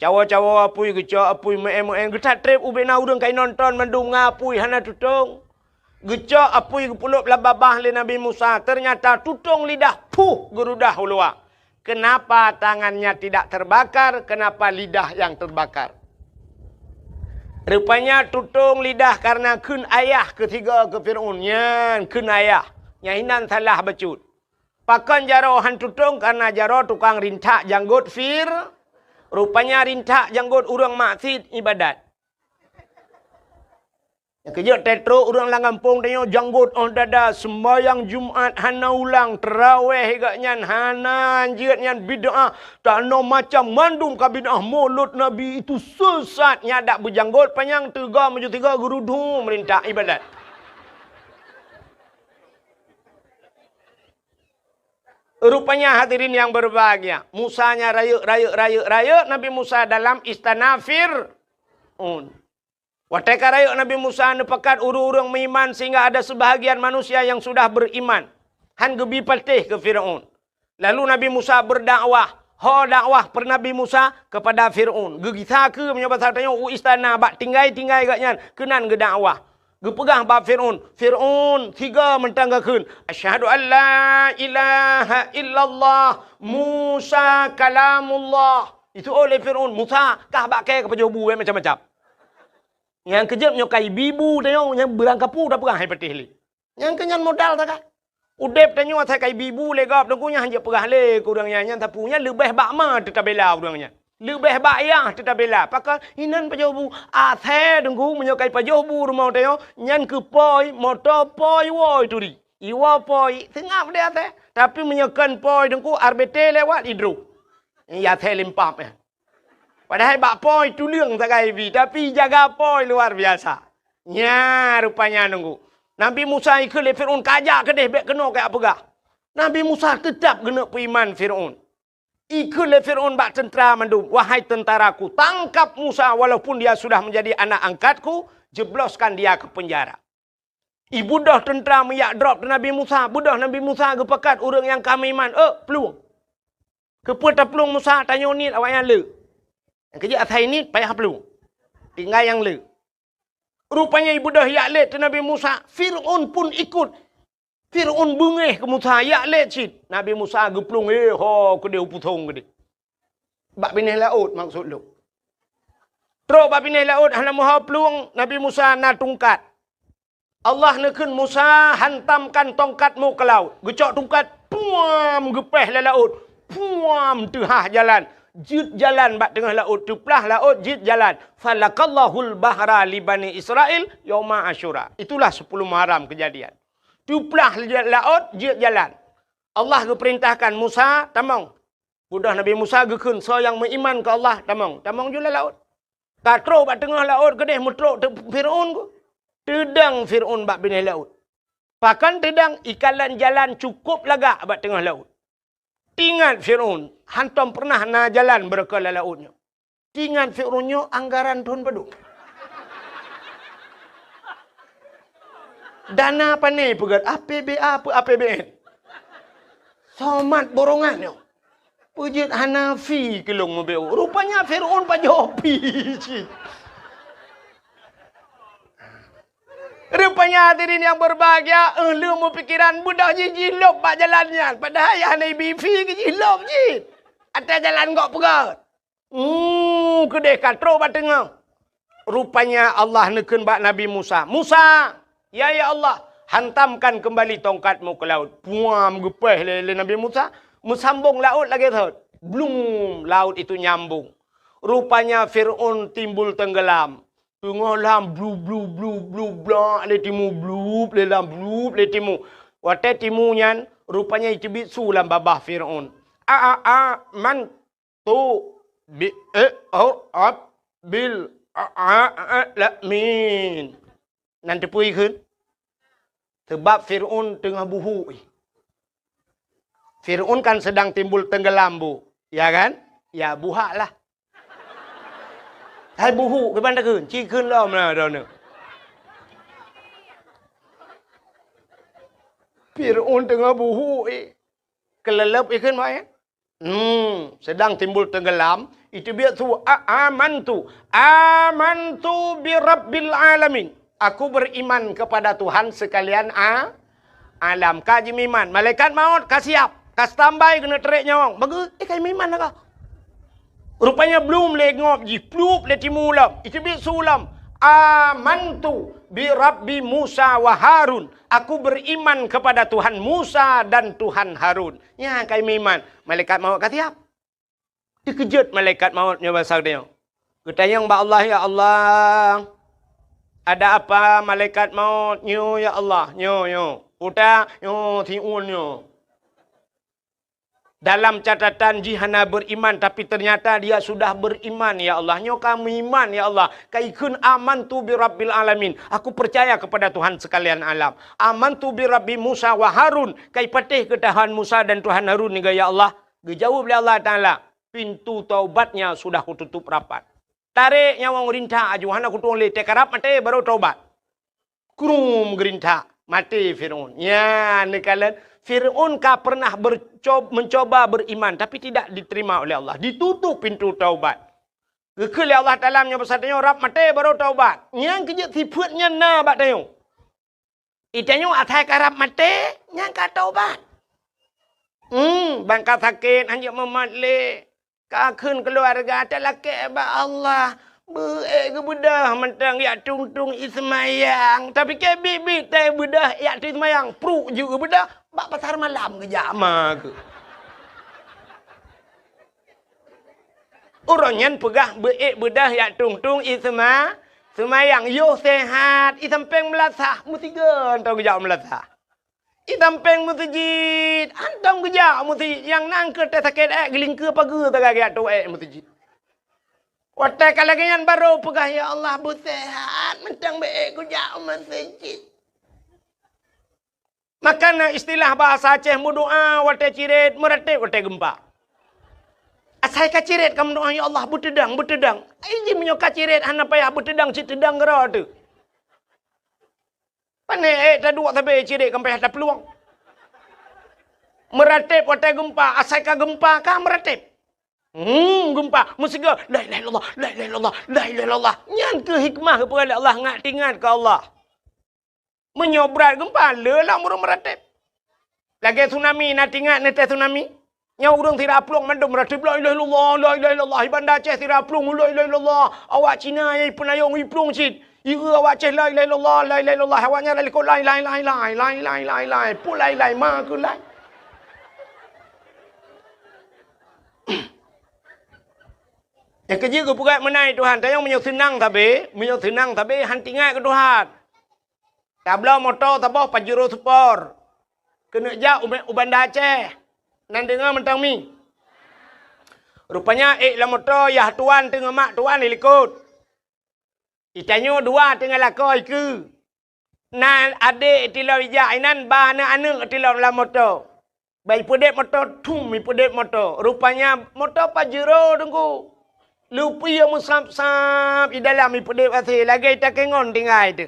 S1: Cawa-cawa apui gecak apui me getat trip ubena udang kai nonton mandung apui hana tutong. Gecak apui gepuluk lababah le Nabi Musa. Ternyata tutong lidah puh gerudah ulua. Kenapa tangannya tidak terbakar? Kenapa lidah yang terbakar? Rupanya tutung lidah karena kun ayah ketiga ke Fir'aun. Nyan kun ayah. Nyahinan salah becut. Pakan jaro han tutung karena jaro tukang rintak janggut Fir. Rupanya rintak janggut urang maksud ibadat. Yang kejut tetro urang lang kampung tanya janggut on dada sembahyang Jumat hana ulang terawih hingga nyan hana anjir nyan bid'ah tano macam mandum ka bid'ah mulut Nabi itu sesat nyadak berjanggut panjang 3 gerudu merintah ibadat. Rupanya hadirin yang berbahagia, Musanya rayuk Nabi Musa dalam istana Fir'aun. Wateka rayuk Nabi Musa nepakat urung-urung beriman sehingga ada sebahagian manusia yang sudah beriman. Han gebi patih ke Fir'aun. Lalu Nabi Musa berdakwah. Ho dakwah per Nabi Musa kepada Fir'aun. Gegisa ke menyebab tanya istana bak tinggai-tinggai gatnya kenan ge dakwah. Gepegah bab Fir'aun. Fir'aun 3 mentanggakeun. Asyhadu an la ilaha illallah Musa kalamullah. Itu oleh Fir'aun. Musa kah bak ke pejobu macam-macam. Yang kejap nyokai bibu tanya yang berangkapu dah perang hai patih li. Yang kenyan modal tak kah? Udep tanya saya kai bibu legap dengkunya hanya perang le kurangnya yang tapunya lebih bakma tetap bela kurangnya. Lebih bayah tetap bela. Pakai inan pajobu athe dengku menyokai pajobu rumah tanya nyan ke poi motor poi woi turi. Iwa poi tengah dia teh tapi menyokan poi dengku RBT lewat hidro. Ya teh limpap ya. Padahal bak poi tu liang tak kaibi. Tapi jaga poi luar biasa. Nya rupanya nunggu. Nabi Musa ikut le Fir'aun kajak kedeh bek kena kayak apa gak. Nabi Musa tetap kena beriman Fir'aun. Ikut le Fir'aun bak tentera mandum. Wahai tentaraku, tangkap Musa walaupun dia sudah menjadi anak angkatku. Jebloskan dia ke penjara. Ibudah tentera meyak drop ke Nabi Musa. Budah Nabi Musa kepekat orang yang kami iman. Peluang. Keputar peluang Musa tanya ni awak yang le. Yang kerja atas ini payah peluang. Tinggal yang le. Rupanya ibu dah yak let tu Nabi Musa. Fir'un pun ikut. Fir'un bengih ke Musa yak let cit. Nabi Musa geplung ke dia uputong ke dia. Bak pindah laut maksud lu. Terus bak pindah laut hana muha peluang Nabi Musa na tungkat. Allah nekun Musa hantamkan tongkatmu ke laut. Gecok tungkat, puam gepeh le laut. Puam tengah jalan. Jid jalan bak tengah laut. Tuplah laut, jid jalan. Falakallahul bahra li Bani Israel yauma Asyura. Itulah 10 Muharram kejadian. Tuplah laut, jid jalan. Allah keperintahkan Musa, tamang. Budak Nabi Musa gekun, so yang beriman ke Allah, tamang. Tamang jula laut. Katro bak tengah laut, kedeh mutruk Fir'un ku. Tedang Fir'un bak bini laut. Pakan tedang ikalan jalan cukup lagak bak tengah laut. Ingat Fir'un, hantam pernah na jalan berkala lautnya. Ingat Fir'unnya anggaran Tuhan padu. Dana apa ni pegat? APBA apa APBN? Somat borongannya. Pujit Hanafi kelong mebeu. Rupanya Fir'un pajopi. Rupanya hadirin yang berbahagia, lu mau pikiran budak jilop bak jalannya. Padahal yang Nabi fi ke jilop je. Atas jalan kok pegat. Kedeh katro bak tengah. Rupanya Allah nekun bak Nabi Musa. Musa, ya Allah, hantamkan kembali tongkatmu ke laut. Puam gepeh le Nabi Musa. Sambung laut lagi tu. Belum laut itu nyambung. Rupanya Fir'un timbul tenggelam. Tengah lam blu blak le timu blu le lam blu le timu. Wate timu nyan rupanya itu bisu lam babah Fir'un. Man tu bi bil min. Nanti pui kun. Sebab Fir'un tengah buhu. Fir'un kan sedang timbul tenggelam bu. Ya kan? Ya buhak lah. Hai buhu ke mana kun? Ci kun lah mana dah ni. Fir'un tengah buhu kelelep ikan mai. Sedang timbul tenggelam. Itu biar tu amantu bi rabbil alamin. Aku beriman kepada Tuhan sekalian alam. Kaji miman. Malaikat maut kasiap. Kas tambai kena terik nyawang. Bagus. Kaji miman lah kau. Rupanya belum lengop ji. Plup le timulam. Itu biar sulam. Amantu bi rabbi Musa wa Harun. Aku beriman kepada Tuhan Musa dan Tuhan Harun. Ya kaji miman. Malaikat maut kasiap. Dikejut malaikat mautnya bahasa dia. Ketanya mbak Allah, ya Allah. Ada apa malaikat maut? Nyo ya Allah. Nyo. Udah nyo tiun nyo. Dalam catatan jihana beriman. Tapi ternyata dia sudah beriman ya Allah. Nyo kamu iman ya Allah. Kaikun amantu bi rabbil alamin. Aku percaya kepada Tuhan sekalian alam. Amantu bi rabbi Musa wa Harun. Kai patih ke Tuhan Musa dan Tuhan Harun ni ya Allah. Dijawab oleh Allah Ta'ala. Pintu taubatnya sudah kututup rapat. Tarik nyawang rintah aju. Hana kutung le tekarap mati baru taubat. Krum gerintah. Mati Fir'un. Ya ni kalian. Fir'un pernah mencoba beriman. Tapi tidak diterima oleh Allah. Ditutup pintu taubat. Gekul ya Allah Ta'ala menyebutnya. Rap mati baru taubat. Yang kejut siputnya na bat tayo. Itanya atai karap mati. Yang ka taubat. Bangka sakit. Hanya mematlik. Kakun keluarga tak laki ba Allah. Ke budah mentang ya tung ismayang. Tapi ke bibi teh budah ya ismayang. Pruk juga budah. Bak pasar malam ke jama ke. Orangnya pegah budah ya tung ismayang. Yo sehat. Isampeng melasah. Musigan tau ke jam melasah. Itampeng musjid. Antam kerja musjid. Yang nangker tak sakit geling ke pagi tak kaya tu musjid. Watak kalau yang baru pegah ya Allah bersehat. Mentang baik kerja masjid. Makanya istilah bahasa Aceh berdoa watak cirit meratip watak gempa. Asai ka cirit kamu doa ya Allah bertedang. Ini menyoka cirit hana payah bertedang citedang gerak tu. Panik tak dua tapi cirik sampai ada peluang. Meratip watai gempa, asai ka gempa kah meratip. Gempa. Mesti ke, la ilaha illallah, la ilaha illallah, la ilaha illallah. Nyan ke hikmah kepada Allah, ngat ke Allah. Menyobrat gempa, lelah murung meratip. Lagi tsunami, nak ingat nanti tsunami. Yang urang tidak pelung mandum meratip, la ilaha illallah, la ilaha illallah. Bandar Aceh tidak pelung, la ilaha illallah. Awak Cina yang penayung, pelung cik. Ira awak Aceh, la ilaha illallah, la ilaha illallah. Awaknya lali kau, la ilaha illallah, pun la ilaha ma ke la. Yang kerja ke pukat menai Tuhan. Tayang menyok senang tapi hantingat ke Tuhan. Tabla motor tabah Pajero Sport. Kena jak Bandar Aceh. Nan dengar mentang mi. Rupanya lah motor yah tuan tengah mak tuan ikut. Itanyo dua tengah lakoi ke. Nan adik tilau ijak inan ba anak tilau la motor. Bai pedek motor tum mi pedek motor. Rupanya motor Pajero tunggu. Lupi yang musap-sap di dalam mi pedek asih lagi tak kengon tinggal itu.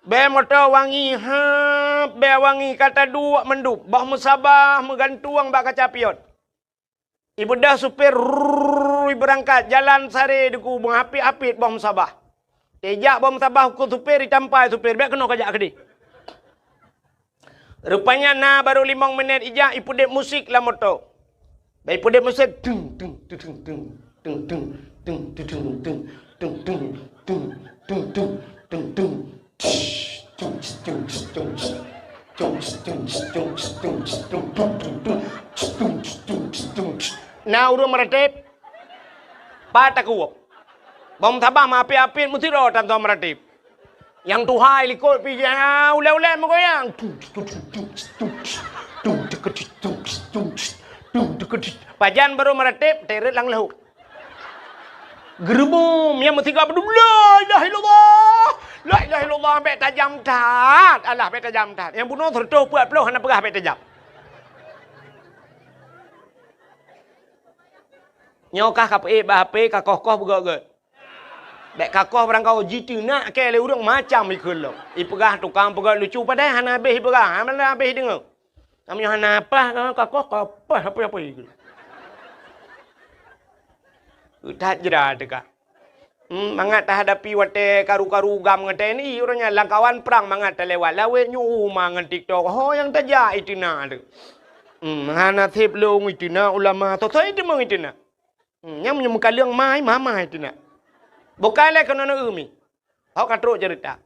S1: Be motor wangi be wangi kata dua mendup. Bah musabah megantuang bak kaca pion. Ibu dah supir berangkat jalan sare deku menghapit-hapit bah musabah. Tejak bah musabah ku supir ditampai supir be kena kajak kedi. Rupanya baru 5 minit ijak ipu dek musik lah motor. Baik ipu dek musik dung dung dung dung dung dung dung dung dung dung dung dung dung dung dung. Nah urung meratip pat aku bom tabah ma api-api mesti ro tam tom meratip yang tuhai likut pi ule-ule mogoyang pajan baru meratip teret lang lahu gerbum yang mesti ka la ilaha illallah la ilaha illallah ambek tajam tat alah ambek tajam tat yang bunuh tertuh puat peluh hana pegah ambek tajam nyokah kape HP kakoh-koh begot-got bek kakoh barang kau jitu nak ke le urang macam ikul lo ipegah tukang pegat lucu padahal hana habis ipegah hana habis dengar namanya hana apa kakoh apa ikul udah jera dekat mangat tak hadapi wate karu-karu gam ngate ni orangnya langkawan perang mangat terlewat lawe nyu mangan TikTok ho yang tajak itina tu hana tip long itina ulama tosai itu meng itina yang menyembuhkan liang mai mama itina bukan le kena umi ho katruk cerita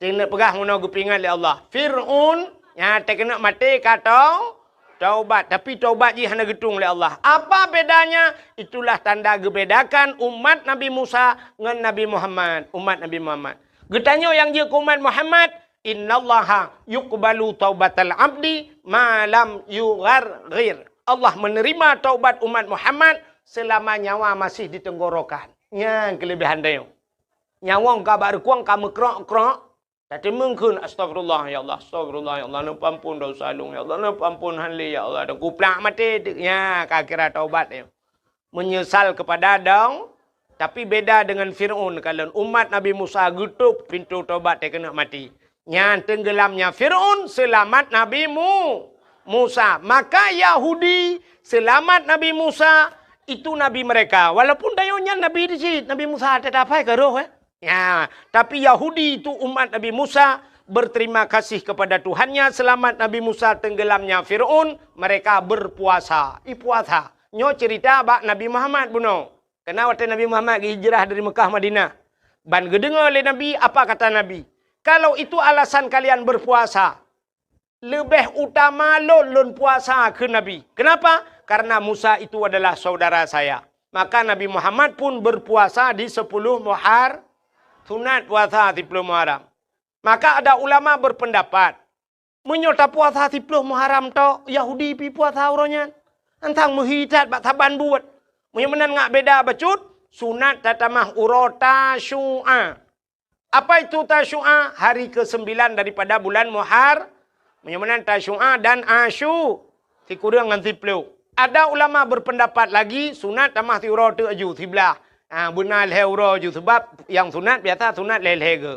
S1: tinggal pegah ngono gupingan le Allah Fir'aun yang tak kena mati katong taubat tapi taubat ji hana getung oleh Allah. Apa bedanya? Itulah tanda gebedakan umat Nabi Musa dengan Nabi Muhammad. Umat Nabi Muhammad. Getanyo yang je umat Muhammad, innallaha yuqbalu taubatal abdi ma lam yugharghir. Allah menerima taubat umat Muhammad selama nyawa masih di tenggorokan. Yang kelebihan dia. Nyawa ka barkuang ka mekrok-krok tapi mungkin astagfirullah ya Allah, astagfirullah ya Allah, ampun dosa lung ya Allah, ampun hanli ya Allah, dan kuplak mati ya kira taubat ya. Menyesal kepada dong, tapi beda dengan Fir'aun kalau umat Nabi Musa gutup pintu taubat dia kena mati. Yang tenggelamnya Fir'aun selamat Nabi Musa. Maka Yahudi selamat Nabi Musa itu nabi mereka. Walaupun dayonya nabi di Nabi Musa tetap apa ke roh Ya, tapi Yahudi itu umat Nabi Musa berterima kasih kepada Tuhannya selamat Nabi Musa tenggelamnya Fir'aun, mereka berpuasa. Puasa. Nyo cerita bak Nabi Muhammad buno. Kenapa waktu Nabi Muhammad hijrah dari Mekah Madinah? Ban gedengar oleh Nabi, apa kata Nabi? Kalau itu alasan kalian berpuasa, lebih utama lon puasa ke Nabi. Kenapa? Karena Musa itu adalah saudara saya. Maka Nabi Muhammad pun berpuasa di 10 Muharram. Sunat puasa 10 Muharram. Maka ada ulama berpendapat. Menyota puasa 10 Muharram to Yahudi pi puasa uronya. Antang muhidat bak taban buat. Menyemenan ngak beda bacut. Sunat tatamah urota syu'a. Apa itu tasyu'a? Hari ke-9 daripada bulan Muharram. Menyemenan tasyu'a dan asyu. Tikurang dengan 10. Ada ulama berpendapat lagi. Sunat tamah ti urota aju 11. Benar leher je sebab yang sunat biasa sunat leher ke.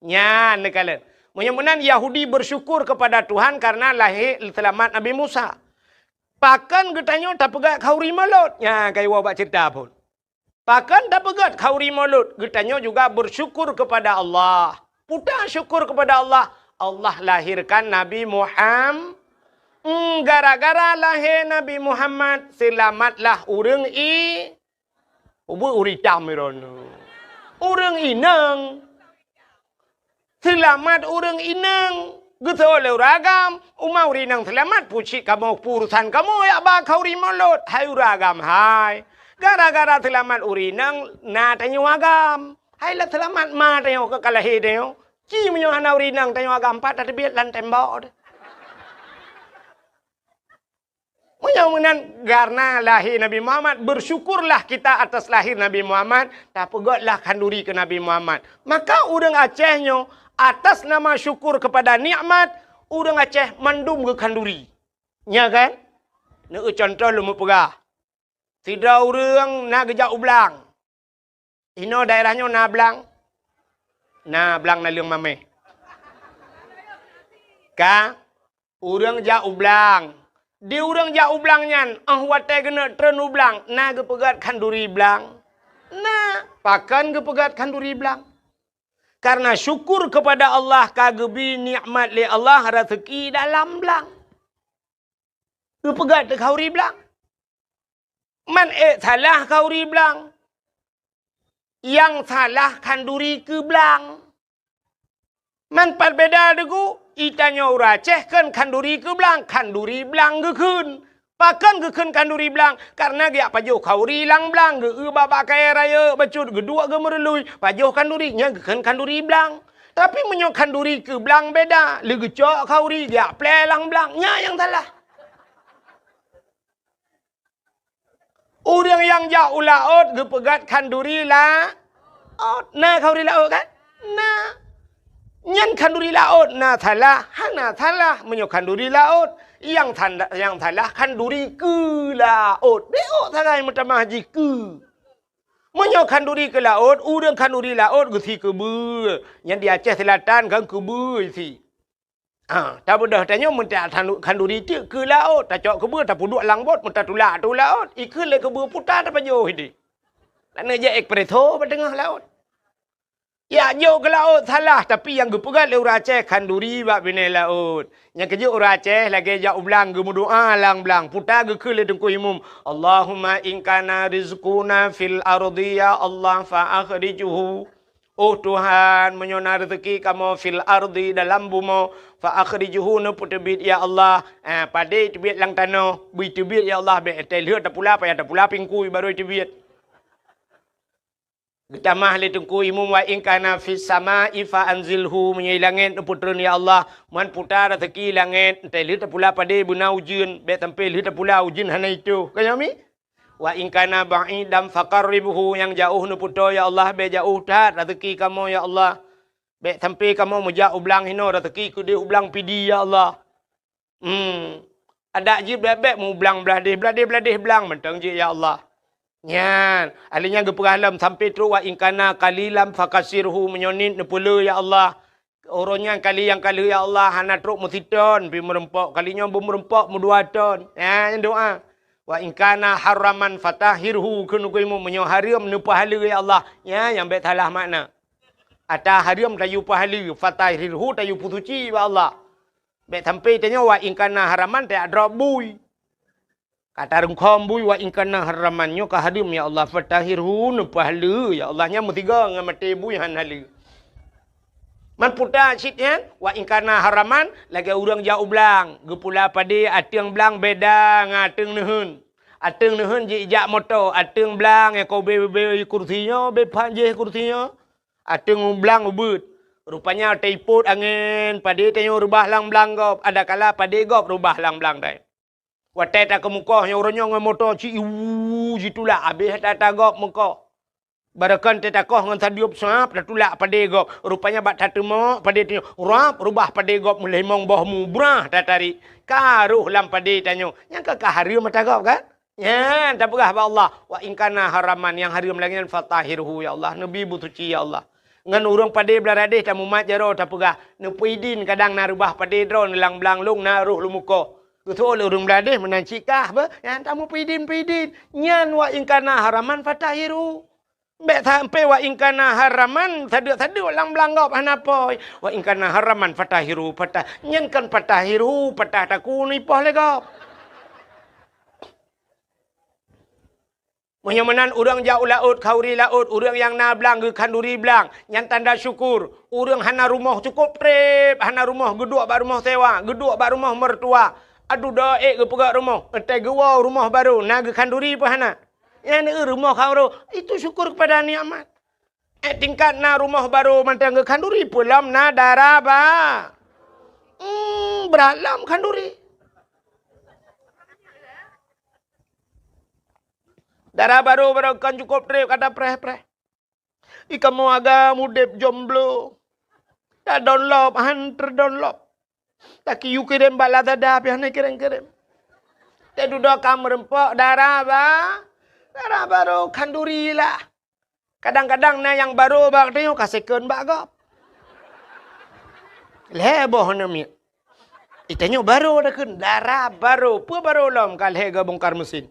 S1: Nya nekala. Menyemenan Yahudi bersyukur kepada Tuhan karena lahir selamat Nabi Musa. Pakan getanyo tak pegat khauri mulut. Ya, kai wa bak cerita pun. Pakan tak pegat khauri mulut. Getanyo juga bersyukur kepada Allah. Putar syukur kepada Allah. Allah lahirkan Nabi Muhammad. Gara-gara lahir Nabi Muhammad, selamatlah urang ubu uritam irono. Urang inang. Selamat urang inang. Gitu oleh uragam, umau rinang selamat pucik kamu purusan kamu ya bakau rimolot. Hai uragam hai. Gara-gara selamat urinang na tanyo agam. Hai lah selamat ma tanyo ke kalahi tanyo. Ci menyo hana urinang tanyo agam pat ada biat lan tembok. Mudah-mudahan karena lahir Nabi Muhammad, bersyukurlah kita atas lahir Nabi Muhammad, tak pegotlah kanduri ke Nabi Muhammad. Maka orang Acehnya, atas nama syukur kepada nikmat, orang Aceh mandum ke kanduri. Ya kan? Nak contoh lu pegah. Tidak orang nak gejak ublang. Ino daerahnya na blang. Na blang na liang mameh. Ka? Orang jak ublang. Di urang jak ublang nyan, watai kena tren ublang, na ke pegat kanduri blang. Na, pakan ke pegat kanduri blang. Karena syukur kepada Allah kagebi nikmat li Allah rezeki dalam blang. Ke pegat ke khauri blang. Man salah khauri blang. Yang salah kanduri ke blang. Man perbeda degu. Itanya ura Aceh kan kanduri ke belang. Kanduri belang ke kun. Pakan ke kun kanduri belang. Karena dia pajuh khauri lang belang. Ke babak kaya raya. Bacut kedua ke merelui. Pajuh kanduri. Nya ke kun kanduri belang. Tapi menyok kanduri ke belang beda. Lagi cok khauri. Dia play lang belang. Nya yang salah. Orang yang jauh laut. Ke pegat kanduri lah. Nah khauri laut kan? Nah. Nyan kanduri laut na salah, hana salah menyok kanduri laut. Yang salah kanduri ke laut. Beok sarai mutamah haji ke. Menyok kanduri ke laut, urang kanduri laut gesi ke ber. Yang di Aceh Selatan kan ke ber si. Tak mudah tanya minta kanduri tu ke laut, tak cok ke ber, tak puduk langbot, minta tulak tu laut. Ikut le ke ber putar tak pajuh ini. Nak je ekpreso pada tengah laut. Ya, jauh ke laut salah. Tapi yang gepegat le orang Aceh kanduri bak bina laut. Yang kerja orang Aceh lagi jauh belang ge berdoa lang belang. Putar ge ke le dengku imum. Allahumma in kana rizquna fil ardi ya Allah fa akhrijuhu. Oh Tuhan, menyona rezeki kamu fil ardi dalam bumi fa akhrijuhu ne putebit ya Allah. Pada tebit lang tanah, bui tebit ya Allah be lihat tak pula payah tak pula pingkui baru tebit. Getamah le tengku imum wa in kana fis sama'i fa anzilhu menyai langit putran ya Allah man putar rezeki langit entai lihat pula pada buna ujun be tampil lihat pula ujun hana itu kayami wa in kana ba'idam faqarribhu yang jauh nu puto ya Allah be jauh tat rezeki kamu ya Allah be tampil kamu mujak ublang hino rezeki ku dia ublang pidi ya Allah ada je bebek mu ublang beladih belang mentang je ya Allah. Nyan, alinya geperalam sampai terus wa ingkana kalilam fakasirhu menyonin nepula ya Allah. Orangnya kali yang kali ya Allah hana terus musiton pi merempok kalinya merempok dua ton. Ya doa. Wa ingkana haraman fatahirhu kunu kuimu menyo haram nu pahala ya Allah. Ya yang bet salah makna. Ata haram tayu pahala fatahirhu tayu pusuci ya Allah. Bet sampai tanya wa ingkana haraman tak drobui. Kata rengkom bui wa ingkana haramannya kahadim ya Allah fatahirhu nu pahala ya Allahnya mutiga ngamati bui han hala. Man puta citnya wa ingkana haraman lagi urang jauh belang gepula pada ateng belang beda ngateng nehun. Ateng nehun je jak moto ateng belang ko be kursinya be panje kursinya. Ateng belang ubut. Rupanya teiput angin pada tanyo rubah lang belang gop ada kala pada gop rubah lang belang dai. Watai tak ke muka, yang orangnya dengan motor ci jitulah habis tak gop muka. Barakan tetakoh dengan sadiup sap dah tulak pada gop. Rupanya bak tatemak pada tanya, rap rubah pada gop mulai mong bohmu brah tak tarik. Karuh lam pada tanya, yang kakak haram mata gop kan? Ya, tak berah Allah. Wa ingkana haraman yang haram lagi fatahirhu ya Allah. Nabi butuci ya Allah. Ngan urang pada beladih tamu mat jaro tak berah. Nepidin kadang narubah pada drone lang belang long naruh lu muka. Betul orang Beladeh menancikah apa? Yang tamu pidin. Nyan wa ingkana haraman fatahiru. Bek sampai wa ingkana haraman tadu lang belanggap hanapoi. Wa ingkana haraman fatahiru patah. Nyan kan fatahiru patah taku ni poh legap. Menyamanan orang jauh laut, kauri laut, orang yang na belang ke kanduri belang. Yang tanda syukur. Orang hana rumah cukup trip, hana rumah geduk bak rumah sewa, geduk bak rumah mertua. Aduh dah ke pegak rumah. Entai gewau rumah baru. Naga kanduri pun hana. Yang ni rumah kau itu syukur kepada nikmat. Tingkat na rumah baru mantang ke kanduri pulam na daraba. Beralam kanduri. Darah baru kan cukup trip kata preh. Ika mau agak mudep jomblo. Tak download, hantar download. Taki you kirim bala dada pian kirim. Te duduk kamar rempok darah baru kanduri lah. Kadang-kadang na yang baru bak tengok kasihkan bak gop. Leboh nami. Itanya baru dah kan darah baru. Apa baru lom kal hega bongkar mesin.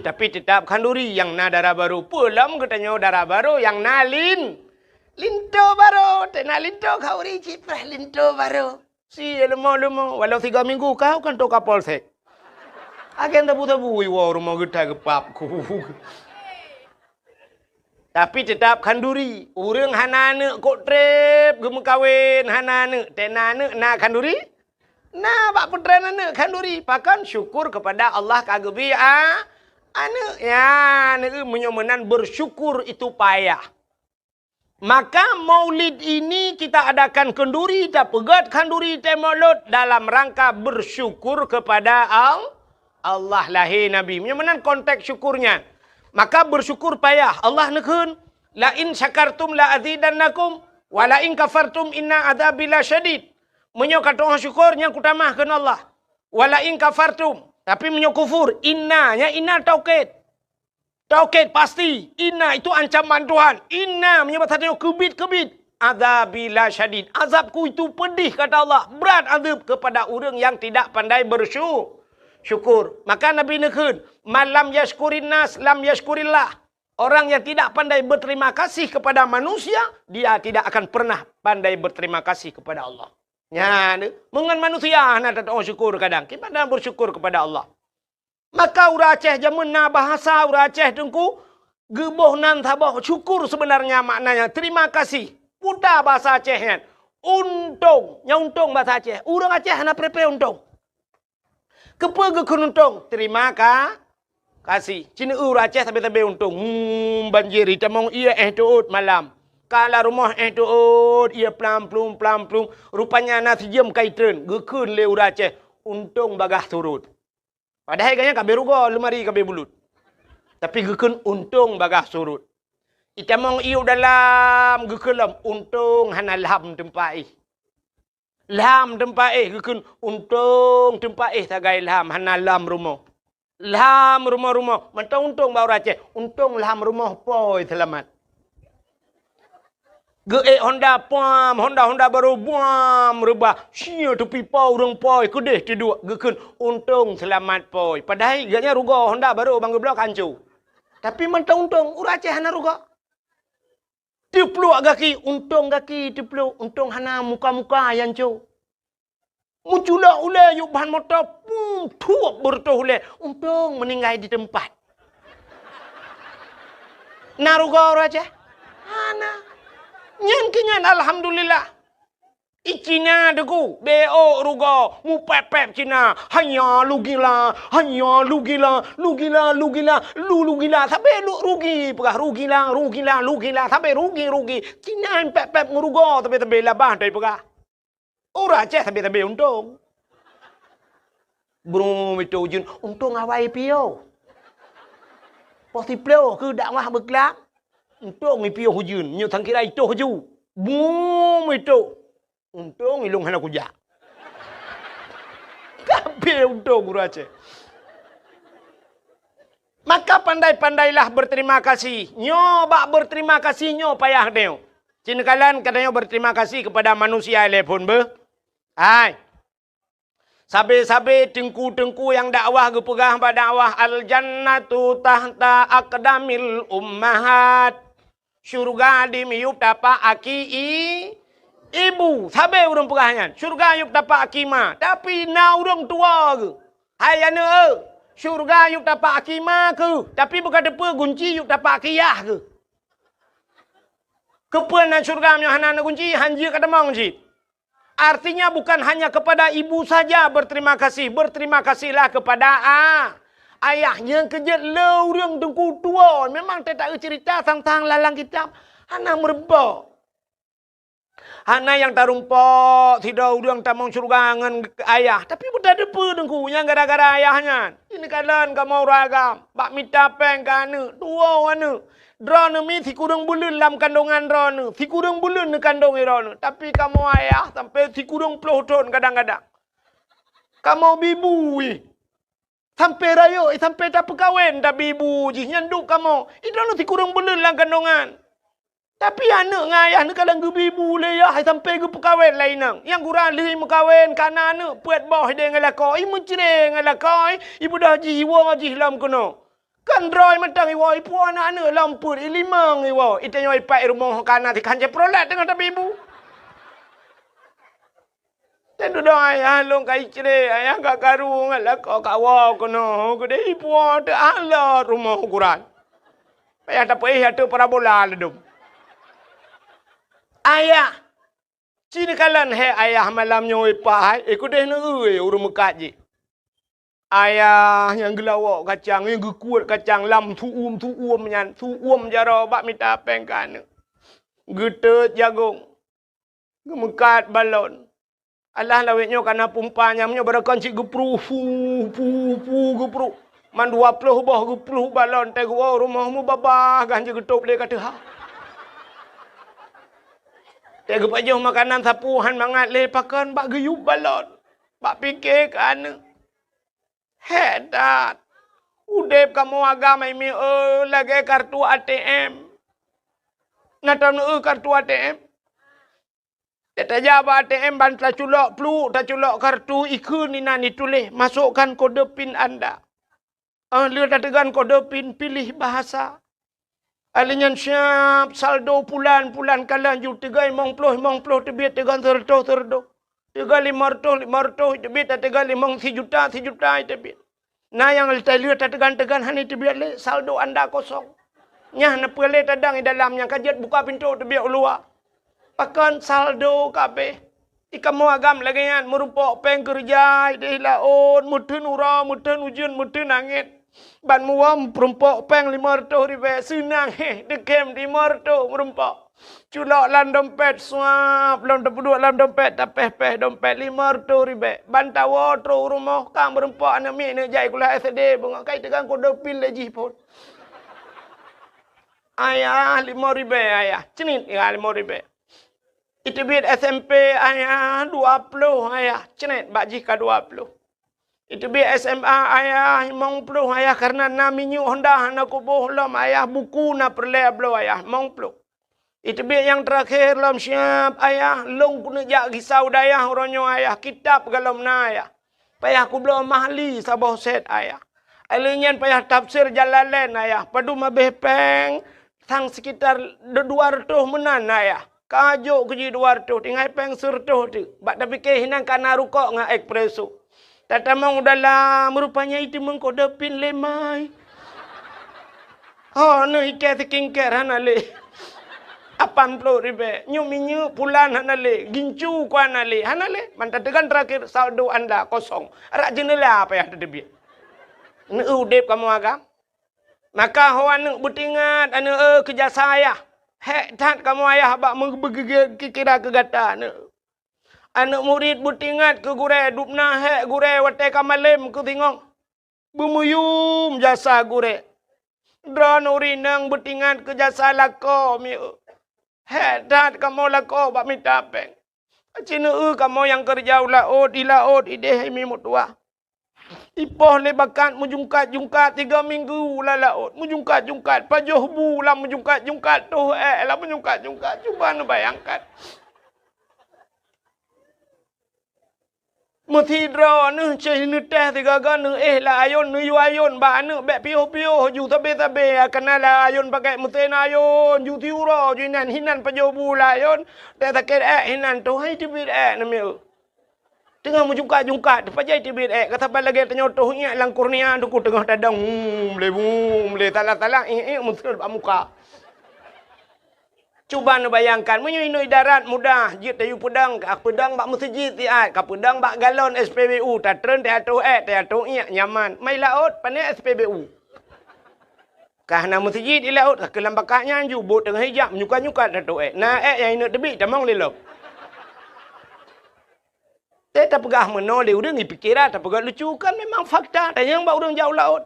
S1: Tapi tetap kanduri yang na darah baru. Pulam katanya darah baru yang nalin. Linto baru, tena linto kau ricip lah linto baru. Si lemah. Walau 3 minggu kau kan toka polsek. Agen tabu iwa rumah kita gepapku. Tapi tetap kanduri. Urang hanane kok trip gem kawin hanane tenane na kanduri. Nah, bak putrana kanduri. Pakan syukur kepada Allah kagebi ane ya ne menyomenan bersyukur itu payah. Maka maulid ini kita adakan kenduri, kita pegat kanduri temolut dalam rangka bersyukur kepada Allah lahir Nabi. Menyemenan konteks syukurnya. Maka bersyukur payah. Allah nekun, la in syakartum la azidannakum wa la in kafartum inna adzabi lasyadid. Menyo kata orang syukurnya kutamahkan Allah. Wa la in kafartum, tapi menyo kufur, inna taukid. Taukid pasti. Inna itu ancaman Tuhan. Inna menyebut hatinya kebit. Azabila syadid. Azabku itu pedih kata Allah. Berat azab kepada orang yang tidak pandai bersyukur. Maka Nabi nekun. Malam yashkurin nas, lam yashkurillah. Orang yang tidak pandai berterima kasih kepada manusia, dia tidak akan pernah pandai berterima kasih kepada Allah. Ya, mengan manusia nak tak syukur kadang. Kita bersyukur kepada Allah. Maka ura Aceh jamun na bahasa ura Aceh tengku geboh nan tabah syukur sebenarnya maknanya terima kasih. Putar bahasa Aceh kan. Untung bahasa Aceh. Urang Aceh na prepe untung. Kepa ge untung terima kasih. Cina ura Aceh tabe untung. Banjir itamong ia tuut malam. Kala rumah tuut ia plam plum. Rupanya na sejam kaitren gekun le ura Aceh. Untung bagah turut. Padahal kayaknya kabeh rugo lemari kabeh bulut. Tapi gekun untung bagah surut. Itamong iu dalam gekelam untung hana lam tempai. Lam tempai gekun untung tempai tagai lam hana lam rumah. Lam rumah. Mentang untung bau Aceh. Untung lam rumah poi selamat. Honda pam, Honda baru buam rebah. Sia tepi pau orang poi kedeh tidur gekun untung selamat poi. Padahal gaknya rugo Honda baru bangga blok hancur. Tapi mentang untung ura Aceh hana rugo. Teplu gaki untung untung hana muka yang cu. Muncula ule yuk bahan motor tuak bertuh ule untung meninggal di tempat. Na rugo ura Aceh hana. Nyan alhamdulillah. Icina deku BO rugo mu pep Cina hanya lugila sampai rugi pegah rugila sampai rugi Cina pep ngurugo tapi labah dari pegah ora Aceh tapi untung bro itu jun untung awai pio posible ke dakwah berkelak untung pio hujun nyu thang kira itu huju boom itu untung ilung hana kuja. Kabeh untung guru Aceh. Maka pandai-pandailah berterima kasih. Nyo bak berterima kasih nyo payah nyo. Cina kalian katanya berterima kasih kepada manusia telepon be. Hai. Sabe-sabe tengku-tengku yang dakwah gepegah dakwah al-jannatu tahta aqdamil ummahat. Syurga di miyup dapat aki ibu. Sabe urang pegahnya. Syurga yup dapat aki ma. Tapi na urang tua ke. Hai ane syurga yup dapat aki ma ke. Tapi bukan depa kunci yup dapat aki yah ke. Kepuan syurga menyohanan kunci hanji kadamang cik. Artinya bukan hanya kepada ibu saja berterima kasih. Berterima kasihlah kepada ayahnya kerja lorong tengku tua. Memang tak cerita tentang lalang kitab. Hana merebak. Hana yang tarumpok. Tidak orang tamang surgangan ayah. Tapi bukan depa tengku. Yang gara-gara ayahnya. Ini kalian kamu ragam. Bak minta peng kana. Tua mana. Drone mi si kurang bulan dalam kandungan drone. Si kurang bulan ni kandung drone. Tapi kamu ayah sampai si kurang puluh tahun kadang-kadang. Kamu bibu. Sampai raya, sampai tak perkahwin tak bibu. Nyanduk kamu. Itu si kurang bulan dalam kandungan. Tapi anak dengan ayah ni kadang ke bibu lah. Sampai ke perkahwin lain. Yang kurang lagi perkahwin kerana anak puat bawah dia dengan lakau. Ibu cerai dengan lakau. Ibu dah jiwa jihlam kena. Kan droi matang iwa ipu anak-anak lampur ilimang iwa. Ita nyo ipak rumah kana ti kanje prolet dengan tapi ibu. Tentu dah ayah long kai cere ayah gak karu ngalak kau kawa kono gede ipu ada ala rumah ukuran. Payah tak payah tu parabola ledum. Ayah. Cini kalan he ayah malam nyo ipak ikut deh neu urung mekat je. Ayah yang gelawak kacang, yang gekuat kacang, lam tuum nyan, tuum jara bak minta pengkan. Getet jagung, gemekat balon. Allah lawetnya karena pumpanya, menyo berakan cik gepru, gepru. Man 20 bah gepru balon, tegu rumahmu babah, ganja getup le kata ha. Tegu pajuh makanan sapuhan mangat le pakan bak geyup balon, bak fikir kana. Hedat. Udep kamu agama ini lagi kartu ATM. Natam kartu ATM. Kita jawab ATM ban tak culok plu, tak culok kartu ikun ni nani tulis. Masukkan kode PIN anda. Lihat tegan kode PIN, pilih bahasa. Alinyan siap saldo pulan kalian ju tegai mong ploh tebit tegan terdo. Tegal 500 tebit tegal 5 juta tebit. Nah yang lihat tegan hani tebit le saldo anda kosong. Nyah na pele tadang di dalamnya kajet buka pintu tebit luar. Pakan saldo kabeh. Ikamu agam lagi yan merupakan peng kerja di laut mutun ura mutun ujun mutun angin. Ban muam perumpok peng 500 ribu senang dekem 500 merumpok. Culok lam dompet suap, lam duduk lam dompet tapeh dompet 500 ribu. Bantawa tro rumah kang berempak anak mi nak jai kula SD bunga kai tegang kode pin lagi pun. Ayah 5 ribu ayah. Cenit ya 5 ribu. Itu bid SMP ayah 20 ayah. Cenit bak jika 20. Itu bid SMA ayah 50 ayah karena naminyu Honda nak kubuh lam ayah buku na perle blo ayah 50. Itu biar yang terakhir lam siap ayah long kuna jak risau dayah oronyo ayah kitab galam na ayah. Payah ku belum mahli sabah set ayah. Alinyan payah tafsir Jalalain ayah. Padu mabeh peng sang sekitar 200 menan ayah. Kajuk keji 200 tinggal peng 100 tu. Bak tapi ke hinang kana rukok ngah ekspreso. Tatamang dalam rupanya itu mengkode pin lemai. Oh no ike skincare hanale. 80 ribu. Nyu pulan hanale. Gincu ku hanale. Hanale. Mantategan terakhir saldo anda kosong. Arak jenela apa yang terdebiat. Ini udep kamu agam. Maka hawan butingat ane kerja saya. Hek tat kamu ayah bak kira kegata ane. Anak murid butingat ke gure dupna hek gure wate kamalem ke tingong. Bumuyum jasa gure. Drone urinang butingat ke jasa lako mi. Hedat kamu lako bak minta peng. Cina kamu yang kerja laut di laut ide mi mutua. Ipoh lebakan mujungkat 3 minggu lah laut. Mujungkat pajuh bulan mujungkat tu lah mujungkat cuba nu bayangkan. Muthidra nu cai nu teh tiga nu lah ayun nu yu ayun ba nu be pio ju tabe kenala ayun pakai mutena ayun ju tiura ju hinan pajobu la ayun teh taket hinan tu hai tibit namil tengah jungkat pajai tibit kata balage tanyotoh nya lang kurnia duku tengah tadang le tala mutul muka. Cuba nu bayangkan, menyui darat mudah, jit tayu pedang bak masjid tiat, ka pedang bak galon SPBU, tatren teatu nyaman. Mai laut panik SPBU. Kahna masjid di laut, ke lambakanya ju bot tengah hijab, nyuka tatu na yang inu tebi tamang lelop. Tak pegah menoleh urang ni pikiran, tak pegah lucu kan memang fakta, dan yang bak urang jauh laut.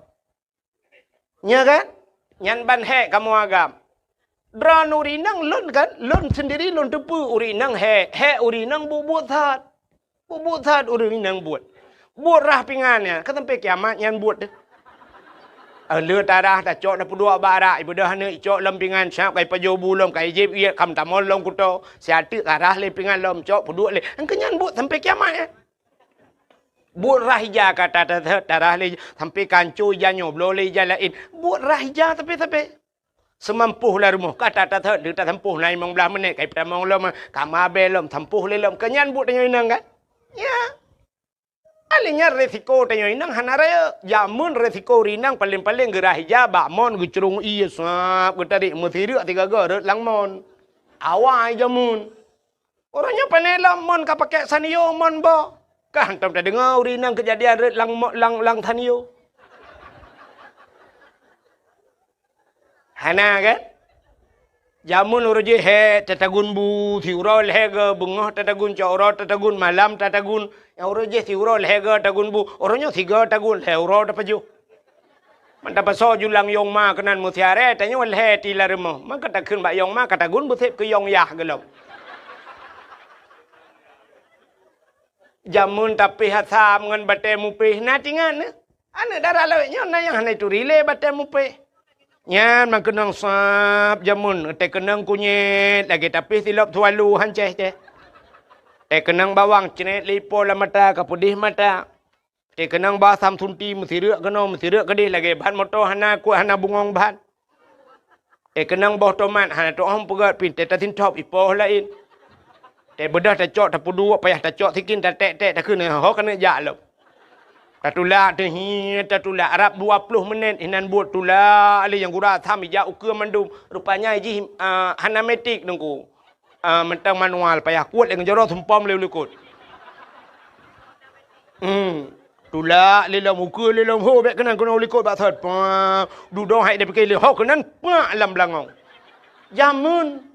S1: Nya kan? Nyan ban hek kamu agam. Dran urinang lon kan, lon sendiri lon tepu urinang he urinang buat that urinang buat rah pingannya, kan sampai kiamat yang buat deh. Lừa darah dah cok dah pudua bara, ibu dah ni cok lem pingan siap kai pajobu lom kai jeb ia kam tamol lom kuto, siatu darah le pingan lom cok pudua le, angkenyan buat sampai kiamat ya. Buat rah hija kata darah le sampai kancu janyo blole jalain, buat rah hija tapi semampuh lah rumah kata dia tak tempuh naik mong belah menit kai pramong lom kamabe lom tempuh le lom kenyan buat tanyo inang kan ya alinya resiko tanyo inang hanaraya jamun resiko rinang paling gerah hija bakmon gucurung iya sap getarik muthiru tiga gorot langmon awai jamun orangnya panelam mon ka pakai sanio mon bo kan tam tak dengar rinang kejadian lang tanio. Hana kan? Jamun uruji he tatagun bu thiurol hega bungoh tatagun cauro tatagun malam tatagun yang uruji thiurol hega tagun bu orangnya tiga tagun heuro tapaju. Manta paso julang yong ma kenan mutiare tanya wal he ti laremo man kata kun ba yong ma kata gun bu thep ke yong yah gelom. Jamun tapi hatam ngan bate mupih na tingan ne. Ana darah lawenya na yang hanai tu rile bate mupih. Nyan mang kenang sap jamun te kenang kunyit lagi tapi silap tualu hanceh te. Te kenang bawang cenet lipo la mata kapudih mata. Te kenang ba sam sunti mesirak kedih lagi bahan moto hana ku hana bungong bahan. Te kenang boh tomat hana to om pegat pin te tatin top ipo lain. Te bedah ta cok ta pudu payah ta cok sikin ta tek ta keun ho kana ja lo. Tatula Arab 20 menit hinan buat tula ali yang gura tham ija ukur mandum rupanya iji hanametik nungku mentang manual payah kuat dengan jaro tumpam leu lekut tula lelam ukur lelam ho bek kenan kono lekut bak thot pa dudong hai de pikir le ho kenan pa lam langong jamun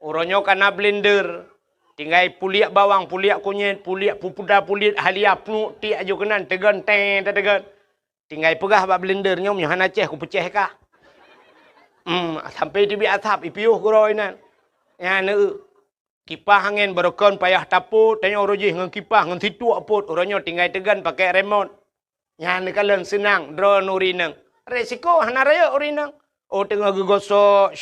S1: oronyo kana blender tinggal puliak bawang, puliak kunyit, puliak pupuda, puliak halia, pnu, tiak aja kenan, tegan, tegan. Tinggal pegah bak blender nyom, yang hana ceh, ku peceh kah. Sampai tibi atap, ipiuh kuroi nan. Ya, kipah angin berokon payah taput, tanya orojih ngan kipah, ngan situ aput, orangnya tinggal tegan pakai remote. Ya, ni kalian senang, drone urinang. Resiko, hana raya urinang. Oh, tengah gegosok,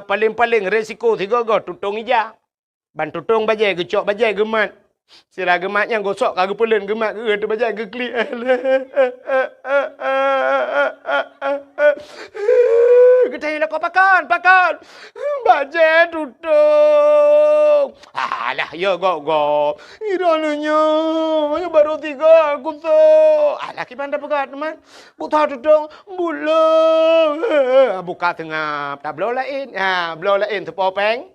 S1: paling-paling resiko, tiga tutung ija. Ban tutong bajai gecok bajai gemat. Sira gematnya gosok kagak pelen gemat tu bajai geklik. Getai lah kau pakan. Bajai tutong. Alah ya go. Irananya baru 3 aku tu. Alah kibanda pegat teman. Buta tutong bulang. Buka tengah tak blow lain. Blow lain tu popeng.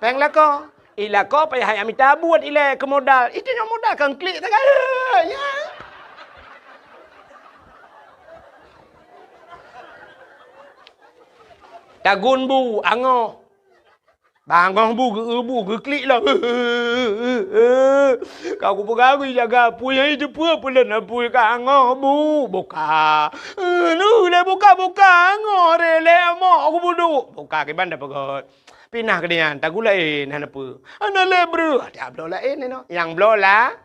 S1: Peng lah kau. Ila kau payah amita buat ila ke modal. Itu yang modal kan klik tak ada. Ya. Tagun bu angoh. Bangoh bu klik lah. Kau ku pegang aku jaga punya itu pulen apu ka angoh bu buka. Nu le buka angoh rele mo aku budu. Buka ke banda pegot. Pinah ke dia, tak gula hana apa. Ana le bro, ada blo lain ni no. Yang blo la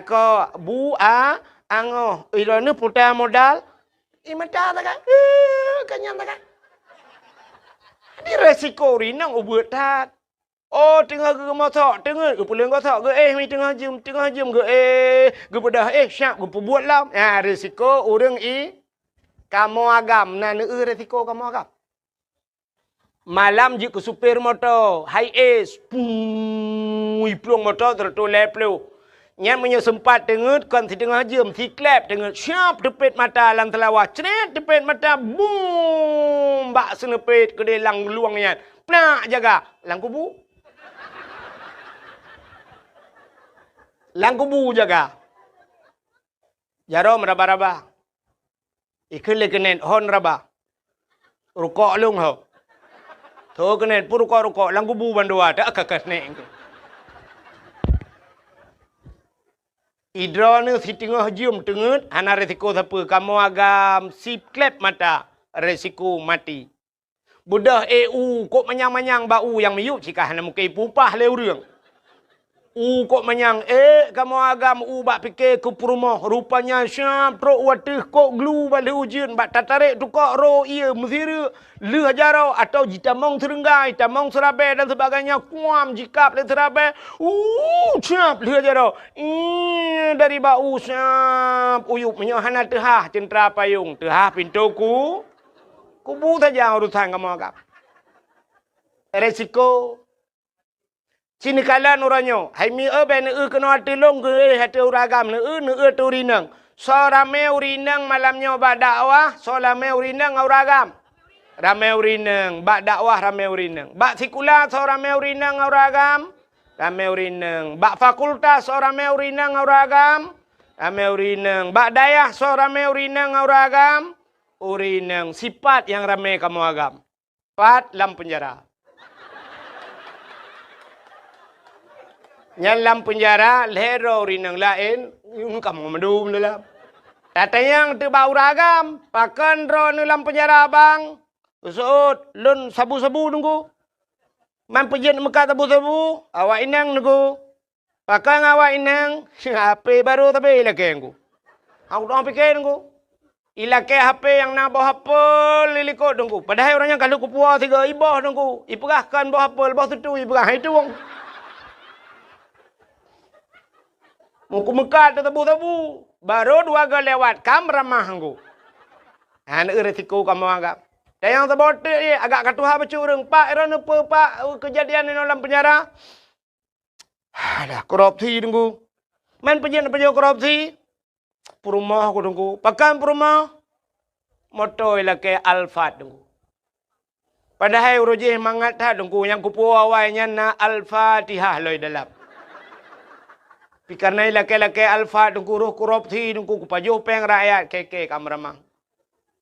S1: ko bu angoh. Ilo ni putar modal. Mata tak kan? Kanyang tak kan? Di resiko rinang ubut tak. Oh tengah ke motor, tengah ke pulang kotak ke mi tengah jam ke pedah syak ke buat lam. Risiko orang kamu agam na risiko kamu agam. Malam je ke supir motor, high ace, pelung motor tertoleh pelung. Yang punya sempat dengar kan si tengah jam, si klep dengar siap tepit mata dalam telawah, ceret tepit mata, boom, bak senepit ke dalam luangnya, pnak jaga, lang kubu. Lang kubu jaga. Jarom raba-raba. Ikut lekenen hon raba. Rukok lung ho. Tuh kenen pun rukok lang kubu bandua tak kakas neng. Idra ni si tengah jum tengut, ana resiko siapa kamu agam sip klep mata, resiko mati. Budah kok manyang-manyang bau yang miyuk cikah na mukai pupah le urang. Kok manyang kamu agam bak fikir ke rumah rupanya syam trok watih kok glu balik ujian bak tatarik tukak ro ia mesira le hajarau atau jitamong serenggai tamong serabai dan sebagainya kuam jikap le serabai syam le hajarau dari bau syam uyup menyohana tehah centra payung tehah pintuku kubu saja urusan kamu agam resiko sini kala nuranyo, hai mi ben kena hati long ke hati uragam ne turinang. So rame urinang malamnya bak dakwah, so rame urinang uragam. Rame urinang, bak dakwah rame urinang. Bak sikula so rame urinang uragam. Rame urinang. Bak fakultas so rame urinang uragam. Rame urinang. Bak dayah so rame urinang uragam. Urinang sifat yang rame kamu agam. Pat lam penjara. Nyalam penjara, lero rinang lain, yung kamu medum dalam. Tatayang tu bau ragam, pakan ro dalam penjara bang. Usut, lun sabu-sabu nunggu. Man pejen mekat sabu-sabu, awak inang nunggu. Pakan awak inang, HP baru tapi ilake nunggu. Aku tak fikir nunggu. Ilake HP yang nak bawa HP lilikot nunggu. Padahal orangnya kalau kupuah 3 ibah nunggu. Iperahkan bawa HP, lepas tu iperah. Itu wong. Muku mekat tabu-tabu. Baru 2 kali lewat. Kam ramah aku. Ini resiko kamu anggap. Dan yang terbotak ni. Agak katuha bercurang. Pak, erana apa pak kejadian ni dalam penjara? Alah, korupsi tunggu. Main penjara korupsi. Perumah aku tunggu. Pakan perumah. Motor ilake Alphard tunggu. Padahal urujih mangat tak tunggu. Yang kupu awalnya na Al-Fatihah loh dalam. Karena laki-laki alfa dengku korupsi dengku kupajuh peng rakyat keke kamramang.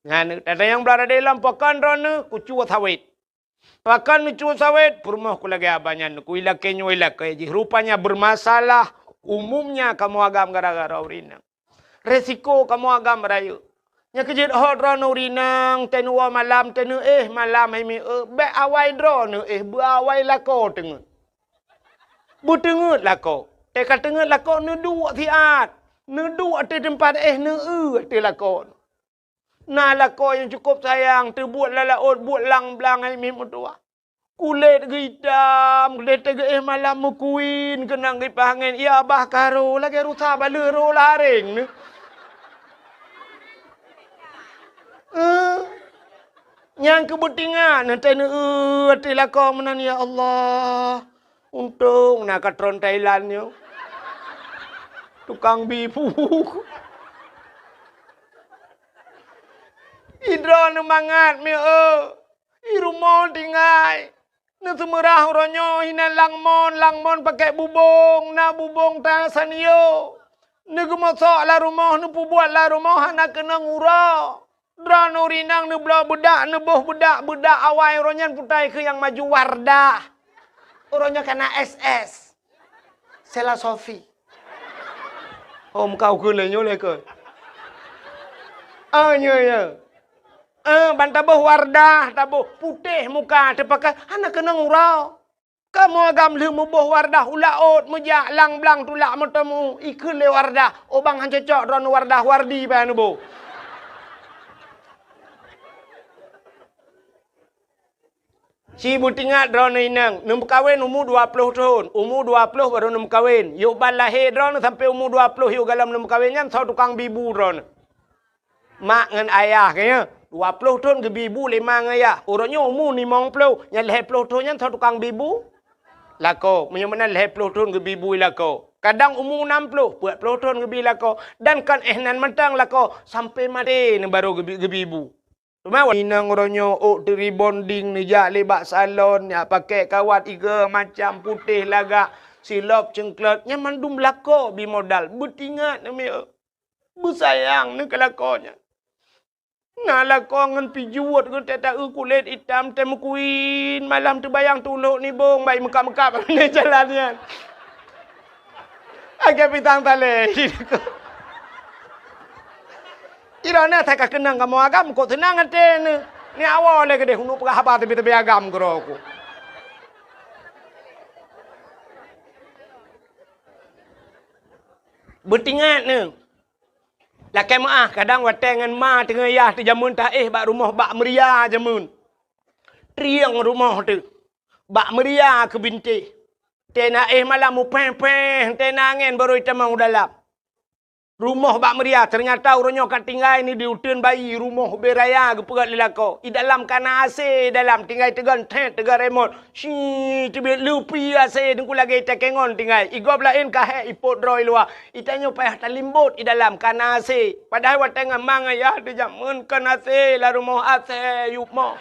S1: Ngan ada yang berada dalam pakan rana kucu sawit. Pakan kucu sawit perumah ku lagi abanya ku ilake nyuilake rupanya bermasalah umumnya kamu agam gara-gara urinang. Resiko kamu agam rayu. Nya kejit hot rana urinang tenu malam tenu malam hemi be awai drone awai lako tengu. Bu tengu lako. Kata tengah lakon ni dua tiat. Ni dua di tempat ni di lakon. Nah lakon yang cukup sayang. Terbuat lalaut, buat lang-blang hai mim tua. Kulit hitam, kulit tega malam mukuin. Kenang dipangin. Ya abah karo. Lagi rusak bala ro laring ni. Yang kebetingan. Nanti ni di lakon menan ya Allah. Untung nak katron Thailand ni. Tukang bibu. Idra ni mangat mi rumah tinggal. Ni semerah ronyo hina langmon pakai bubong. Na bubong ta sanyo. Ni gemasak lah rumah ni buat lah rumah nak kena ngura. Dra no rinang ni belah budak ni boh budak awal ronyan putai ke yang maju Wardah. Orangnya kena SS. Sela Sofi. Hôm kau ke le nyole ke. Nya. Ban tabuh Wardah, tabuh putih muka terpakai anak kena ngurau. Kamu agam le mubuh Wardah ulaut mujak lang-blang tulak matamu ikut le Wardah. Obang han cocok ron Wardah wardi pa nu bo. Si butingat drone inang, num kawin umur 20 tahun. Umur 20 baru num kawin. Yuk ban lahir drone sampai umur 20 yuk galam num kawinnya sau tukang bibu drone. Mak ngan ayah kayaknya 20 tahun ke bibu lima ngaya. Orangnya umur 50, yang 50 tahun nya sau tukang bibu. Lako, mana 50 tahun ke bibu lako. Kadang umur 60, 40 tahun ke bibu lako. Dan kan ehnan matang lako sampai mati baru ke bibu. Cuma inang orangnya dari bonding ni jak lebak salon ya pakai kawat iga macam putih lagak silap cengklat nya mandum lako bi modal betingat nami bersayang ni kelakonya nah lako ngan pijuat ke tak kulit hitam temu kuin malam terbayang tuluk ni bong baik mekap-mekap ni jalannya agak pitang tale Irana tak kenang kamu agam kau tenang ate ni awal lagi deh hunu pegah apa tapi agam keroku. Betingat ni. Lakai maah kadang watengan ma tengah yah tu jamun tak bak rumah bak meria jamun. Triang rumah tu. Bak meria ke binti. Tena malam mu peng-peng tena angin baru kita mau dalam. Rumah bak meria ternyata orangnya kat tinggal ni di utun bayi rumah beraya ke pegat lelako. I dalam kana AC dalam tinggal tegan tegan remote. Si tiba lupi AC dengku lagi tekengon tinggal. I gob lain kah ipot droi luar. I tanya payah talimbot i dalam kana AC. Padahal wat tengah mang ya di jamun kana AC la rumah AC yup mo.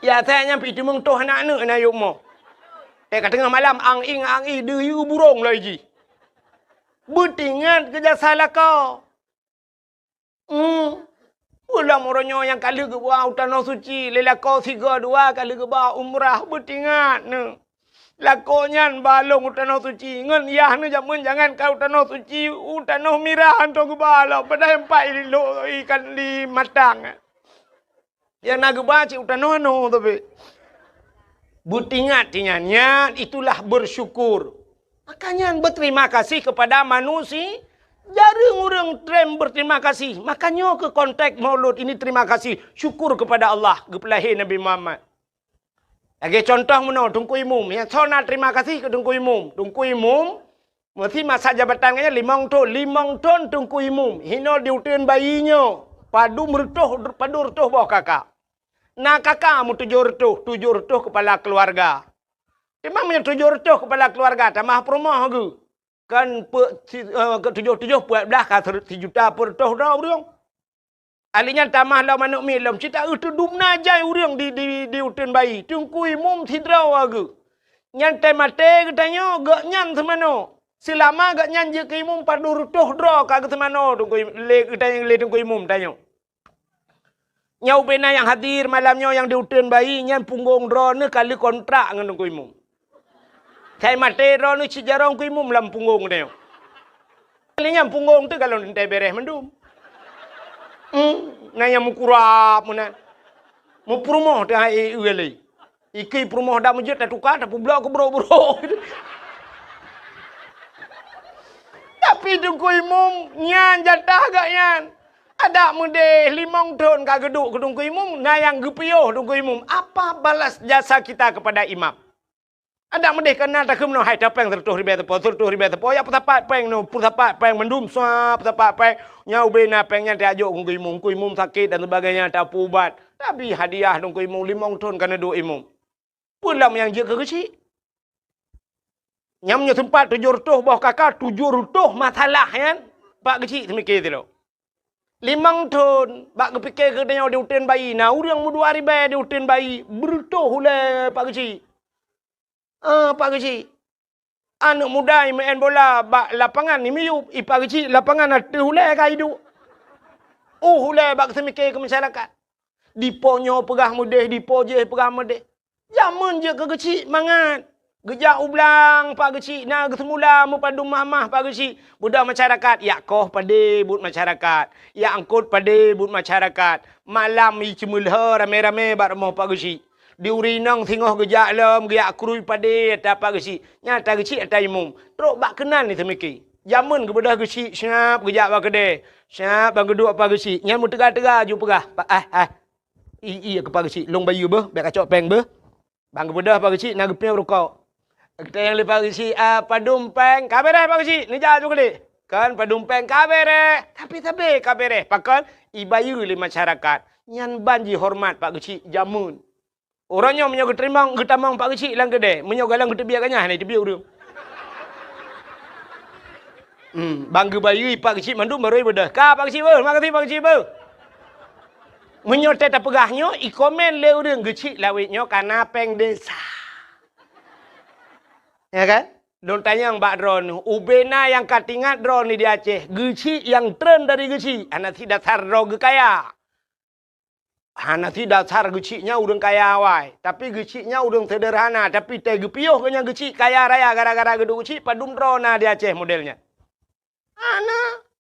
S1: Ya saya nyampi tu mung toh anak na yup mo. Kat tengah malam ang i deyu burung lagi. Betingat kerja salah kau. Ulang orangnya yang kali ke bawah tanah suci. Lelakau 3-2 kali ke bawah umrah. Betingat ni. Lakonya balong tanah suci. Ngan yah ni jangan kau tanah suci. Tanah mirah hantar ke bawah. Padahal 4 ikan di matang. Yang nak ke bawah cik tanah no tapi. Betingat tinyannya itulah bersyukur. Makanya berterima kasih kepada manusia. Jarang orang trend berterima kasih. Makanya ke konteks maulud ini terima kasih. Syukur kepada Allah. Kepelahir Nabi Muhammad. Lagi contoh mana? Tungku Imum. Yang sana terima kasih ke Tungku Imum. Tungku Imum. Mesti masa jabatannya 5 tahun. 5 tahun Tungku Imum. Hina diutin bayinya. Padu retuh bawah kakak. Nah kakak mu 7 retuh kepala keluarga. Memangnya 7 retuh kepala keluarga. Tamah perumah ke. Kan 7 buat belah kata 1 juta per retuh dah orang. Alinya tamah lah manuk milam. Cita itu dumna jai orang di utun bayi. Tungku Imum tidraw ke. Nyantai mate katanya. Gak nyan semana. Selama gak nyan je ke Imum padu retuh draw kagak semana. Tungku Imum tanya. Nyau bena yang hadir malamnya yang diutun bayi. Nyan punggung draw ni kali kontrak dengan Tungku Imum. Saya mati roh ni cijarong ku imum lam punggung dia. Kalinya punggung tu kalau nanti beres mendum. Nanya mukurap mana. Mu perumoh dah ueli. Iki perumoh dah mujud dah tukar dah publa ku bro. Tapi Tungku Imum nyan jatah gak nyan. Ada mude 5 tahun kak geduk ke Tungku Imum. Nayang gepioh Tungku Imum. Apa balas jasa kita kepada imam? Ada mendeh kena tak kemno hai tapeng tertuh ribe tepo ya petapat peng no petapat peng mendum swa petapat peng nyau bena pengnya diajuk Tungku Imum sakit dan sebagainya tak ubat tapi hadiah Tungku Imum 5 tahun kena do Imum pulang yang je ke kecil nyamnya tempat 7 retuh bawah kakak 7 retuh masalah kan pak kecil semikir tu 5 tahun bak kepikir ke dia diutin bayi nah urang mu 2 ribu diutin bayi bertuh oleh pak kecil Pak Kecil. Anak muda yang main bola bak lapangan ni miup. Pak Kecil lapangan ada hulai kah hidup. Hulai bak semikir ke masyarakat. Diponyo pegah mudih, dipo je pegah mudih. Zaman je ke kecil mangat. Gejak ublang Pak Kecil. Nah semula mu padu mamah Pak Kecil. Budak masyarakat. Ya koh pada bud masyarakat. Ya angkut pada bud masyarakat. Malam i cemulha rame-rame bak rumah Pak Kecil. Di urinang tengah gejak lem, gejak kurui pada apa kecil. Nyata kecil atau Imum. Teruk bak kenal ni semiki. Jamun kepada kecil, siap gejak bak kedai. Siap bak kedua apa kecil. Yang mu tegak-tegak jumpa gah. Iya ke pagi long bayu beh, biar kacau peng beh. Bang kebedah pagi nagupnya rokok. Kita yang lepas pagi padum peng, kabere pagi ni jah juga deh. Kan padum peng kabere, tapi kabere. Pakan ibayu li masyarakat. Nyan banji hormat pak kecil jamun. Orangnya menyogot terimang getamang pak kecil lang gede, menyogalang gede biarkannya ni dia urang. Bangga bayu pak kecil mandu baru bedah. Ka pak kecil ber, makasih pak kecil ber. Menyotet pegahnya, ikomen le urang kecil lawitnya karena peng desa. Ya kan? Don tanya yang Mbak Dron, ubena yang katingat Dron ni di Aceh, geci yang tren dari geci, anak tidak sarro kaya. Anak tidak sar gecinya urang kaya awai, tapi gecinya urang sederhana, tapi teh gepioh kenya geci kaya raya gara-gara gedung geci padum Dron di Aceh modelnya. Anak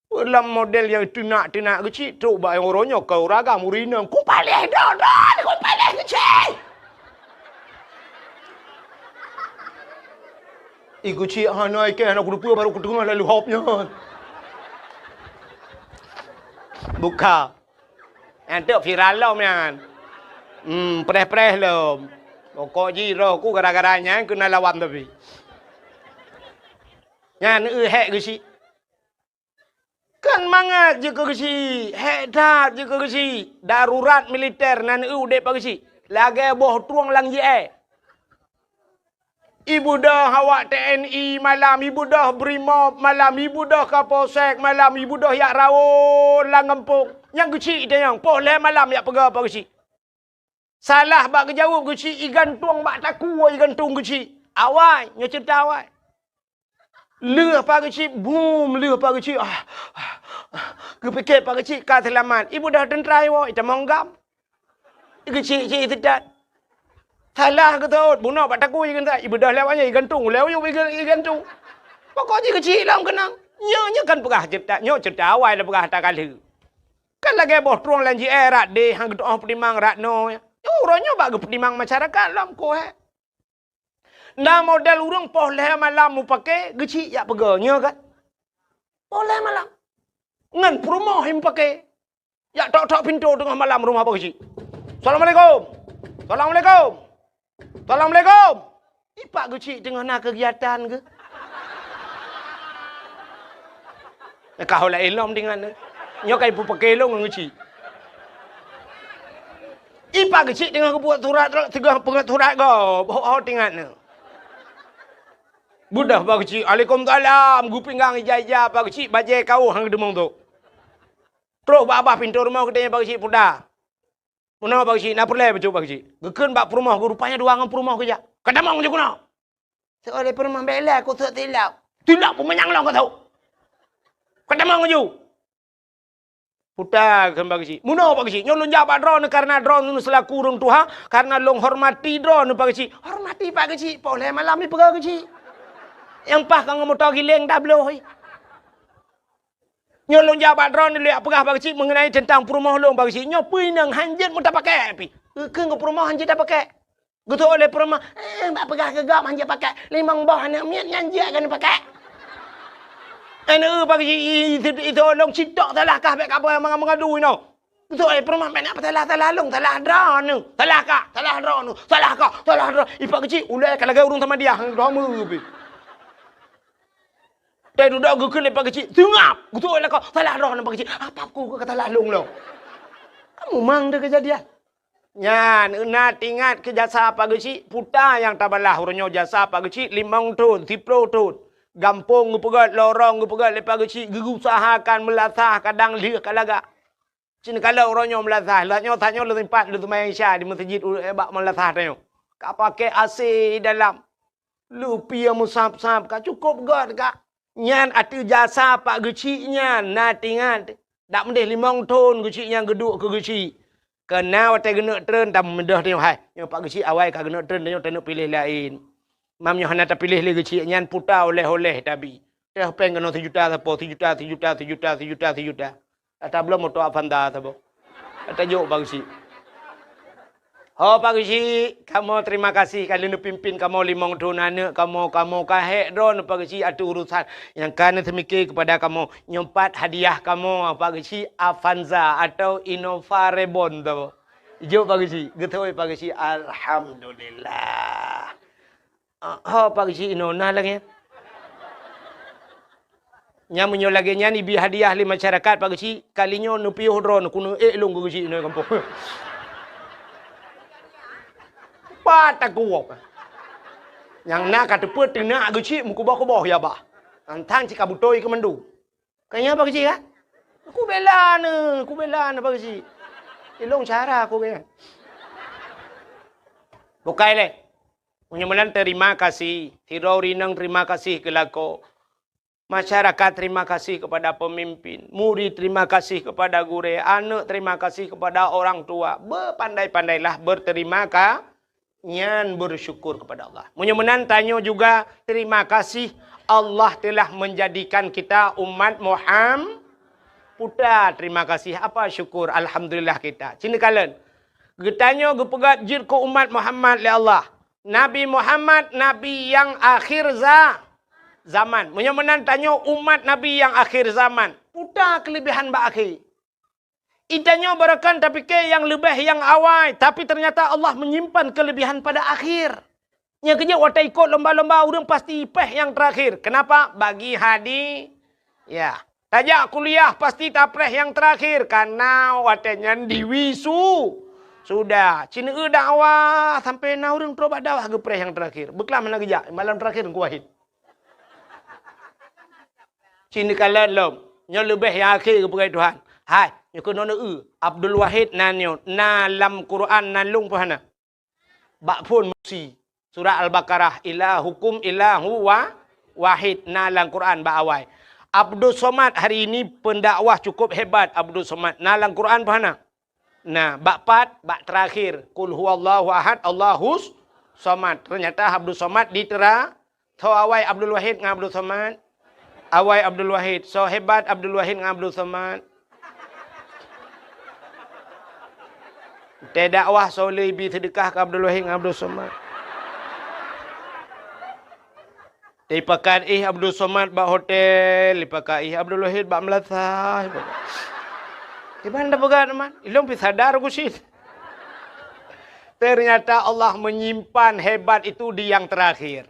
S1: dalam model yang tinak geci, coba yang orangnya kau ragam urinam, ku paleh Dron, ku paleh geci. Iku cik hanai ke anak kudu baru ketengah lalu hopnya. Buka. Nanti viral lah man. Preh lah. Pokok jiro ku gara-garanya kena lawan tapi. Nyan hek ke si. Kan mangat je ke si. Hek dah je ke si. Darurat militer nan dek pagi si. Lagi boh tuang lang je Ibu dah awak TNI malam, ibu dah Brimob malam, ibu dah Kapolsek malam, ibu dah yak rawon lang ngempuk. Yang kecil dia yang boleh malam yak pegah apa kecil. Salah bak kejawab kecil, igan tuang bak taku igan tung kecil. Awai, nya cerita awai. Leh pak kecil, boom, leh pak kecil. Kepikir pak kecil ka selamat. Ibu dah tentrai wo, ita monggam. Kecil itu dah. Salah ke tahu, bunuh pak taku ikan tak. Ibu dah lewatnya ikan tung, lewat ikan tung. Pokoknya kecil lah kenang. Nya kan pegah cerita awal dah pegah tak kali. Kan lagi boh truang lanji rat deh hang doh penimang rat no. Orangnya bagi penimang masyarakat lam ko Nah model urang boleh malam mu pakai kecil ya pegahnya kan. Boleh malam. Ngan rumah him pakai. Ya tok pintu tengah malam rumah apa kecil. Assalamualaikum. Assalamualaikum. Assalamualaikum. Ipak kecil tengah nak kegiatan ke? Kau lah elom dengan nyok kai pu pakai long kecil. Ipak kecil tengah buat surat tengah pengat surat kau. Bawa tengah ni. Budak pak kecil. Waalaikumsalam. Gupinggang ijah pak kecil bajai kau hang demong tu. Terus babah pintu rumah katanya pak kecil pudah. Mana pak cik, nak perlu betul pak cik. Gekan bak perumah, rupanya dua orang perumah kerja. Kadang je kuna. Seoleh perumah bela, aku tak tilap. Tilap pun menyanglang kau tahu. Kadang je. Putar kan pak cik. Mana pak cik, nyolong jabat drone karena drone nu selaku urang tuha, karena long hormati drone pak cik. Hormati pak cik, boleh malam ni pegah cik. Yang pah kang motor giling dah bloh. Nyolong jabat drone ni lihat pegah bagi cik mengenai tentang perumah long bagi cik. Nyopui nang hanjit mu tak pakai api. Ke perumah hanjit tak pakai. Gitu oleh perumah, mbak pegah gegap hanjit pakai. Limang bah nak miat hanjit kan pakai. Bagi cik itu long cidak salah kah baik apa yang mengadu ni. Gitu oleh perumah nak salah long, salah drone ni. Salah kah? Salah drone ni. Salah kah? Salah drone. Ipak kecil ulai kalau urung sama dia hang drama api. Dia duduk gukun lepas kecil. Tengap. Betul lah kau. Salah roh nampak kecil. Apa aku kata lalung lo. Kamu mang dia kejadian. Nyan. Nak ingat ke jasa apa kecil. Putar yang tabalah. Orangnya jasa apa kecil. 5 tahun. 10 tahun. Gampung pegat. Lorong pegat lepas kecil. Gerusahakan melasah. Kadang lihat kalaga. Cina kalau orangnya melasah. Lahnya tanya lu tempat. Lu tempat Aisyah. Di masjid. Ebak melasah tanya. Kau pakai AC dalam. Lu pia musab-sab. Kau cukup gad kak. Nyan atu jasa pak geciknya nak ingat dak mendeh 5 tahun geciknya geduk ke gecik kena wate gena tren tam mendah tengok hai yang pak gecik awal ka gena tren tengok tak pilih lain mamnya hana tak pilih le gecik nyan puta oleh tabi teh peng kena 7 juta apa 7 juta ata belum moto avanda tabo ata jok pak gecik Oh Pak Gusi, kamu terima kasih kalian pimpin kamu limong tunana kamu kahek drone Pak Gusi ada urusan yang kan semikir kepada kamu nyempat hadiah kamu Pak Gusi Avanza atau Innova Reborn tu. Jom Pak Gusi, getoi Pak Gusi alhamdulillah. Oh Pak Gusi inona lagi. Nya munyo lagi nya ni bi hadiah li masyarakat Pak Gusi kalinya nu piuh drone kuno long Gusi no kampung. Pat aku wak. Yang nak kata put nak Gusi muku bah ya bah. Antang cik kabutoi ke mendu. Kayaknya Pak Gusi kan? Aku bela Pak Gusi. Ilong cara aku kan. Bukai le. Mudah-mudahan terima kasih. Tirau rinang terima kasih ke lako. Masyarakat terima kasih kepada pemimpin. Murid terima kasih kepada guru. Anak terima kasih kepada orang tua. Berpandai-pandailah berterima kasih. Nyan bersyukur kepada Allah. Mudah-mudahan tanya juga terima kasih Allah telah menjadikan kita umat Muhammad. Putar terima kasih. Apa syukur alhamdulillah kita. Cina kalian. Getanya gepegat jir ko umat Muhammad le Allah. Nabi Muhammad nabi yang akhir zaman. Mudah-mudahan tanya umat nabi yang akhir zaman. Putar kelebihan ba akhir. Idanya barakan tapi ke yang lebih yang awal. Tapi ternyata Allah menyimpan kelebihan pada akhir. Yang kerja wata ikut lomba-lomba orang pasti ipeh yang terakhir. Kenapa? Bagi hadi. Ya. Tajak kuliah pasti tapreh yang terakhir. Karena watanya diwisu. Sudah. Cina dakwah. Sampai na orang terobat dakwah gepreh yang terakhir. Beklah mana kerja. Malam terakhir ku wahid. Cina kalian lom. Yang lebih yang akhir kepada Tuhan. Hai. Yang kena Abdul Wahid nanyo na lam Quran nalung pohana. Bak pun musi surah Al-Baqarah ilahukum ilahu wahid na lam Quran ba awai. Abdul Somad hari ini pendakwah cukup hebat Abdul Somad na lam Quran pohana. Nah, bak pat bak terakhir qul huwallahu ahad Allahus Somad. Ternyata Abdul Somad ditera tho awai Abdul Wahid dengan Abdul Somad. Awai Abdul Wahid. So hebat Abdul Wahid dengan Abdul Somad. Teh dakwah soleh bi sedekah ke Abdul Wahid dengan Abdul Somad. Teh pakat Abdul Somad bak hotel, pakat Abdul Wahid bak Melasa. Di mana pegat teman? Ilong pi sadar aku sih. Ternyata Allah menyimpan hebat itu di yang terakhir.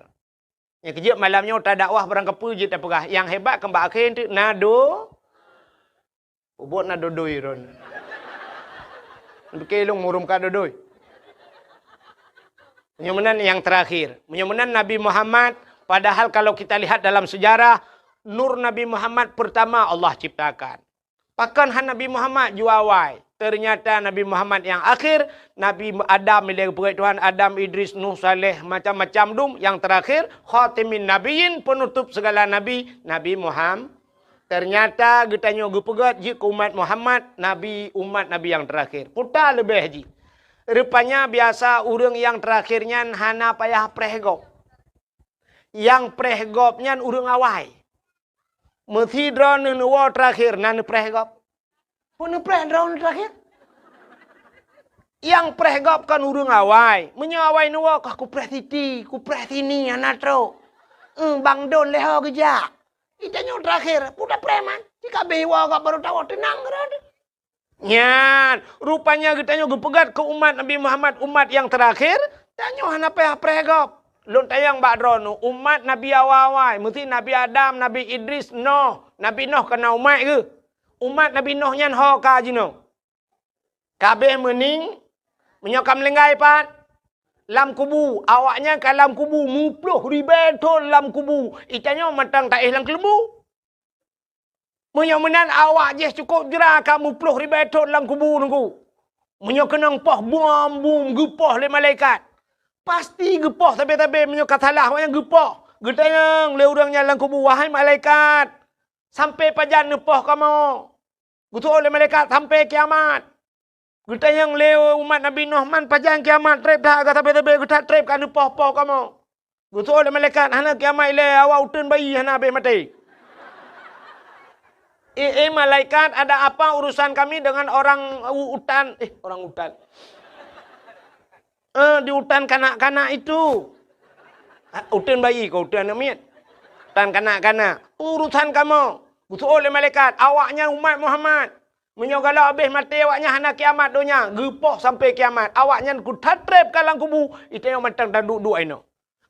S1: Yang kejap malamnya tak dakwah barang kepu je tak pegah. Yang hebat ke mbak akhir tu nado. Ubot nado doi ron. Kelong murum ka dodoi. Mudah-mudahan yang terakhir. Mudah-mudahan Nabi Muhammad. Padahal kalau kita lihat dalam sejarah. Nur Nabi Muhammad pertama Allah ciptakan. Bahkan Nabi Muhammad juawai. Ternyata Nabi Muhammad yang akhir. Nabi Adam milik Tuhan. Adam, Idris, Nuh, Saleh. Macam-macam dum. Yang terakhir. Khatimin Nabiyin. Penutup segala Nabi. Nabi Muhammad. Ternyata getanya gepegat jika umat Muhammad, Nabi umat Nabi yang terakhir. Putar lebih haji. Rupanya biasa orang yang terakhirnya hana payah prehgop. Yang prehgopnya orang awai. Mesti drone nuwa terakhir nan prehgop. Pun preh drone terakhir. Yang prehgop kan orang awai. Menyawai nuwa kah ku preh titi, ku preh sini anatro. Bang don leho gejak. Itanya terakhir, pudah preman. Jika bewa gak baru tahu tenang kerana. Nyan, rupanya kitanya gepegat ke umat Nabi Muhammad, umat yang terakhir. Tanya apa pregop. Lun tayang bakdrono, umat Nabi awal-awal. Mesti Nabi Adam, Nabi Idris, Noh. Nabi Noh kena umat ke? Umat Nabi Noh nyan ho ka jino. Kabeh mening, menyokam lenggai pat. Lam kubu, awaknya ke lam kubu, mupluh ribetul lam kubu. Itanya matang tak lam kelembu. Menyomenan awak je cukup jera kamu puluh ribetul lam kubu nunggu. Menyokenang poh bom gepoh le malaikat. Pasti gepoh tapi menyokat salah yang gepoh. Getayang le urangnya lam kubu wahai malaikat. Sampai pajan nepoh kamu. Gutu oleh malaikat sampai kiamat. Kita yang lewat umat Nabi Nuh man pajang kiamat trip dah agak tapi kita trip kan poh-poh kamu. Gutu oleh malaikat hana kiamat le awak utun bayi hana be mati. Malaikat ada apa urusan kami dengan orang utan? Orang utan. Di hutan kanak-kanak itu. Hutan bayi ke hutan amin. Hutan kanak-kanak. Urusan kamu. Betul oleh malaikat. Awaknya umat Muhammad. Menyogala habis mati awaknya hana kiamat dunia. Gepoh sampai kiamat. Awaknya ku tatrep kalang kubu. Itu yang matang dan duduk ini.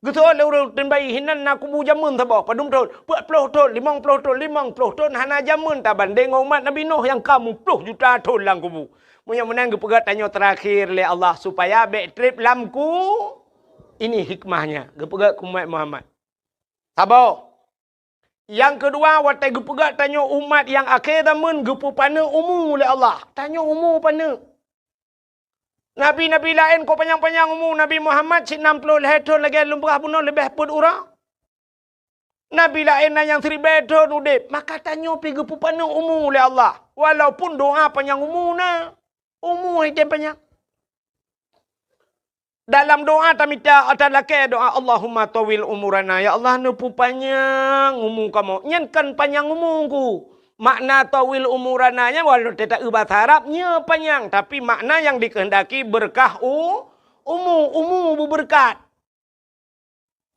S1: Betul oleh hutan bayi. Hinan nak kubu jamun tabah. Padum tahun. 40 tahun. 50 tahun. 50 tahun. Hana jamun taban. Dengan umat Nabi Nuh yang kamu 10 juta tahun lang kubu. Munya menang gepegat tanya terakhir oleh Allah. Supaya back trip lamku. Ini hikmahnya. Gepegat umat Muhammad. Sabar. Yang kedua, watai gepegat tanya umat yang akhir zaman gepu pana umur oleh Allah. Tanya umur pana. Nabi-nabi lain kau panjang-panjang umur. Nabi Muhammad 60 tahun lagi lumrah bunuh lebih pun orang. Nabi lain yang 1000 tahun udip. Maka tanya pergi gepu pana umur oleh Allah. Walaupun doa panjang umur na. Umur hidup panjang. Dalam doa tamita atalake doa Allahumma tawil umurana. Ya Allah nupu panjang umur kamu. Nyankan panjang umurku. Makna tawil umurananya walau tidak bahasa Arabnya panjang. Tapi makna yang dikehendaki berkah umur berberkat.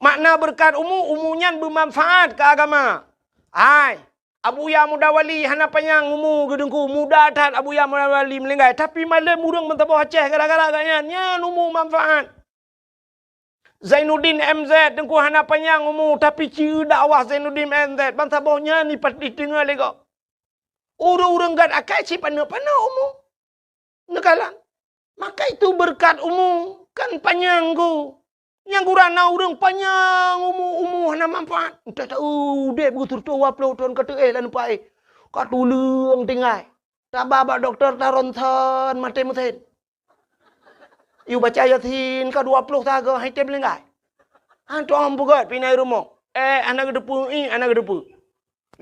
S1: Makna berkat umurnya bermanfaat ke agama. Hai. Abu Ya Muda Wali hana panjang umur gedengku muda tat Abu Ya Muda Wali melenggai tapi malam murang mentabah Aceh gara-gara agaknya nya umur manfaat. Zainuddin MZ dengku hana panjang umur tapi ciri dakwah Zainuddin MZ bangsa bawahnya ni pati tengah lega. Orang-orang gad akai si pana umur. Nekalan. Maka itu berkat umur kan panjang ku. Yang kurana orang panjang umur hana manfaat. Tak tahu dek betul-betul 20 tahun kata lan pai. Ka tulung tinggal. Tak babak doktor taronton mati mesin. You baca Yasin ka 20 taga hai tem lengai. Hantu am bugat pinai rumah. Anak gedepu anak gedepu.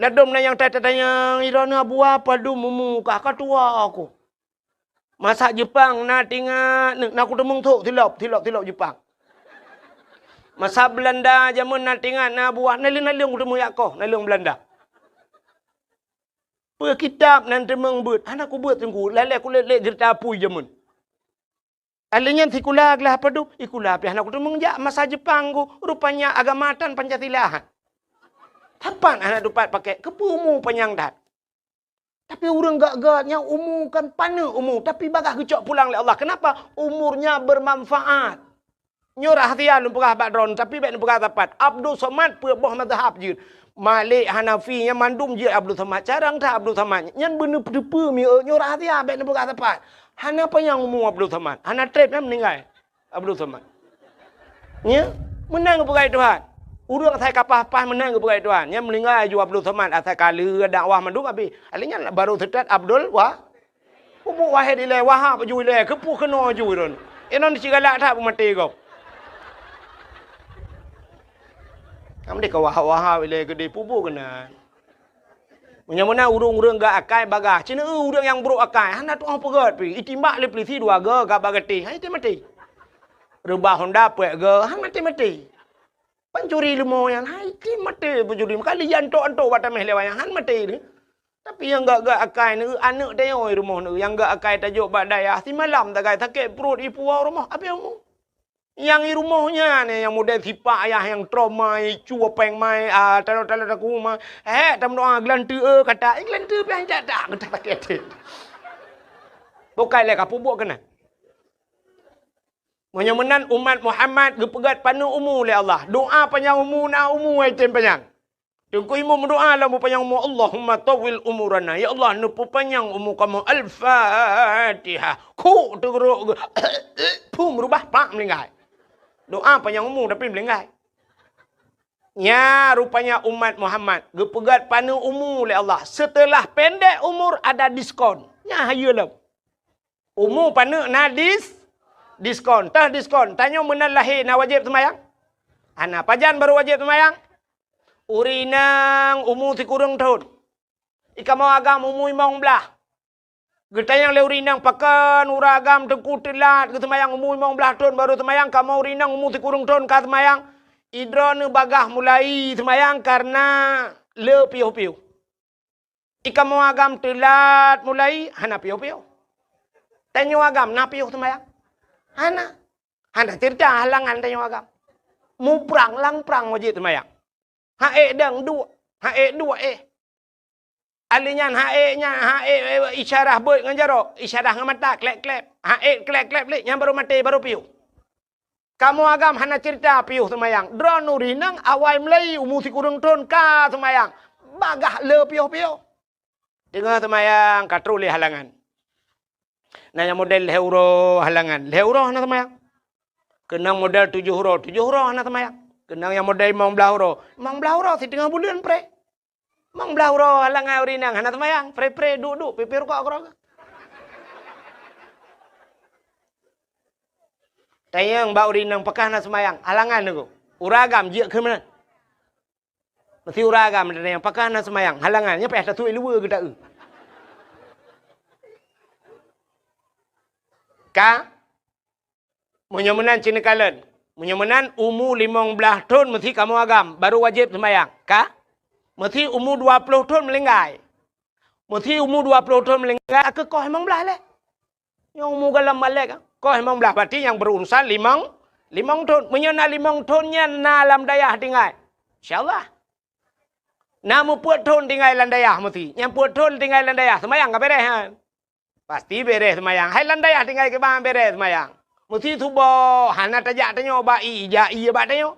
S1: Ladom na yang tanya irana buah padu mumu ka tua aku. Masak Jepang na tinggal nak aku demung tu tilap Jepang. Masa Belanda zaman nak tinggal na buah nalung ketemu Yakoh nalung Belanda. Per kitab nan temeng bet anak ku bet tengku lele ku lele cerita pui zaman. Alenya tikulag lah padu ikulah pi anak ku temeng ja masa Jepang ku rupanya agamatan Pancasila. Tapan anak dapat pakai kepumu panjang dah. Tapi orang gak-gaknya umur kan pana umur tapi bagah kecok pulang oleh Allah. Kenapa? Umurnya bermanfaat. Nyorah hatian lumpurah badron tapi baik lumpurah tapat. Abdul Somad perbah mazhab je. Malik Hanafi yang mandum je Abdul Somad. Carang tak Abdul Somad. Yang benar pedepa mi nyorah hatian baik lumpurah tapat. Hana apa yang umur Abdul Somad? Hana trip yang meninggal Abdul Somad. Ya, menang kepada Tuhan. Urang saya kapah-kapah menang kepada Tuhan. Yang meninggal ju Abdul Somad asal kala dakwah mandum habis. Alihnya baru setat Abdul Pupuk wahid ilai wahab ju ilai kepu kena ju ron. Enon cigalak tak mati kau. Kamu dek wahab ilai gede pupuk kena. Menyamana urung-urung gak akai bagah. Cina urang yang buruk akai. Hana tu apa pegat pi. Itimbak le polisi dua gak bagati. Hai mati. Rebah Honda pek han mati. Pencuri lemah yang hai mati pencuri. Kali antok-antok batameh lewat han mati ni. Tapi yang gak akai ni anak dia rumah ni. Yang gak akai tajuk badaya. Si malam tak kai sakit perut ipu rumah. Apa yang mu? Yang di rumahnya ni yang model sipak ayah yang trauma cu apa yang mai taruh aku rumah. Tak doa gelantu kata gelantu pi tak kata pakai. Bukan le ka pubuk kena. Menyemenan umat Muhammad gepegat panu umur oleh Allah. Doa panjang umur na umur item panjang. Tunggu imu berdoa lah mu panjang umur. Allahumma tawil umurana. Ya Allah nupu panjang umur kamu. Al-Fatihah. Ku teruk. Pum merubah pak melingkai. Doa panjang umur tapi melingkai. Ya rupanya umat Muhammad gepegat panu umur oleh Allah. Setelah pendek umur ada diskon. Ya hayalah. Umur panu na diskon. Tah diskon. Tanya menal lahir na wajib semayang. Anak pajan baru wajib semayang. Urinang umur si kurang tahun. Ika mau agam umur imong belah. Getayang le urinang pakan uragam tengku telat ke semayang umur imong belah tahun baru semayang. Kamu urinang umur si kurang tahun ka semayang. Idron bagah mulai semayang karena le piu-piu. Ika mau agam telat mulai hana piu-piu. Tanya agam na piu semayang. Hana. Hana cerita halangan tanya agam. Mu perang lang perang wajib semayang. Dang dua. Dua Alinya isyarah boy nganjaro. Isyarah ngamata klep-klep. Klep-klep lek yang baru mati baru piu. Kamu agam hana cerita piu semayang. Drone nurinang awal Melayu musi kurung ton ka semayang. Bagah le piu-piu. Tengah semayang katruli halangan. Nanya model heuro halangan. Heuro hana semayang. Kenang model 7 huruf. 7 huruf hana semayang. Kenang yang model 15 huruf. 15 huruf si tengah bulan pre. 15 huruf halangan urinang hana semayang. Pre duduk pipir kok aku. Tayang bau rinang pakah na semayang. Halangan tu. Uragam je ke mana? Mesti uragam yang pakah na semayang. Halangannya payah satu luar ke tak? Ka? Menyemenan Cina kalen. Menyemenan umur 15 tahun mesti kamu agam. Baru wajib semayang. Ka? Mesti umur 20 tahun melenggai. Mesti umur 20 tahun melenggai. Aku kau emang belah leh. Yang umur galam balik kan? Kau emang belah berarti yang berurusan limang tahun. Menyana 5 tahunnya na alam dayah tinggal. InsyaAllah. Namu puat tahun tinggal landayah mesti. Yang puat tahun tinggal landayah. Semayang ke beres kan? Pasti beres semayang. Hai landayah tinggal ke bang beres semayang. Mesti subuh. Hana tajak tanya ba'i. Ja'i abad tanya.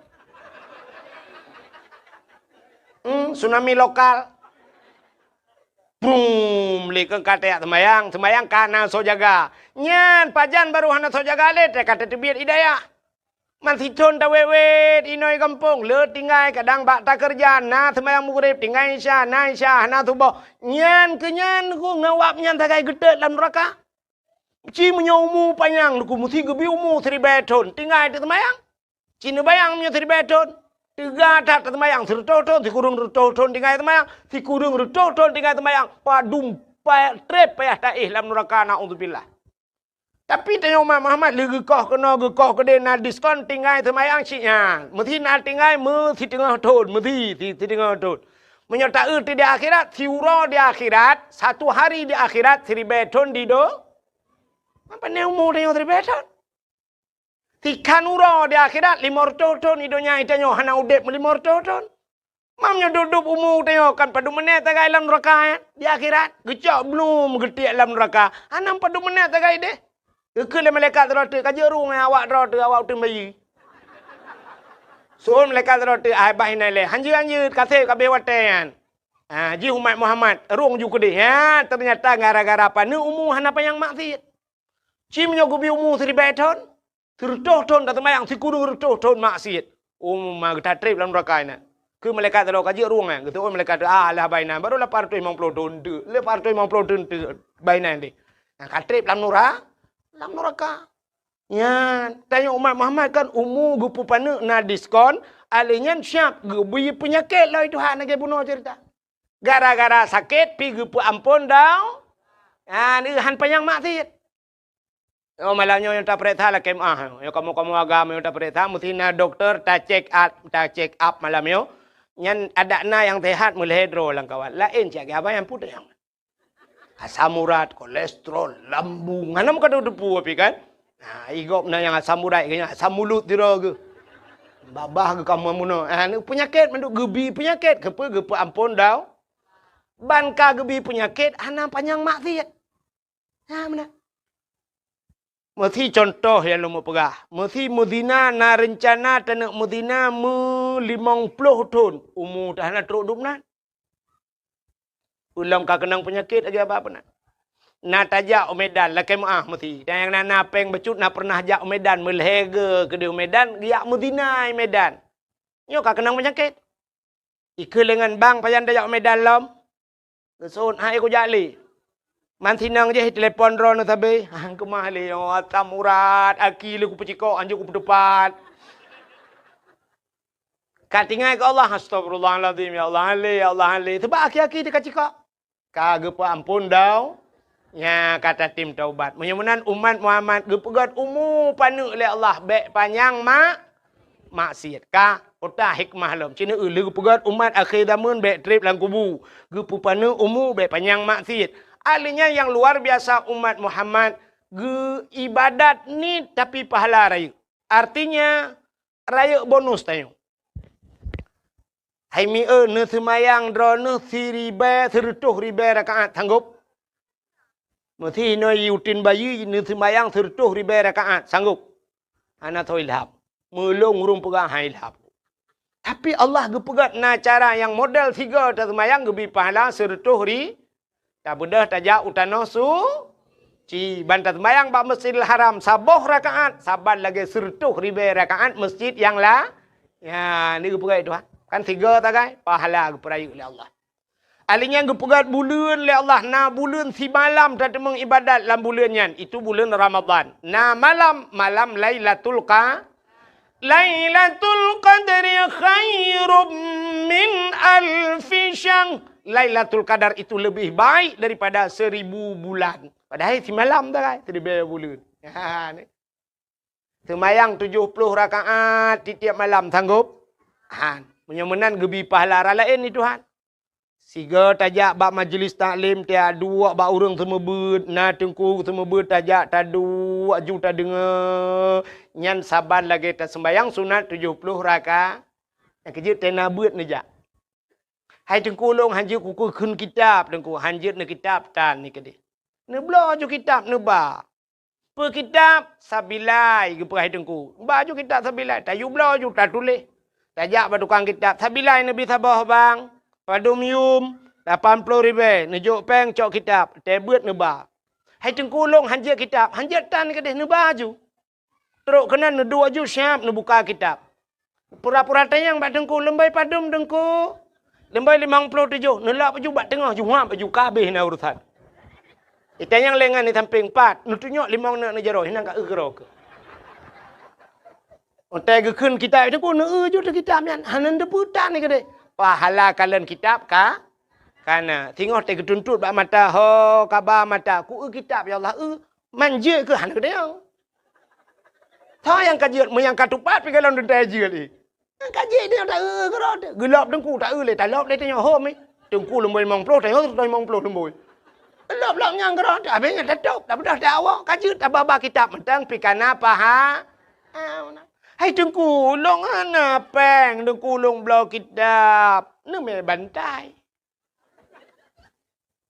S1: Tsunami lokal. Boom, lekeng kata semayang, semayang kana so jaga. Nyan pajan baru hana so jaga le kata tebiat idayah. Man siton ta wewet inoi kampung le tinggal kadang bak ta kerja na semayang mughrib tinggal isya na isya hana subuh. Nyan kenyan ku ngawap nyan tagai gedet dalam neraka. Ci menyomu panjang ku mesti gebi umu 1000 tahun tinggal di semayang. Cina bayang punya 1000 tahun. 3 tak semayang, 100 tahun, si kurung 100 tahun tinggal semayang, si kurung 100 tahun tinggal semayang, padum trep payah taih dalam neraka na'udzubillah. Tapi tanya Umar Muhammad, gekoh kena gekoh kede na diskon tinggal semayang ciknya. Mesti nak tinggal mesti tengah tahun, mesti tengah tahun. Menyertai di akhirat, siuro di akhirat, 1 hari di akhirat 1000 tahun di do. Apa ni umur tanya 1000 tahun? Tikan uro di akhirat 500 tahun hidupnya itanya hana udep 500 tahun. Mamnya duduk umur tengok kan padu menit tagai dalam neraka di akhirat. Gecak belum getiak dalam neraka. Hanam padu menit tagai deh. Ke malaikat terota kaje rung awak terota awak tu bayi. So malaikat terota ai bahinai le. Hanji kasih kabe watean. Ji umat Muhammad rung ju kedih. Ya ternyata gara-gara apa ni umur hana panjang maksiat. Cimnya gubi umur 1000 tahun. 100 tahun dah semayang, si kurung 100 tahun maksiat. Mah kita trip dalam neraka ni. Ke malaikat terlalu kaji ruang ni. Kata malaikat lah bainan. Baru 850 tahun tu. 850 tahun tu bainan ni. Nah, trip dalam neraka. Dalam neraka. Ya, tanya umat Muhammad kan umur gupu pana na diskon. Alihnya siap. Gebi penyakit lah itu hak nak bunuh cerita. Gara-gara sakit, pi gupu ampun dah. Ni han panjang maksiat. Oh malamnya yang tak perintah lah kemah. Yang kamu agama yang tak perintah mesti na doktor tak check up malam yo. Yang ada na yang sehat mulai hidro lang kawan. Lain cak apa yang putih yang. Asam urat, kolesterol, lambung. Mana muka depu api kan? Nah, igop na yang asam urat kayaknya asam mulut tiro ke. Babah ke kamu muno. Penyakit menduk gebi penyakit. Gepe ampun dah. Banka gebi penyakit ana panjang maksiat. Mana? Mesti contoh yang lu mau pegah. Mesti Medina na rencana tanah Medina 50 tahun. Umur dah nak teruk hidup nak. Ulang kau kenang penyakit lagi apa nak. Na tajak Medan lah kemah mesti. Dan yang na peng becut na pernah jak Medan. Melhega ke dia Medan. Giak Medina Medan. Nyo kau kenang penyakit. Ike dengan bang pajan tajak Medan lom. Kesun hai aku jali. Mantinang je telepon ron tabe. Hang kemah le asam urat, aki le ku pecikok anjuk ku depan. Katingai ke Allah astagfirullahalazim ya Allah ale. Sebab aki-aki dia kacikok. Kagepa ampun dau. Ya kata tim taubat. Menyemenan umat Muhammad gepegat umur panu oleh Allah baik panjang maksiat. Ka Ota hikmah lom. Cina le gepegat umat akhir zaman baik trip lang kubu. Gepu panu umur baik panjang maksiat. Alinya yang luar biasa umat Muhammad ge ibadat ni tapi pahala raya. Artinya raya bonus tayo. Hai mi ne semayang drone si ribe serutuh ribe rakaat sanggup. Mesti no yutin bayi ne semayang serutuh ribe rakaat sanggup. Ana toilhap. Mulung rum pegah hailhap. Tapi Allah gepegat na cara yang model 3 ta semayang gebi pahala serutuh ri. Tak bedah tajak utano su. Ci bantat semayang ba Masjidil Haram saboh rakaat, saban lagi serutuh ribe rakaat masjid yang lah. Ya, ni gepegat Tuhan. Kan 3 tagai pahala geperayu oleh Allah. Alinya gepegat bulan oleh Allah. Na bulan si malam tak temeng ibadat dalam bulan nyan. Itu bulan Ramadan. Na malam Lailatul Qadri khairum min alfi syahr. Lailatul Qadar itu lebih baik daripada 1000 bulan. Padahal si malam tagai 1000 bulan. Ha ni. Semayang 70 rakaat di tiap malam sanggup? Ha. Menyemenan gebi pahala lain ni Tuhan. 3 tajak bak majlis taklim dia 2 bak urang semua bet na tengku semua bet tajak ta 2 juta dengar nyan saban lagi ta sembayang sunat 70 rakaat. Yang kejut tena bet nejak. Hai tengku long hanjir kuku kun kitab tengku hanjir ne kitab tan ni kede. Ne belajar kitab ne ba. Per kitab sabilai ge hai tengku. Baju kitab sabilai tayu belajar ta tulis. Tajak pada tukang kitab. Sabilai Nabi Sabah bang. Padum yum. 80 ribu. Nejuk peng cok kitab. Tebet neba. Hai tengkulung hanjir kitab. Hanjir tan kedih neba ju. Teruk kena nedua ju siap nebuka kitab. Pura-pura tayang bak tengku. Lembai padum tengku. Lembai 57. Nelak baju bak tengah. Juham baju kabeh na urusan. Itayang lengan ni samping 4. Nutunyok 5 nak nejaroh. Hinang ka ke. Ontai ke kun kitab itu pun ju tu kitab nyan. Hanan deputan ni kede. Pahala kalian kitab ka? Kana tengok te ketuntut bak mata ho kabar mata ku kitab ya Allah manja ke han kede yang. Tha yang kajiat yang katupat pi kalau dentai je li. Kaji dia tak kero gelap dengku tak le tak lop le tengok ho mi. Dengku lemboi 50 tengok 50 lemboi. Lop nyang kero tak ben tak bedah tak awak kaji tak baba kitab mentang pi kana paha. Hai tengku long ana peng tengku long blau kitab. Ne me bantai.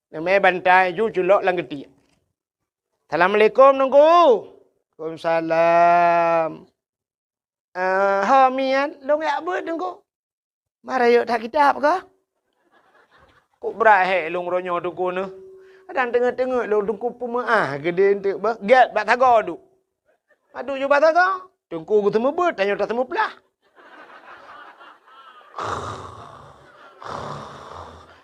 S1: Ne me bantai ju culok lang geti. Assalamualaikum tengku. Waalaikumsalam. Ha mian long ya bet tengku. Marayo tak kitab ke? Kok berahe long ronyo tengku ne. Kadang tengok-tengok long tengku pemaah gede entek ba. Get bak tago du. Aduh ju bak tago. Tengku ku semua bet, tanya tak semua pelah.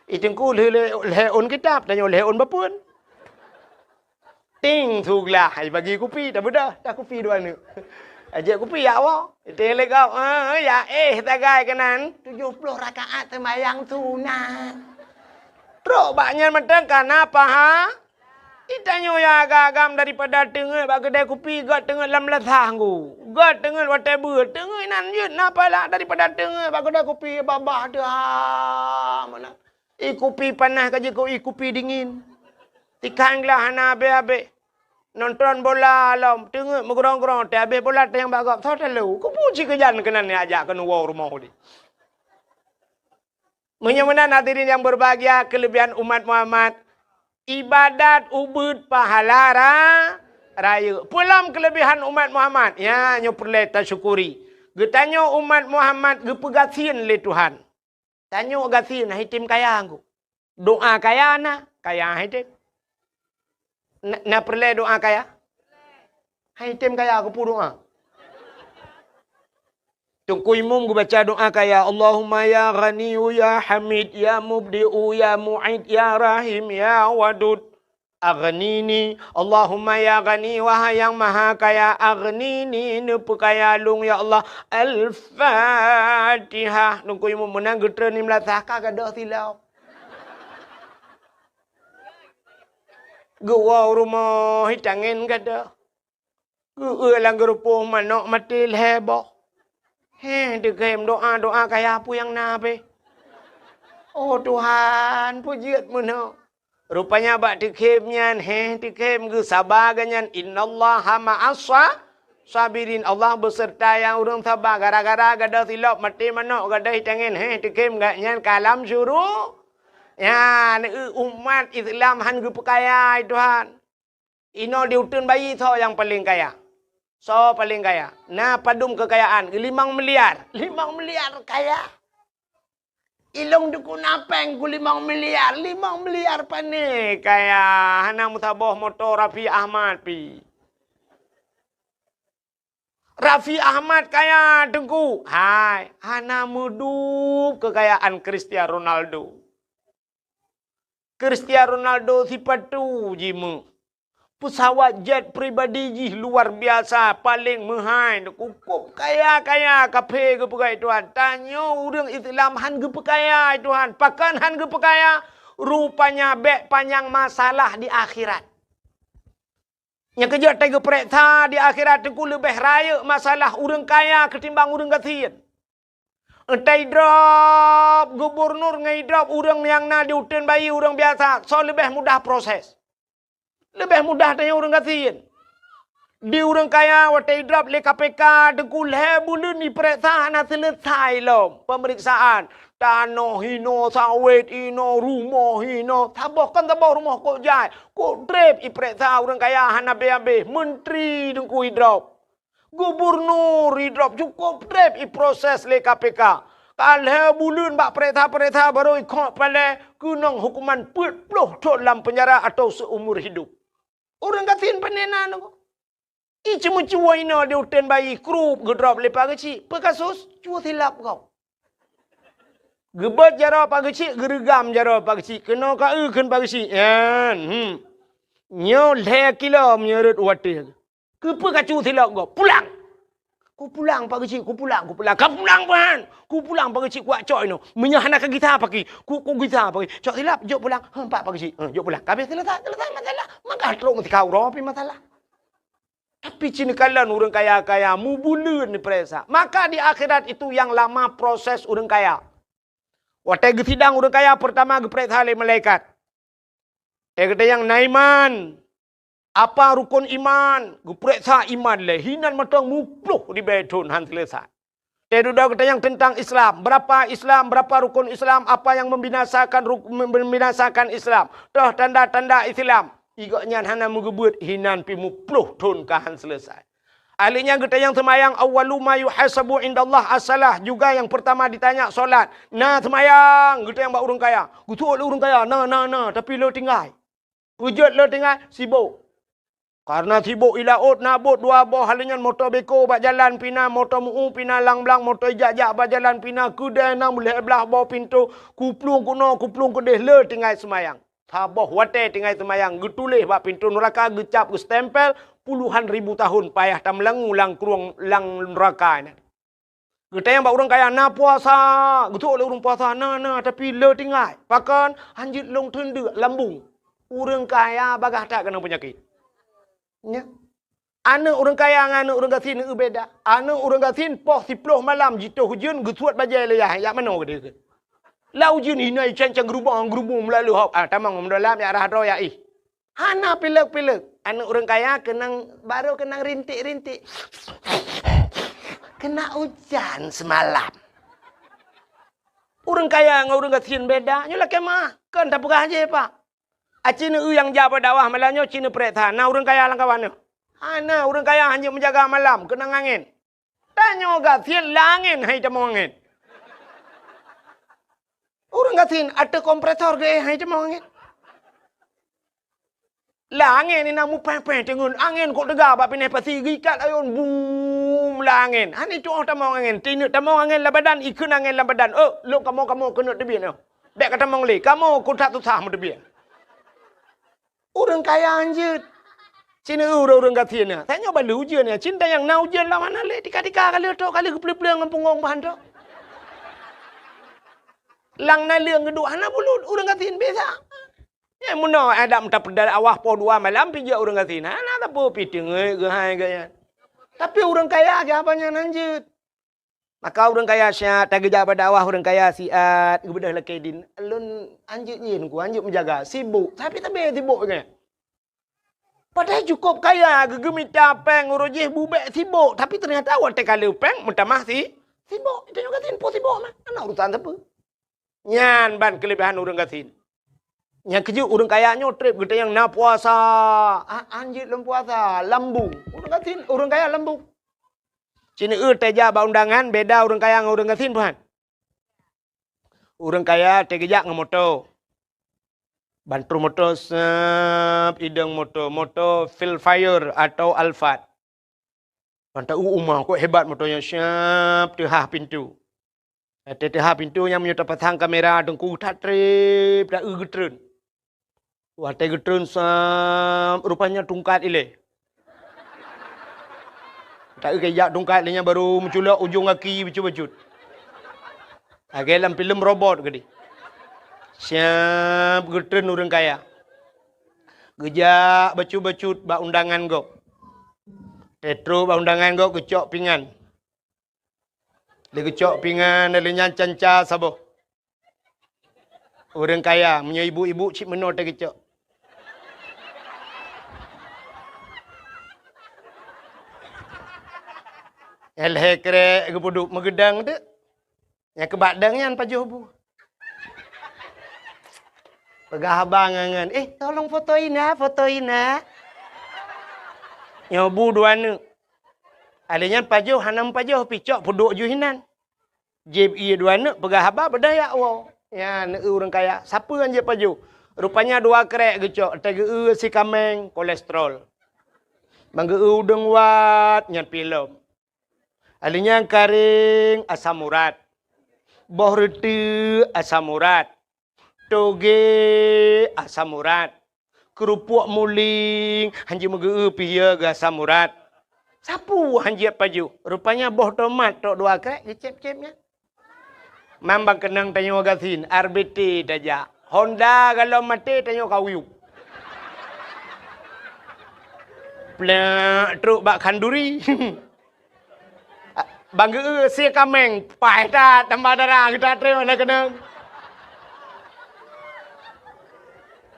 S1: Tengku leon kitab, tanya leon bapun. Ting suglah, bagi kopi, tak bedah, tak kopi dua ni. Ajak kopi ya awak. Telek kau, ya tagai kanan. 70 rakaat sembahyang sunat. Teruk baknya matang kenapa ha? Itanyo ya agam daripada tengah bak kedai kopi gat tengah lam latang ku. Gat tengah whatever tengah nan yut napalah daripada tengah bak kedai kopi babah tu ha mana. Kopi panas kaje kau kopi dingin. Tikanglah hana abe-abe. Nonton bola alam tengah megerong-gerong te habis bola te yang bagak thot lu. Ku puji kejan kenan ni ajak ke nuwa rumah dia. Menyamanan hadirin yang berbahagia kelebihan umat Muhammad. Ibadat ubud pahala raya. Pulam kelebihan umat Muhammad. Ya, nyo perlu tersyukuri. Getanyo umat Muhammad gepegasin le Tuhan. Tanyo gasin hitim kaya aku. Doa kaya na, kaya hitim. Na perlu doa kaya? Hitim kaya aku pu doa. Tungku imum gue baca doa kaya Allahumma ya ghaniyu ya hamid ya mubdi'u ya mu'id ya rahim ya wadud aghnini Allahumma ya ghani wahai yang maha kaya aghnini nupu kaya lung ya Allah Al-Fatihah. Tungku imum menang getra ni melatah kagak silau. Gua rumah hitangin kata. Gua lang gerupuh manok mati leheboh. Dikem doa kayak apa yang nabe. Oh Tuhan, pujiat mana. Rupanya bak dikemnya, dikem ke sabar ganyan. Innallaha ma'asa Sabirin Allah beserta yang urang sabar gara-gara gadah silap mati manok gadah tangan tekem gak nyan kalam suruh. Ya, umat Islam han kaya Tuhan. Ino diutun bayi so yang paling kaya. So paling kaya. Nah, padum kekayaan 5 miliar. 5 miliar kaya. Ilong dukun apeng ku 5 miliar. 5 miliar panik kaya. Hana mutaboh motor Rafi Ahmad pi. Raffi Ahmad kaya Tengku. Hai, hana mudup kekayaan Cristiano Ronaldo. Cristiano Ronaldo sifat tu jimu. Pesawat jet pribadi ji luar biasa, paling mahal. Kukup kaya-kaya kafe ke pekai Tuhan. Tanya orang Islam han ke pekaya Tuhan. Pakan han ke pekaya. Rupanya bek panjang masalah di akhirat. Yang kerja tega periksa di akhirat itu lebih raya masalah orang kaya ketimbang orang kasihan. Entai drop gubernur ngai drop orang yang na diutin bayi orang biasa. So lebih mudah proses. Lebih mudah tanya orang kasihan. Di orang kaya watai drop le KPK dekul hebulun ni periksa na selesai lom pemeriksaan. Tanah hino, sawit hino, rumah hino. Tabah kan tabah rumah kok jai. Kok drep iperiksa orang kaya hana be-be. Menteri dengku hidrop. Gubernur hidrop. Cukup drep iproses le KPK. Kalau bulan bak periksa-periksa baru ikut pada kunang hukuman 40 tahun dalam penjara atau seumur hidup. Orang katin penenan aku. Cuma-cuma ino dia utin bayi krup gedrop lepas kecil. Pekasus cua silap kau. Gebat jara apa kecil, gerigam jara apa kecil. Kena ka ken pa kecil. Yan. Nyo le kilo menyerut wadah. Kepa kacu silap kau. Pulang. Ku pulang pa kecil, ku pulang. Ka pulang pan. Ku pulang pa kecil kuat coy no. Menyahana ka gitar pagi. Ku gitar pagi. Cok silap jok pulang. Pak pa kecil. Jok pulang. Kabeh selesai masalah. Maka teruk mesti kau ropi masalah. Tapi cinikalan orang kaya-kaya mubulun ni peresa. Maka di akhirat itu yang lama proses orang kaya. Waktu sidang orang kaya pertama geperiksa oleh malaikat. Kata yang naiman. Apa rukun iman? Geperiksa iman le. Hinan matang mupluh di bedun han selesai. Dia kata yang tentang Islam. Berapa rukun Islam. Apa yang membinasakan Islam. Dah tanda-tanda Islam. Igaknya hana mengebut hinan pi mupluh tun kahan selesai. Ahlinya kita yang semayang awwalu ma yuhasabu indallah as-salah, juga yang pertama ditanya solat. Nah semayang kita yang buat orang kaya. Gutul orang kaya. Nah tapi lo tinggal. Wujud lo tinggal sibuk. Karena sibuk ilaut nabut dua boh halingan motor beko bak jalan pina motor muu pina lang-lang motor jak-jak bak jalan pina kedai nang boleh belah bawah pintu kuplung kuno kuplung kedeh lo tinggal semayang. Taboh wate tinggal semayang getulih bak pintu neraka gecap ge stempel puluhan ribu tahun payah tam lang kurung lang neraka ni. Kita yang buat orang kaya na puasa, betul orang puasa na tapi le tinggal. Pakan hanjit long tende lambung. Orang kaya bagah tak kena penyakit. Ya. Anak orang kaya dengan anak orang gasin itu beda. Anak orang gasin poh 10 malam jituh hujan gesuat bajai leyah. Ya mana ke dia? Lau hujan hinai cancang gerubung melalui hop. Tamang mendalam ya arah doa ya ih. Hana pilek-pilek. Anak orang kaya baru kena rintik-rintik. Kena hujan semalam. Orang kaya dengan orang gasin beda. Nyolah kemah. Kan tak pegah aja pak. Cina yang jabat dakwah malamnya Cina perintah. Nah orang kaya langkawannya. Nah orang kaya hanya menjaga malam. Kena angin. Tanya gasin langin hai cemong angin. Orang gasin ada kompresor ke hai cemong angin. Lah angin ni namu pen-pen tengun angin kok tegak bak pinai pasi gikat ayun boom lah angin. Hani tu orang tamang angin. Tinuk tamang angin lah badan ikun angin lah badan. Lu kamu kena tebian yo. Dek kata mong le, kamu kutat susah mu tebian. Orang kaya anjir. Cina orang gatin ni. Tanya balu ujian ni. Cinta yang na ujian lah mana le. Tika-tika kali tu kali kepelih-pelih dengan punggung bahan tu. Lang na leung geduk hana bulut orang gatin biasa. Ya muno ada tak pedal awah po 2 malam pijak orang gatin. Hana tak apa piting gehai gaya. Tapi orang kaya jawapannya anjir. Maka orang kaya syat, tak kerja pada awah orang kaya siat, kebedah laki din. Alun anjir nyin ku, anjir menjaga, sibuk. Tapi sibuk ke? Padahal cukup kaya, gegemita peng, urujih bubek sibuk. Tapi ternyata awak tekala peng, mentamah sibuk. Itu juga tin, sibuk mah. Anak urusan apa? Nyan ban kelebihan orang kasin. Yang keju orang kayanya trip kita yang nak puasa. Anjir lem puasa, lambung. Orang kasin, orang kaya lambung. Sini teja ba undangan beda orang kaya dengan orang kasin Tuhan. Orang kaya tegejak dengan motor. Bantu motor sep, ideng motor Philfire atau Alphard. Mantap umah kok hebat motornya siap tehah pintu. Tehah pintu yang menyuta pasang kamera dengku tak trip dah getren. Wate getren sep, rupanya tungkat ile. Tak kejak tungkat ilenya baru menculak ujung kaki baju-baju. Agak dalam film robot gede. Siap getren orang kaya. Gejak bacut-bacut ba undangan go. Tetro ba undangan go gecok pingan. Dia gecok pingan dia nyancanca sabo. Orang kaya punya ibu-ibu cik menor dia gecok. Elhe kere gepuduk megedang tu. Yang kebadangnya pajuh bu. Pegah abang ngan. Tolong fotoin ah. Nyobu dua ni. Alinya pajuh hanam pajuh picok puduk juhinan. Jeb iya dua ni pegah abang berdaya wow. Ya ni orang kaya. Siapa yang je pajuh? Rupanya dua kerek gecok. Tege si kameng kolesterol. Bangge udeng wat nyat pilom. Alinya karing asam urat. Boh reti asam urat. Toge asam urat. Kerupuk muling hanji mege pia ga asam urat. Sapu hanji paju. Rupanya boh tomat tok dua krek gecep-cepnya. Mambang kenang tanyo gasin RBT daja. Honda kalau mati tanyo kawiu. Plak truk bak kanduri. Bangge si kameng pai ta tambah darah kita terima nak kenang.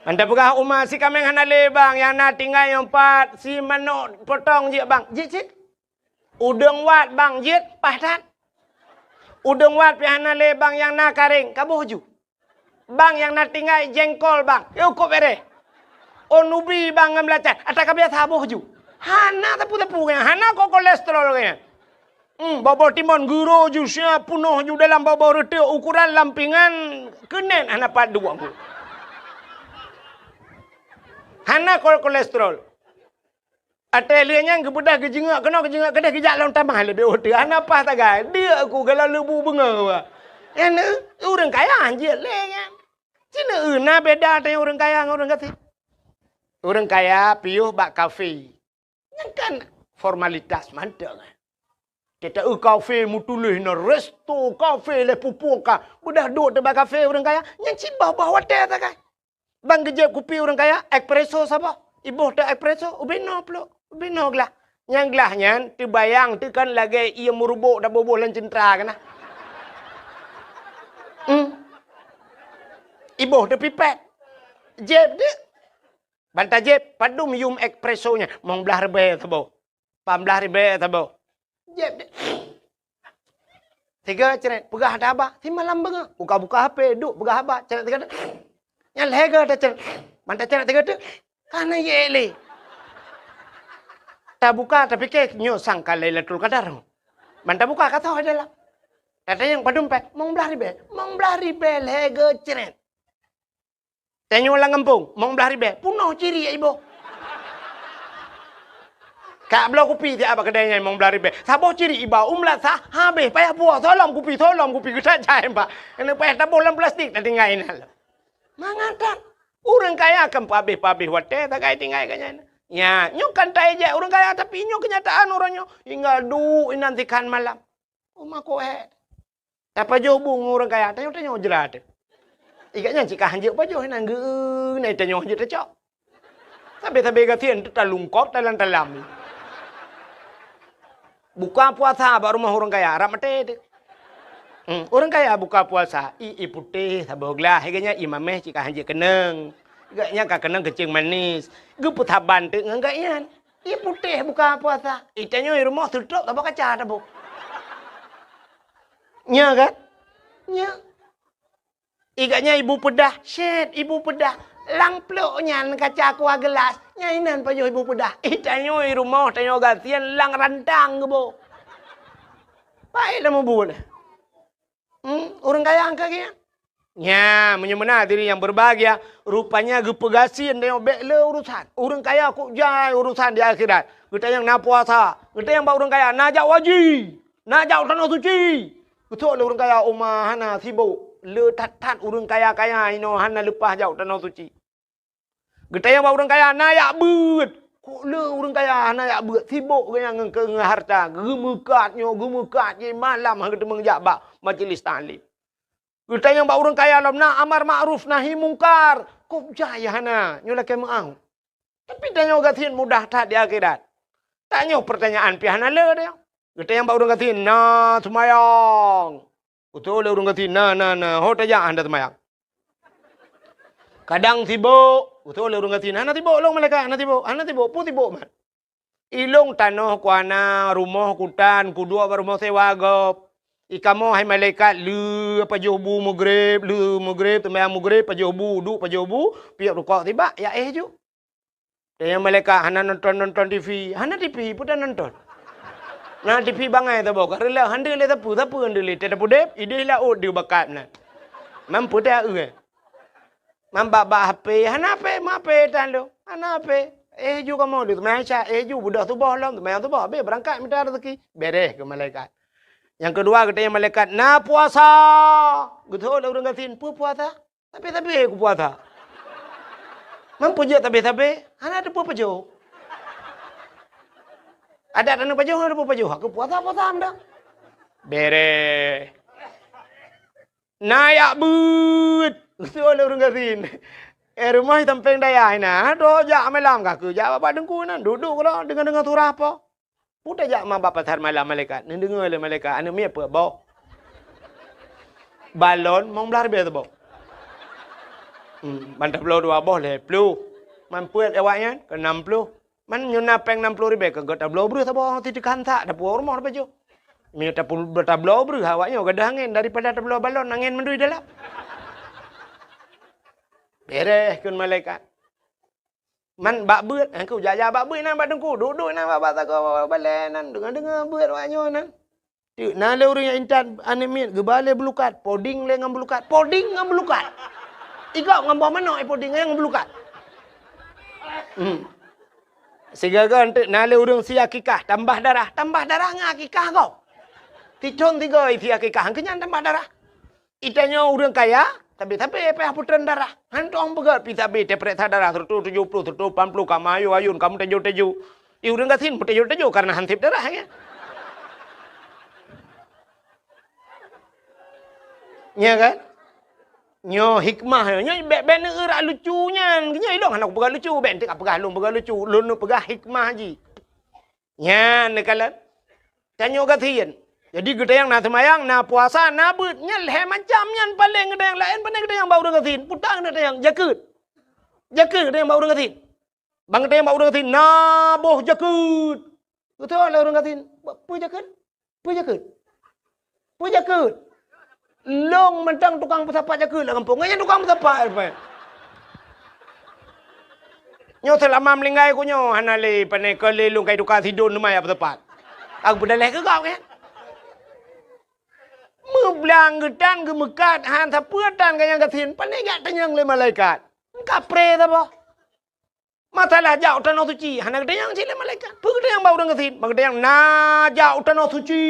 S1: Anda pegah umah si kameng hanale bang yang nak tinggal yang 4 si manok potong je bang. Jit. Udang wat bang jit pahtat. Udang wat pi hanale bang yang nak karing kabuh ju. Bang yang nak tinggal jengkol bang. Yo kok bere. Onubi bang ngamlacat. Ata kabiasa buh ju. Hana tapu-tapu kan. Hana kok kolesterol kan. Bobor timun guru ju siap punuh ju dalam bobor reti ukuran lampingan kenen hana pat dua pun. Hana kolesterol. Atelianya kebudah kejengak kena kejengak kedah kejak lawan tamah lebih otak. Hana apa tak gai? Dia aku kalau lebu benga. Yang orang kaya anjir lengan. Cina na beda dengan orang kaya dengan orang kaya. Orang kaya piuh bak kafe. Yang kan formalitas mantap. Kita kafe mutulih na resto kafe le pupuka. Budah duduk di kafe orang kaya. Yang cibah bawa teh tak kan. Bang gejep kopi orang kaya. Espresso siapa? Ibu tak espresso. Ubino pula. Ubino gelah. Yang gelahnya terbayang tu kan lagi ia merubuk dah boboh lan centra kan. Ibu tu pipet. Jep dia. Bantah jep. Padu mium espressonya. Mau belah rebe tabo. Pambelah rebe tabo. Jep dia. Tiga ceret. Pegah ada abah. Si malam benga. Buka-buka HP. Duk pegah abah. Ceret tiga tu. Yang lega ada ceret. Mantap ceret tiga tu. Karena ye le. Tak buka tapi ke nyo sangka Lailatul Qadar. Mantap buka kata ada dalam. Kata yang padumpet. Mau belah ribe. Mau belah ribe. Lega ceret. Tanya orang kampung. Mau belah ribe. Punuh ciri ya ibu. Kak belah kopi dia apa kedainya mau belah ribe. Sabo ciri iba umlat sah habis payah buah tolong kopi kita cai pak. Kena payah tabulan plastik dah tinggalin hal. Mangatan orang kaya akan pabih wate tak kaya tinggal kanya. Ya, nyo kan tai je orang kaya tapi nyo kenyataan orangnya hingga nantikan malam. Rumah ko Tapi jo bung orang kaya tanya jerat. Ikatnya jika hanjir pa jo nang ge nai tanya hanjir tecok. Sampai gatien tu talungkot talam. Buka puasa baru rumah orang kaya, ramate. Orang kaya buka puasa, putih saboglah, heganya imameh jika hanjir keneng. Gaknya kena kecing manis. Gue putah banting enggaknya. Iya putih buka puasa. Itanya di rumah tutup tak kaca tak bu. Nya kan? Nya. Igaknya ibu pedah. Shit, ibu pedah. Lang peluknya kaca aku gelas. Nyainan pa ibu pedah. Itanya di rumah tanya gatian lang rantang ke bu. Baiklah mau boleh. Orang kaya angkanya. Ya, menyemena diri yang berbahagia. Rupanya gepegasin tengok bekle urusan. Orang kaya kok jai urusan di akhirat. Kita yang nak puasa. Kita yang bawa orang kaya najak wajib. Najak tanah suci. Betul orang kaya umah hana sibuk. Le tat orang kaya-kaya ino hana lepas jauh tanah suci. Kita yang bawa orang kaya nayak bet. Kok le orang kaya nayak bet. Sibuk kaya ke harta. Gemekatnya malam kita mengjabak majlis ta'lim. Kita yang bawa orang kaya dalam nak amar ma'ruf nahi mungkar. Kok jaya hana nyola ke mau. Tapi tanya gatin mudah tak di akhirat. Tanya pertanyaan pihana le dia. Kita yang bawa orang gatin na semayang. Betul le orang gatin na ho tajak anda semayang. Kadang sibuk. Betul le orang gatin ana sibuk long malaikat ana sibuk pu sibuk man. Ilong tanah kuana rumah kutan kudua rumah sewa gop. Ikamo hai malaikat lu apa jobu maghrib temayang maghrib pajobu duk pajobu piak rukuk tiba ya ju. Yang malaikat hana nonton TV, hana TV pun dah nonton. Nah TV bangai tu bawa kerela hande le tapu hande le tak pudep ide la od dia bakat na. Mampu dah Mamba HP hana HP mape tan lo. Hana HP ju kamu tu macam ju budak tu bohlam tu mayang tu bah be berangkat minta rezeki beres ke malaikat. Yang kedua kita yang malaikat na puasa. Betul orang katin puasa. Tapi aku puasa. Mampu je tapi hana ada apa jo. Ada tanah pajuh ada apa jo. Aku puasa anda. Bere. Nayak but. Betul orang katin. Rumah tampeng daya ina. Do jak malam kaku. Jak apa dengku na. Duduk kalau dengar surah apa. Puta jak ma bapa tar malam malaikat. Ni dengar le malaikat anu mi apa bau. Balon mong blar be tu bau. Bantap lo dua boh le plu. Man puet awaknya ke 60. Man nyuna peng 60 ribu ke gota blo bru sabo titik kanta da puor rumah bejo. Mi ta pul beta blo bru awaknya gadah angin daripada ta blo balon angin mendui dalam. Beres kun malaikat. Man bak beut aku jaya bak beut nan bak dengku duduk nan bak tak balen nan dengar beut awaknya nan. Tik na le urang intan anemit gebale belukat poding le ngam belukat. Igak ngam mana poding yang belukat. Sehingga kan na le urang si akikah tambah darah ngak akikah kau. Ticon 3 isi akikah kenyan tambah darah. Itanya urang kaya tapi apa putran darah. Hantong begat pita be periksa darah 170 180 kamu ayun kamu teju. Iu urang kasin teju karena hantip darah ya. Nya kan? Nyo hikmah nyo ben erak lucunya. Nya ilong anak pegang lucu ben tak pegang lucu. Lun pegang hikmah haji. Nya nekalan. Tanyo kasin. Jadi kita yang nak semayang, nak puasa, nak beut, nyel macam yang paling kita yang lain, paling kita yang bau dengan tin, putang kita yang jakut kita yang bau dengan tin, bang kita yang bau dengan tin, naboh jakut, betul lah orang katin, pu jakut, long mentang tukang pesapat jakut lah kampung, nganya tukang pesapat apa? Nyo selama melingkai ku nyo, hanale panai kelelung kai tukang tidun rumah ya pesapat, aku berdalih ke kau kan? Meblang gedan gemekat han sapuatan kayang katin panegak tanyang le malaikat. Kapre ta boh. Masalah jauh tanah suci, hanak tanyang sile malaikat. Pu tanyang bau orang katin, bang tanyang na jauh tanah suci.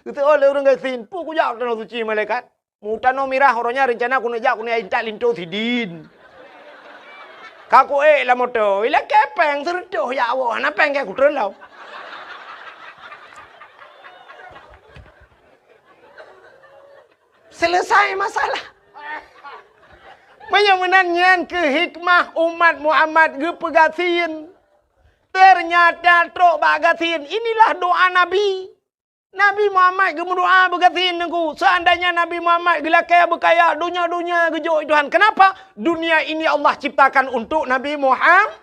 S1: Itu oleh orang katin, pu ku jauh tanah suci malaikat. Mu tanah mirah orangnya rencana ku nak jauh ku nak intak linto sidin. Kaku lah moto, ila kepeng serdoh ya Allah, ana peng ke ku terlau. Selesai masalah. Menyenangkan ke hikmah umat Muhammad gepegasin. Ternyata trok bagasin. Inilah doa Nabi. Nabi Muhammad berdoa berkatin aku. Seandainya Nabi Muhammad gelakaya berkaya dunia-dunia gejuk Tuhan. Kenapa? Dunia ini Allah ciptakan untuk Nabi Muhammad.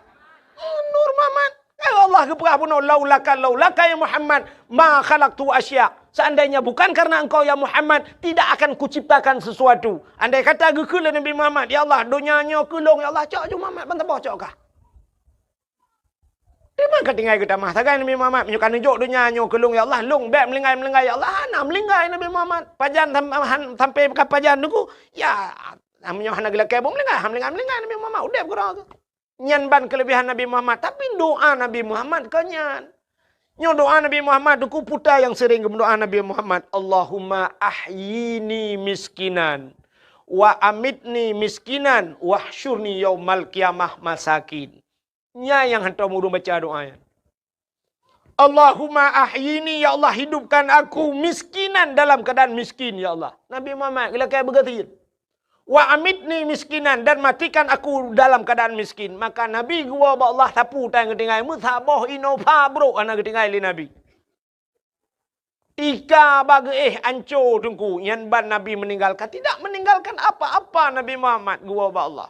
S1: Nur Muhammad. Allah keperah pun laulaka ya Muhammad ma khalaqtu asya. Seandainya bukan karena engkau ya Muhammad, tidak akan kuciptakan sesuatu. Andai kata gekul Nabi Muhammad, ya Allah dunianya kelong ya Allah cak je Muhammad bantah cak kah. Memang ketinggai kita mah sagai Nabi Muhammad menyukan nunjuk dunia nyo kelung ya Allah lung beb melinggai ya Allah ana melinggai Nabi Muhammad pajan sampai ke pajan niku ya amnyo hana gelak kebo melinggai Nabi Muhammad udep kurang nyan ban kelebihan Nabi Muhammad tapi doa Nabi Muhammad kanyan nyo doa Nabi Muhammad duku puta yang sering berdoa Nabi Muhammad Allahumma ahyini miskinan wa amitni miskinan wahsyurni yaumal qiyamah masakin. Nya yang hantar muru baca doanya. Allahumma ahyini ya Allah hidupkan aku miskinan dalam keadaan miskin ya Allah. Nabi Muhammad bila kaya bergatin. Wa amitni miskinan dan matikan aku dalam keadaan miskin. Maka Nabi gua ba Allah tapu tang ketinggai musabah inova bro ana ketinggai li Nabi. Ika bagi ancur tungku yan ban Nabi meninggalkan tidak meninggalkan apa-apa Nabi Muhammad gua ba Allah.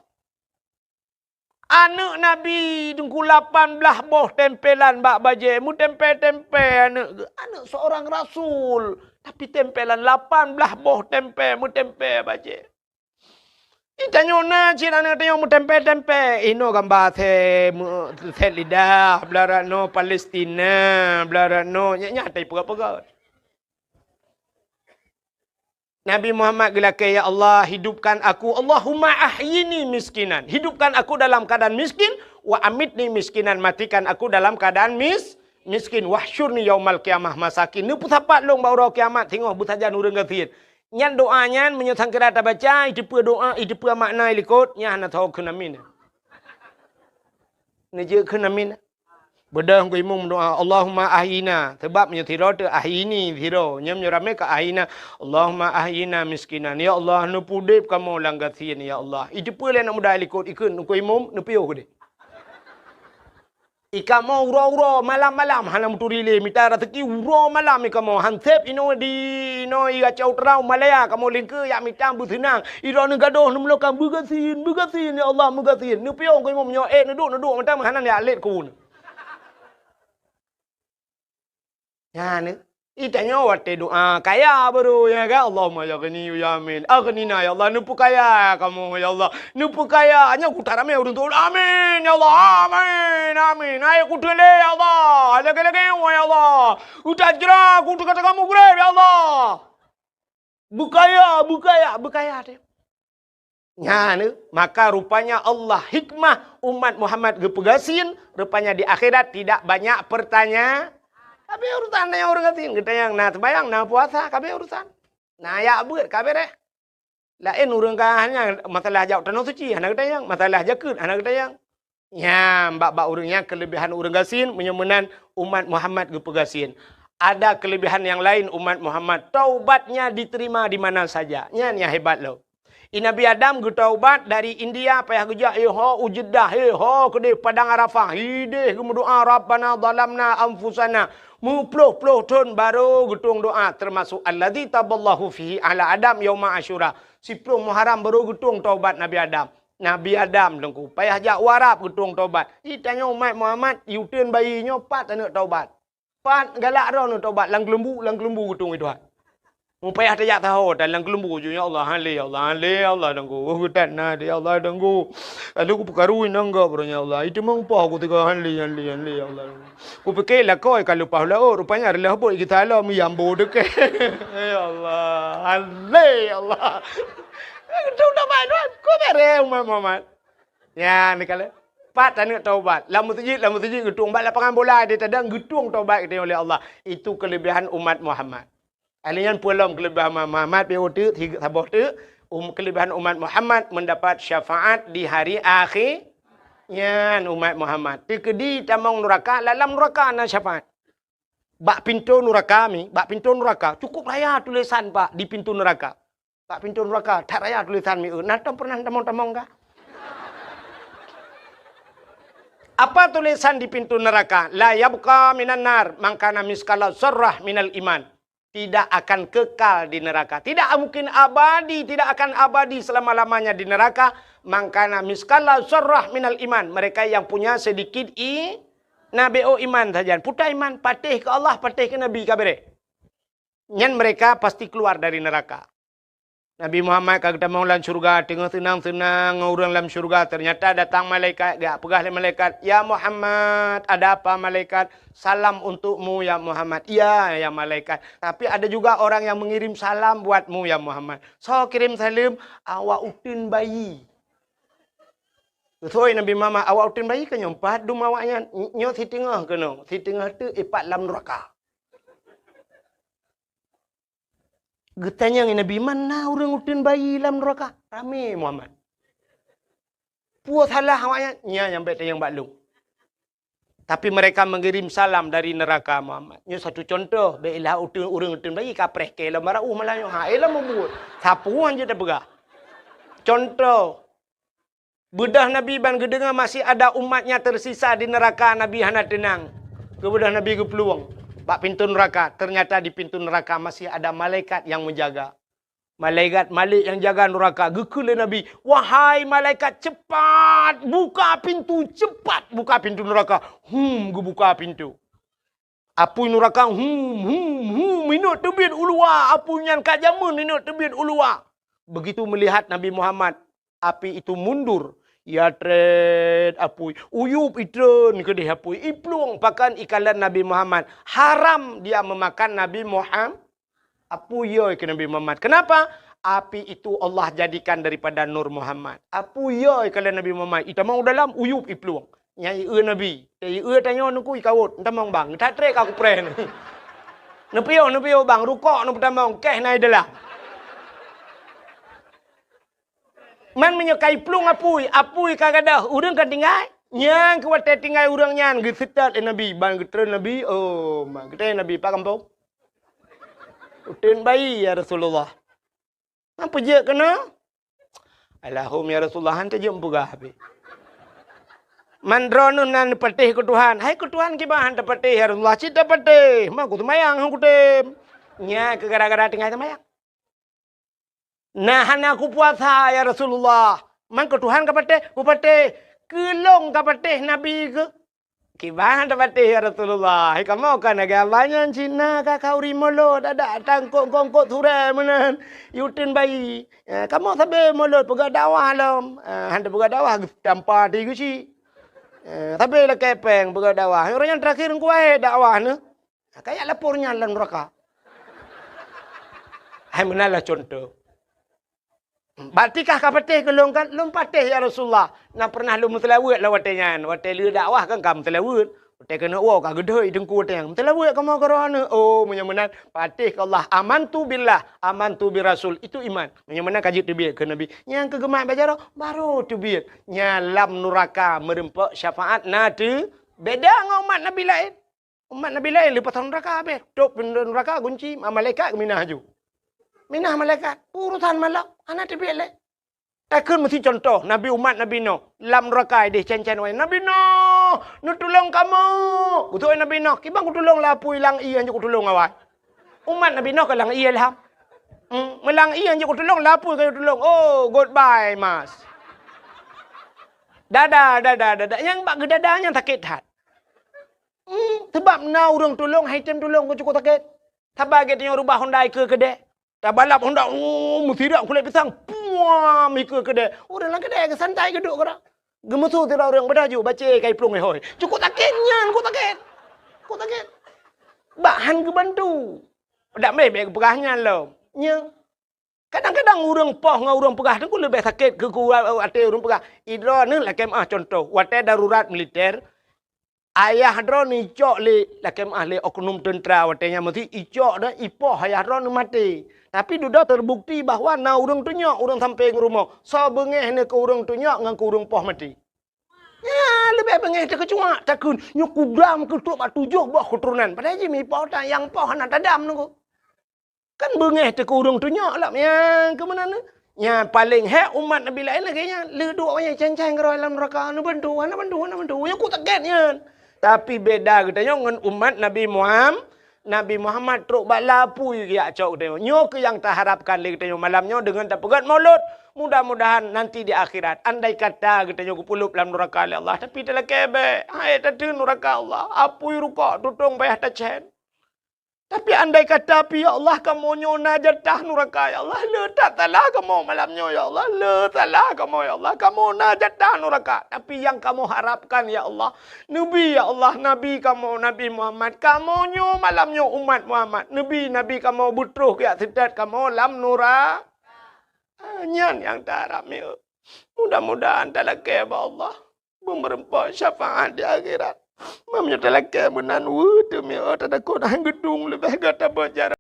S1: Anak Nabi tunggu 18 boh tempelan bak baje. Mu tempe-tempe anak seorang rasul. Tapi tempelan 18 boh tempe. Mu tempe baje. Itanya na cina anak tanya mu tempe-tempe. Ino gambar the lidah. Belarat no Palestina. Belarat no. Nyatai pegat-pegat. Nabi Muhammad gelakai ya Allah hidupkan aku Allahumma ahyini miskinan hidupkan aku dalam keadaan miskin wa amitni miskinan matikan aku dalam keadaan miskin wahsyurni yaumal qiyamah masakin ni pusapat long baura kiamat tengok butajan urang gatin nyan doanya menyutang kerata baca itu doa itu makna likut nya hana tahu kenamin ni je kenamin bedah ko imum doa Allahumma ahyina sebab menyuthiro te ahyini thiro nyam nyurame ka ahyina Allahumma ahyina miskinan ya Allah nu pudip kamu langgathin ya Allah itu pule nak mudah likut ikun ko imum nu piyo ko de ikamo uro malam-malam hana muturile mitara teki uro malam ikamo hansep ino di no iga chau trau malaya kamu lingke ya mitam buthunang iro nu gadoh nu mlokan bugasin ya Allah bugasin nu piyo ko imum nyo nu duk matam hanan ya let kun ya ni itanya wate doa kaya baru ya kan Allahumma ya ghani ya amin aghnina ya Allah nupu kaya kamu ya Allah nupu kaya hanya kutarame urun tu amin ya Allah amin ayo kutele ya Allah lagi ya Allah utajra kutu kata kamu grab ya Allah bukaya deh ya ni maka rupanya Allah hikmah umat Muhammad gepegasin rupanya di akhirat tidak banyak pertanyaan. Kabe urusan yang orang katin kita yang nah sembayang nah puasa kabe urusan. Nah ya buat kabe deh. Lain urang hanya masalah jauh tanah suci anak kita yang masalah jakut anak kita yang. Ya mbak urangnya kelebihan urang gasin menyemenan umat Muhammad gepegasin. Ada kelebihan yang lain umat Muhammad taubatnya diterima di mana saja. Nya hebat loh. Nabi Adam getaubat dari India payah gejak ujeddah kede padang Arafah hideh gemudoa Rabbana zalamna anfusana muploh ton baru getung doa termasuk alladzi taballahu fihi ala Adam yauma Asyura si puluh Muharram baru getung taubat Nabi Adam lengku payah jak warap getung taubat itanya umat Muhammad yuteun bayinya pat anak taubat pat galak ro nu taubat lang lembu getung itu Upaya tak tahu dalam kelembu je ya Allah Allah dengku hutan na ya Allah dengku lalu ku perkaruin nangga beranya Allah itu memang apa aku tiga hanli ya Allah ku fikir lah kau kalau pahala rupanya adalah apa kita lah miyambo deke ya Allah Allah itu dah main ku bere Muhammad ya ni kala pat tanya taubat lamu tujid getung bak lapangan bola dia tadang getung taubat kita oleh Allah itu kelebihan umat Muhammad. Alian pulang kelebihan Muhammad beotu tiga sabah tu kelebihan umat Muhammad mendapat syafaat di hari akhir yan umat Muhammad tikedi tamang neraka dalam neraka na syafaat bak pintu neraka cukup raya tulisan pak di pintu neraka bak pintu neraka tak raya tulisan mi nanti pernah tamang kah apa tulisan di pintu neraka la yabqa minan nar mangkana miskala zarrah minal iman tidak akan kekal di neraka. Tidak mungkin abadi, tidak akan abadi selama-lamanya di neraka. Mangkana miskala zarrah minal iman. Mereka yang punya sedikit nabi iman saja. Puta iman, patih ke Allah, patih ke Nabi kabere. Nyan mereka pasti keluar dari neraka. Nabi Muhammad kata mau dalam syurga, tengah senang-senang orang dalam syurga. Ternyata datang malaikat, gak pegah malaikat. Ya Muhammad, ada apa malaikat? Salam untukmu ya Muhammad. Iya ya malaikat. Tapi ada juga orang yang mengirim salam buatmu ya Muhammad. So kirim salam, awak utin bayi. Betul Nabi Muhammad, awak utin bayi kan nyompat dum awaknya. Nyok si tengah kena. Si tengah tu ipat dalam neraka. Getanya Nabi, mana orang utin bayi dalam neraka? Rame Muhammad. Puas salah awaknya. Nya yang baik yang baklung. Tapi mereka mengirim salam dari neraka Muhammad. Ini satu contoh. Baiklah orang utin bayi kapreh ke. Elah marah malah yang elah membuat. Sapuan je dah pegah. Contoh. Bedah Nabi ban gedengar masih ada umatnya tersisa di neraka. Nabi hana tenang. Kebedah Nabi ke peluang. Pak pintu neraka, ternyata di pintu neraka masih ada malaikat yang menjaga. Malaikat Malik yang jaga neraka. Gekul Nabi, wahai malaikat cepat buka pintu, cepat buka pintu neraka. Buka pintu. Apu neraka, minuk tebit ulua. Apu nyan kajamun minuk tebit ulua. Begitu melihat Nabi Muhammad, api itu mundur. Ya tred apui uyup itren ke dia apui iplung pakan ikalan Nabi Muhammad. Haram dia memakan Nabi Muhammad. Apui yo ke Nabi Muhammad. Kenapa? Api itu Allah jadikan daripada Nur Muhammad. Apui yo ikalan Nabi Muhammad. Ita mau dalam uyup iplung. Nyai Nabi. Nyai tanya nuku ikawut. Entah mang bang. Tak trek aku pre ni. Nepio bang rukok nu pertama keh nai dalam. Man menyukai plung apui kagada urang kan tinggal nyang kuat tinggal urang nyan gesetat Nabi ban getren Nabi oh mak getren Nabi pak kampung utin bayi ya Rasulullah apa je kena Allahum ya Rasulullah hante je empugah habis mandronun nan patih ke Tuhan hai ke Tuhan ki bah hante patih ya Rasulullah cita patih mak ku semayang hang kutem nya ke gara-gara tinggal semayang. Nah, aku puasa ya Rasulullah. Man ke Tuhan kapate, kupate kelong kapate Nabi ke. Kibahan kapate ya Rasulullah. Hai kamu kan agak banyak Cina kakau rimolo ada tangkok ture menan. Yutin bayi. Kamu sabe molot pegak dakwah lam. Handa pegak dakwah tampa di gusi. Sabe la kepeng pegak dakwah. Orang yang terakhir kuai dakwah ne. Kayak lapornya dalam neraka. Hai menalah contoh. Batikah kapatih ke longkan? Lom patih ya Rasulullah. Nak pernah lu mutelawat lah watenya. Watai lu dakwah kan kamu mutelawat. Watai kena wow kak gedoi dengku watai. Mutelawat kamu kerana. Oh menyamanan patih ke Allah. Amantu billah. Amantu bi Rasul. Itu iman. Menyamanan kaji tibiyat ke Nabi. Yang kegemak bacara baru tibiyat. Nyalam nuraka merempak syafaat nadi. Beda dengan umat Nabi lain. Umat Nabi lain lepas neraka habis. Dok neraka kunci. Malaikat minah ju. Minah malaikat. Urusan malak. Anak tibik le. Takkan mesti contoh. Nabi umat Nabi Nuh. Lam neraka dia cen-cen wai. Nabi Nuh. Nu tolong kamu. Betul Nabi Nuh. Kibang ku tolong lah. Pui lang iya je ku tolong awak. Umat Nabi Nuh ke lang iya lah. Melang iya je ku tolong lah. Pui kayu tolong. Oh goodbye mas. Dadah. Yang bak ke dadahnya sakit hat. Sebab na orang tolong. Haitem tolong ku cukup sakit. Sabar kita rubah Hyundai ke kedai. Tak balap Honda, mesti tak kulit pisang. Puam, ikut kedai. Orang lah kedai ke santai ke duduk korang. Gemesu tidak orang berdaju, baca kai plung hoi. Cukup takitnya, cukup takit. Bahan ke bantu. Tak baik pegahnya lo. Nya. Kadang-kadang orang poh dengan orang pegah tu lebih sakit ke hati orang pegah. Idra ni lah kemah contoh. Watai darurat militer. Ayah dro ni icok le lah kemah le oknum tentera watainya mesti icok dah ipoh ayah dro ni mati. Tapi sudah terbukti bahawa na urang tu nyok, urang sampai ke rumah. So bengeh ni ke urang tu nyok dengan ke urang poh mati. Ya, lebih bengeh tak kecuak. Takun nyok kudam ke tu bak 7 buah keturunan. Padahal je mi poh tak yang poh nak tadam nunggu. Kan bengeh tak ke urang tu nyok lah. Yang ke mana ni? Yang paling hek umat Nabi lain lagi nya. Le duk orang cancang ke dalam neraka. Ana bantu. Yang ku tak get nya. Tapi beda katanya dengan umat Nabi Muhammad. Nabi Muhammad truk balapu ya cok tengok. Nyo ke yang tak harapkan lagi tengok malamnya dengan tak pegat maulud. Mudah-mudahan nanti di akhirat andai kata kita nyo kupulup dalam neraka Allah tapi telah kebe. Hai tadi neraka Allah. Apui ruka tutung bayah tacen. Tapi andai kata pi ya Allah kamu nyo najatah neraka ya Allah. Letak talah kamu malamnya ya Allah. Letaklah kamu ya Allah. Kamu najatah neraka. Tapi yang kamu harapkan ya Allah. Nabi ya Allah. Nabi kamu Nabi Muhammad. Kamu nyo malamnya umat Muhammad. Nabi kamu butruh ya sedat kamu lam nura. Nyan yang tak harap ya. Mudah-mudahan tak lagi ya Allah. Memerempat syafaat di akhirat. Mamnya tak lagi menan wudu ya. Tak ada kau dah gedung lebih kata berjarak.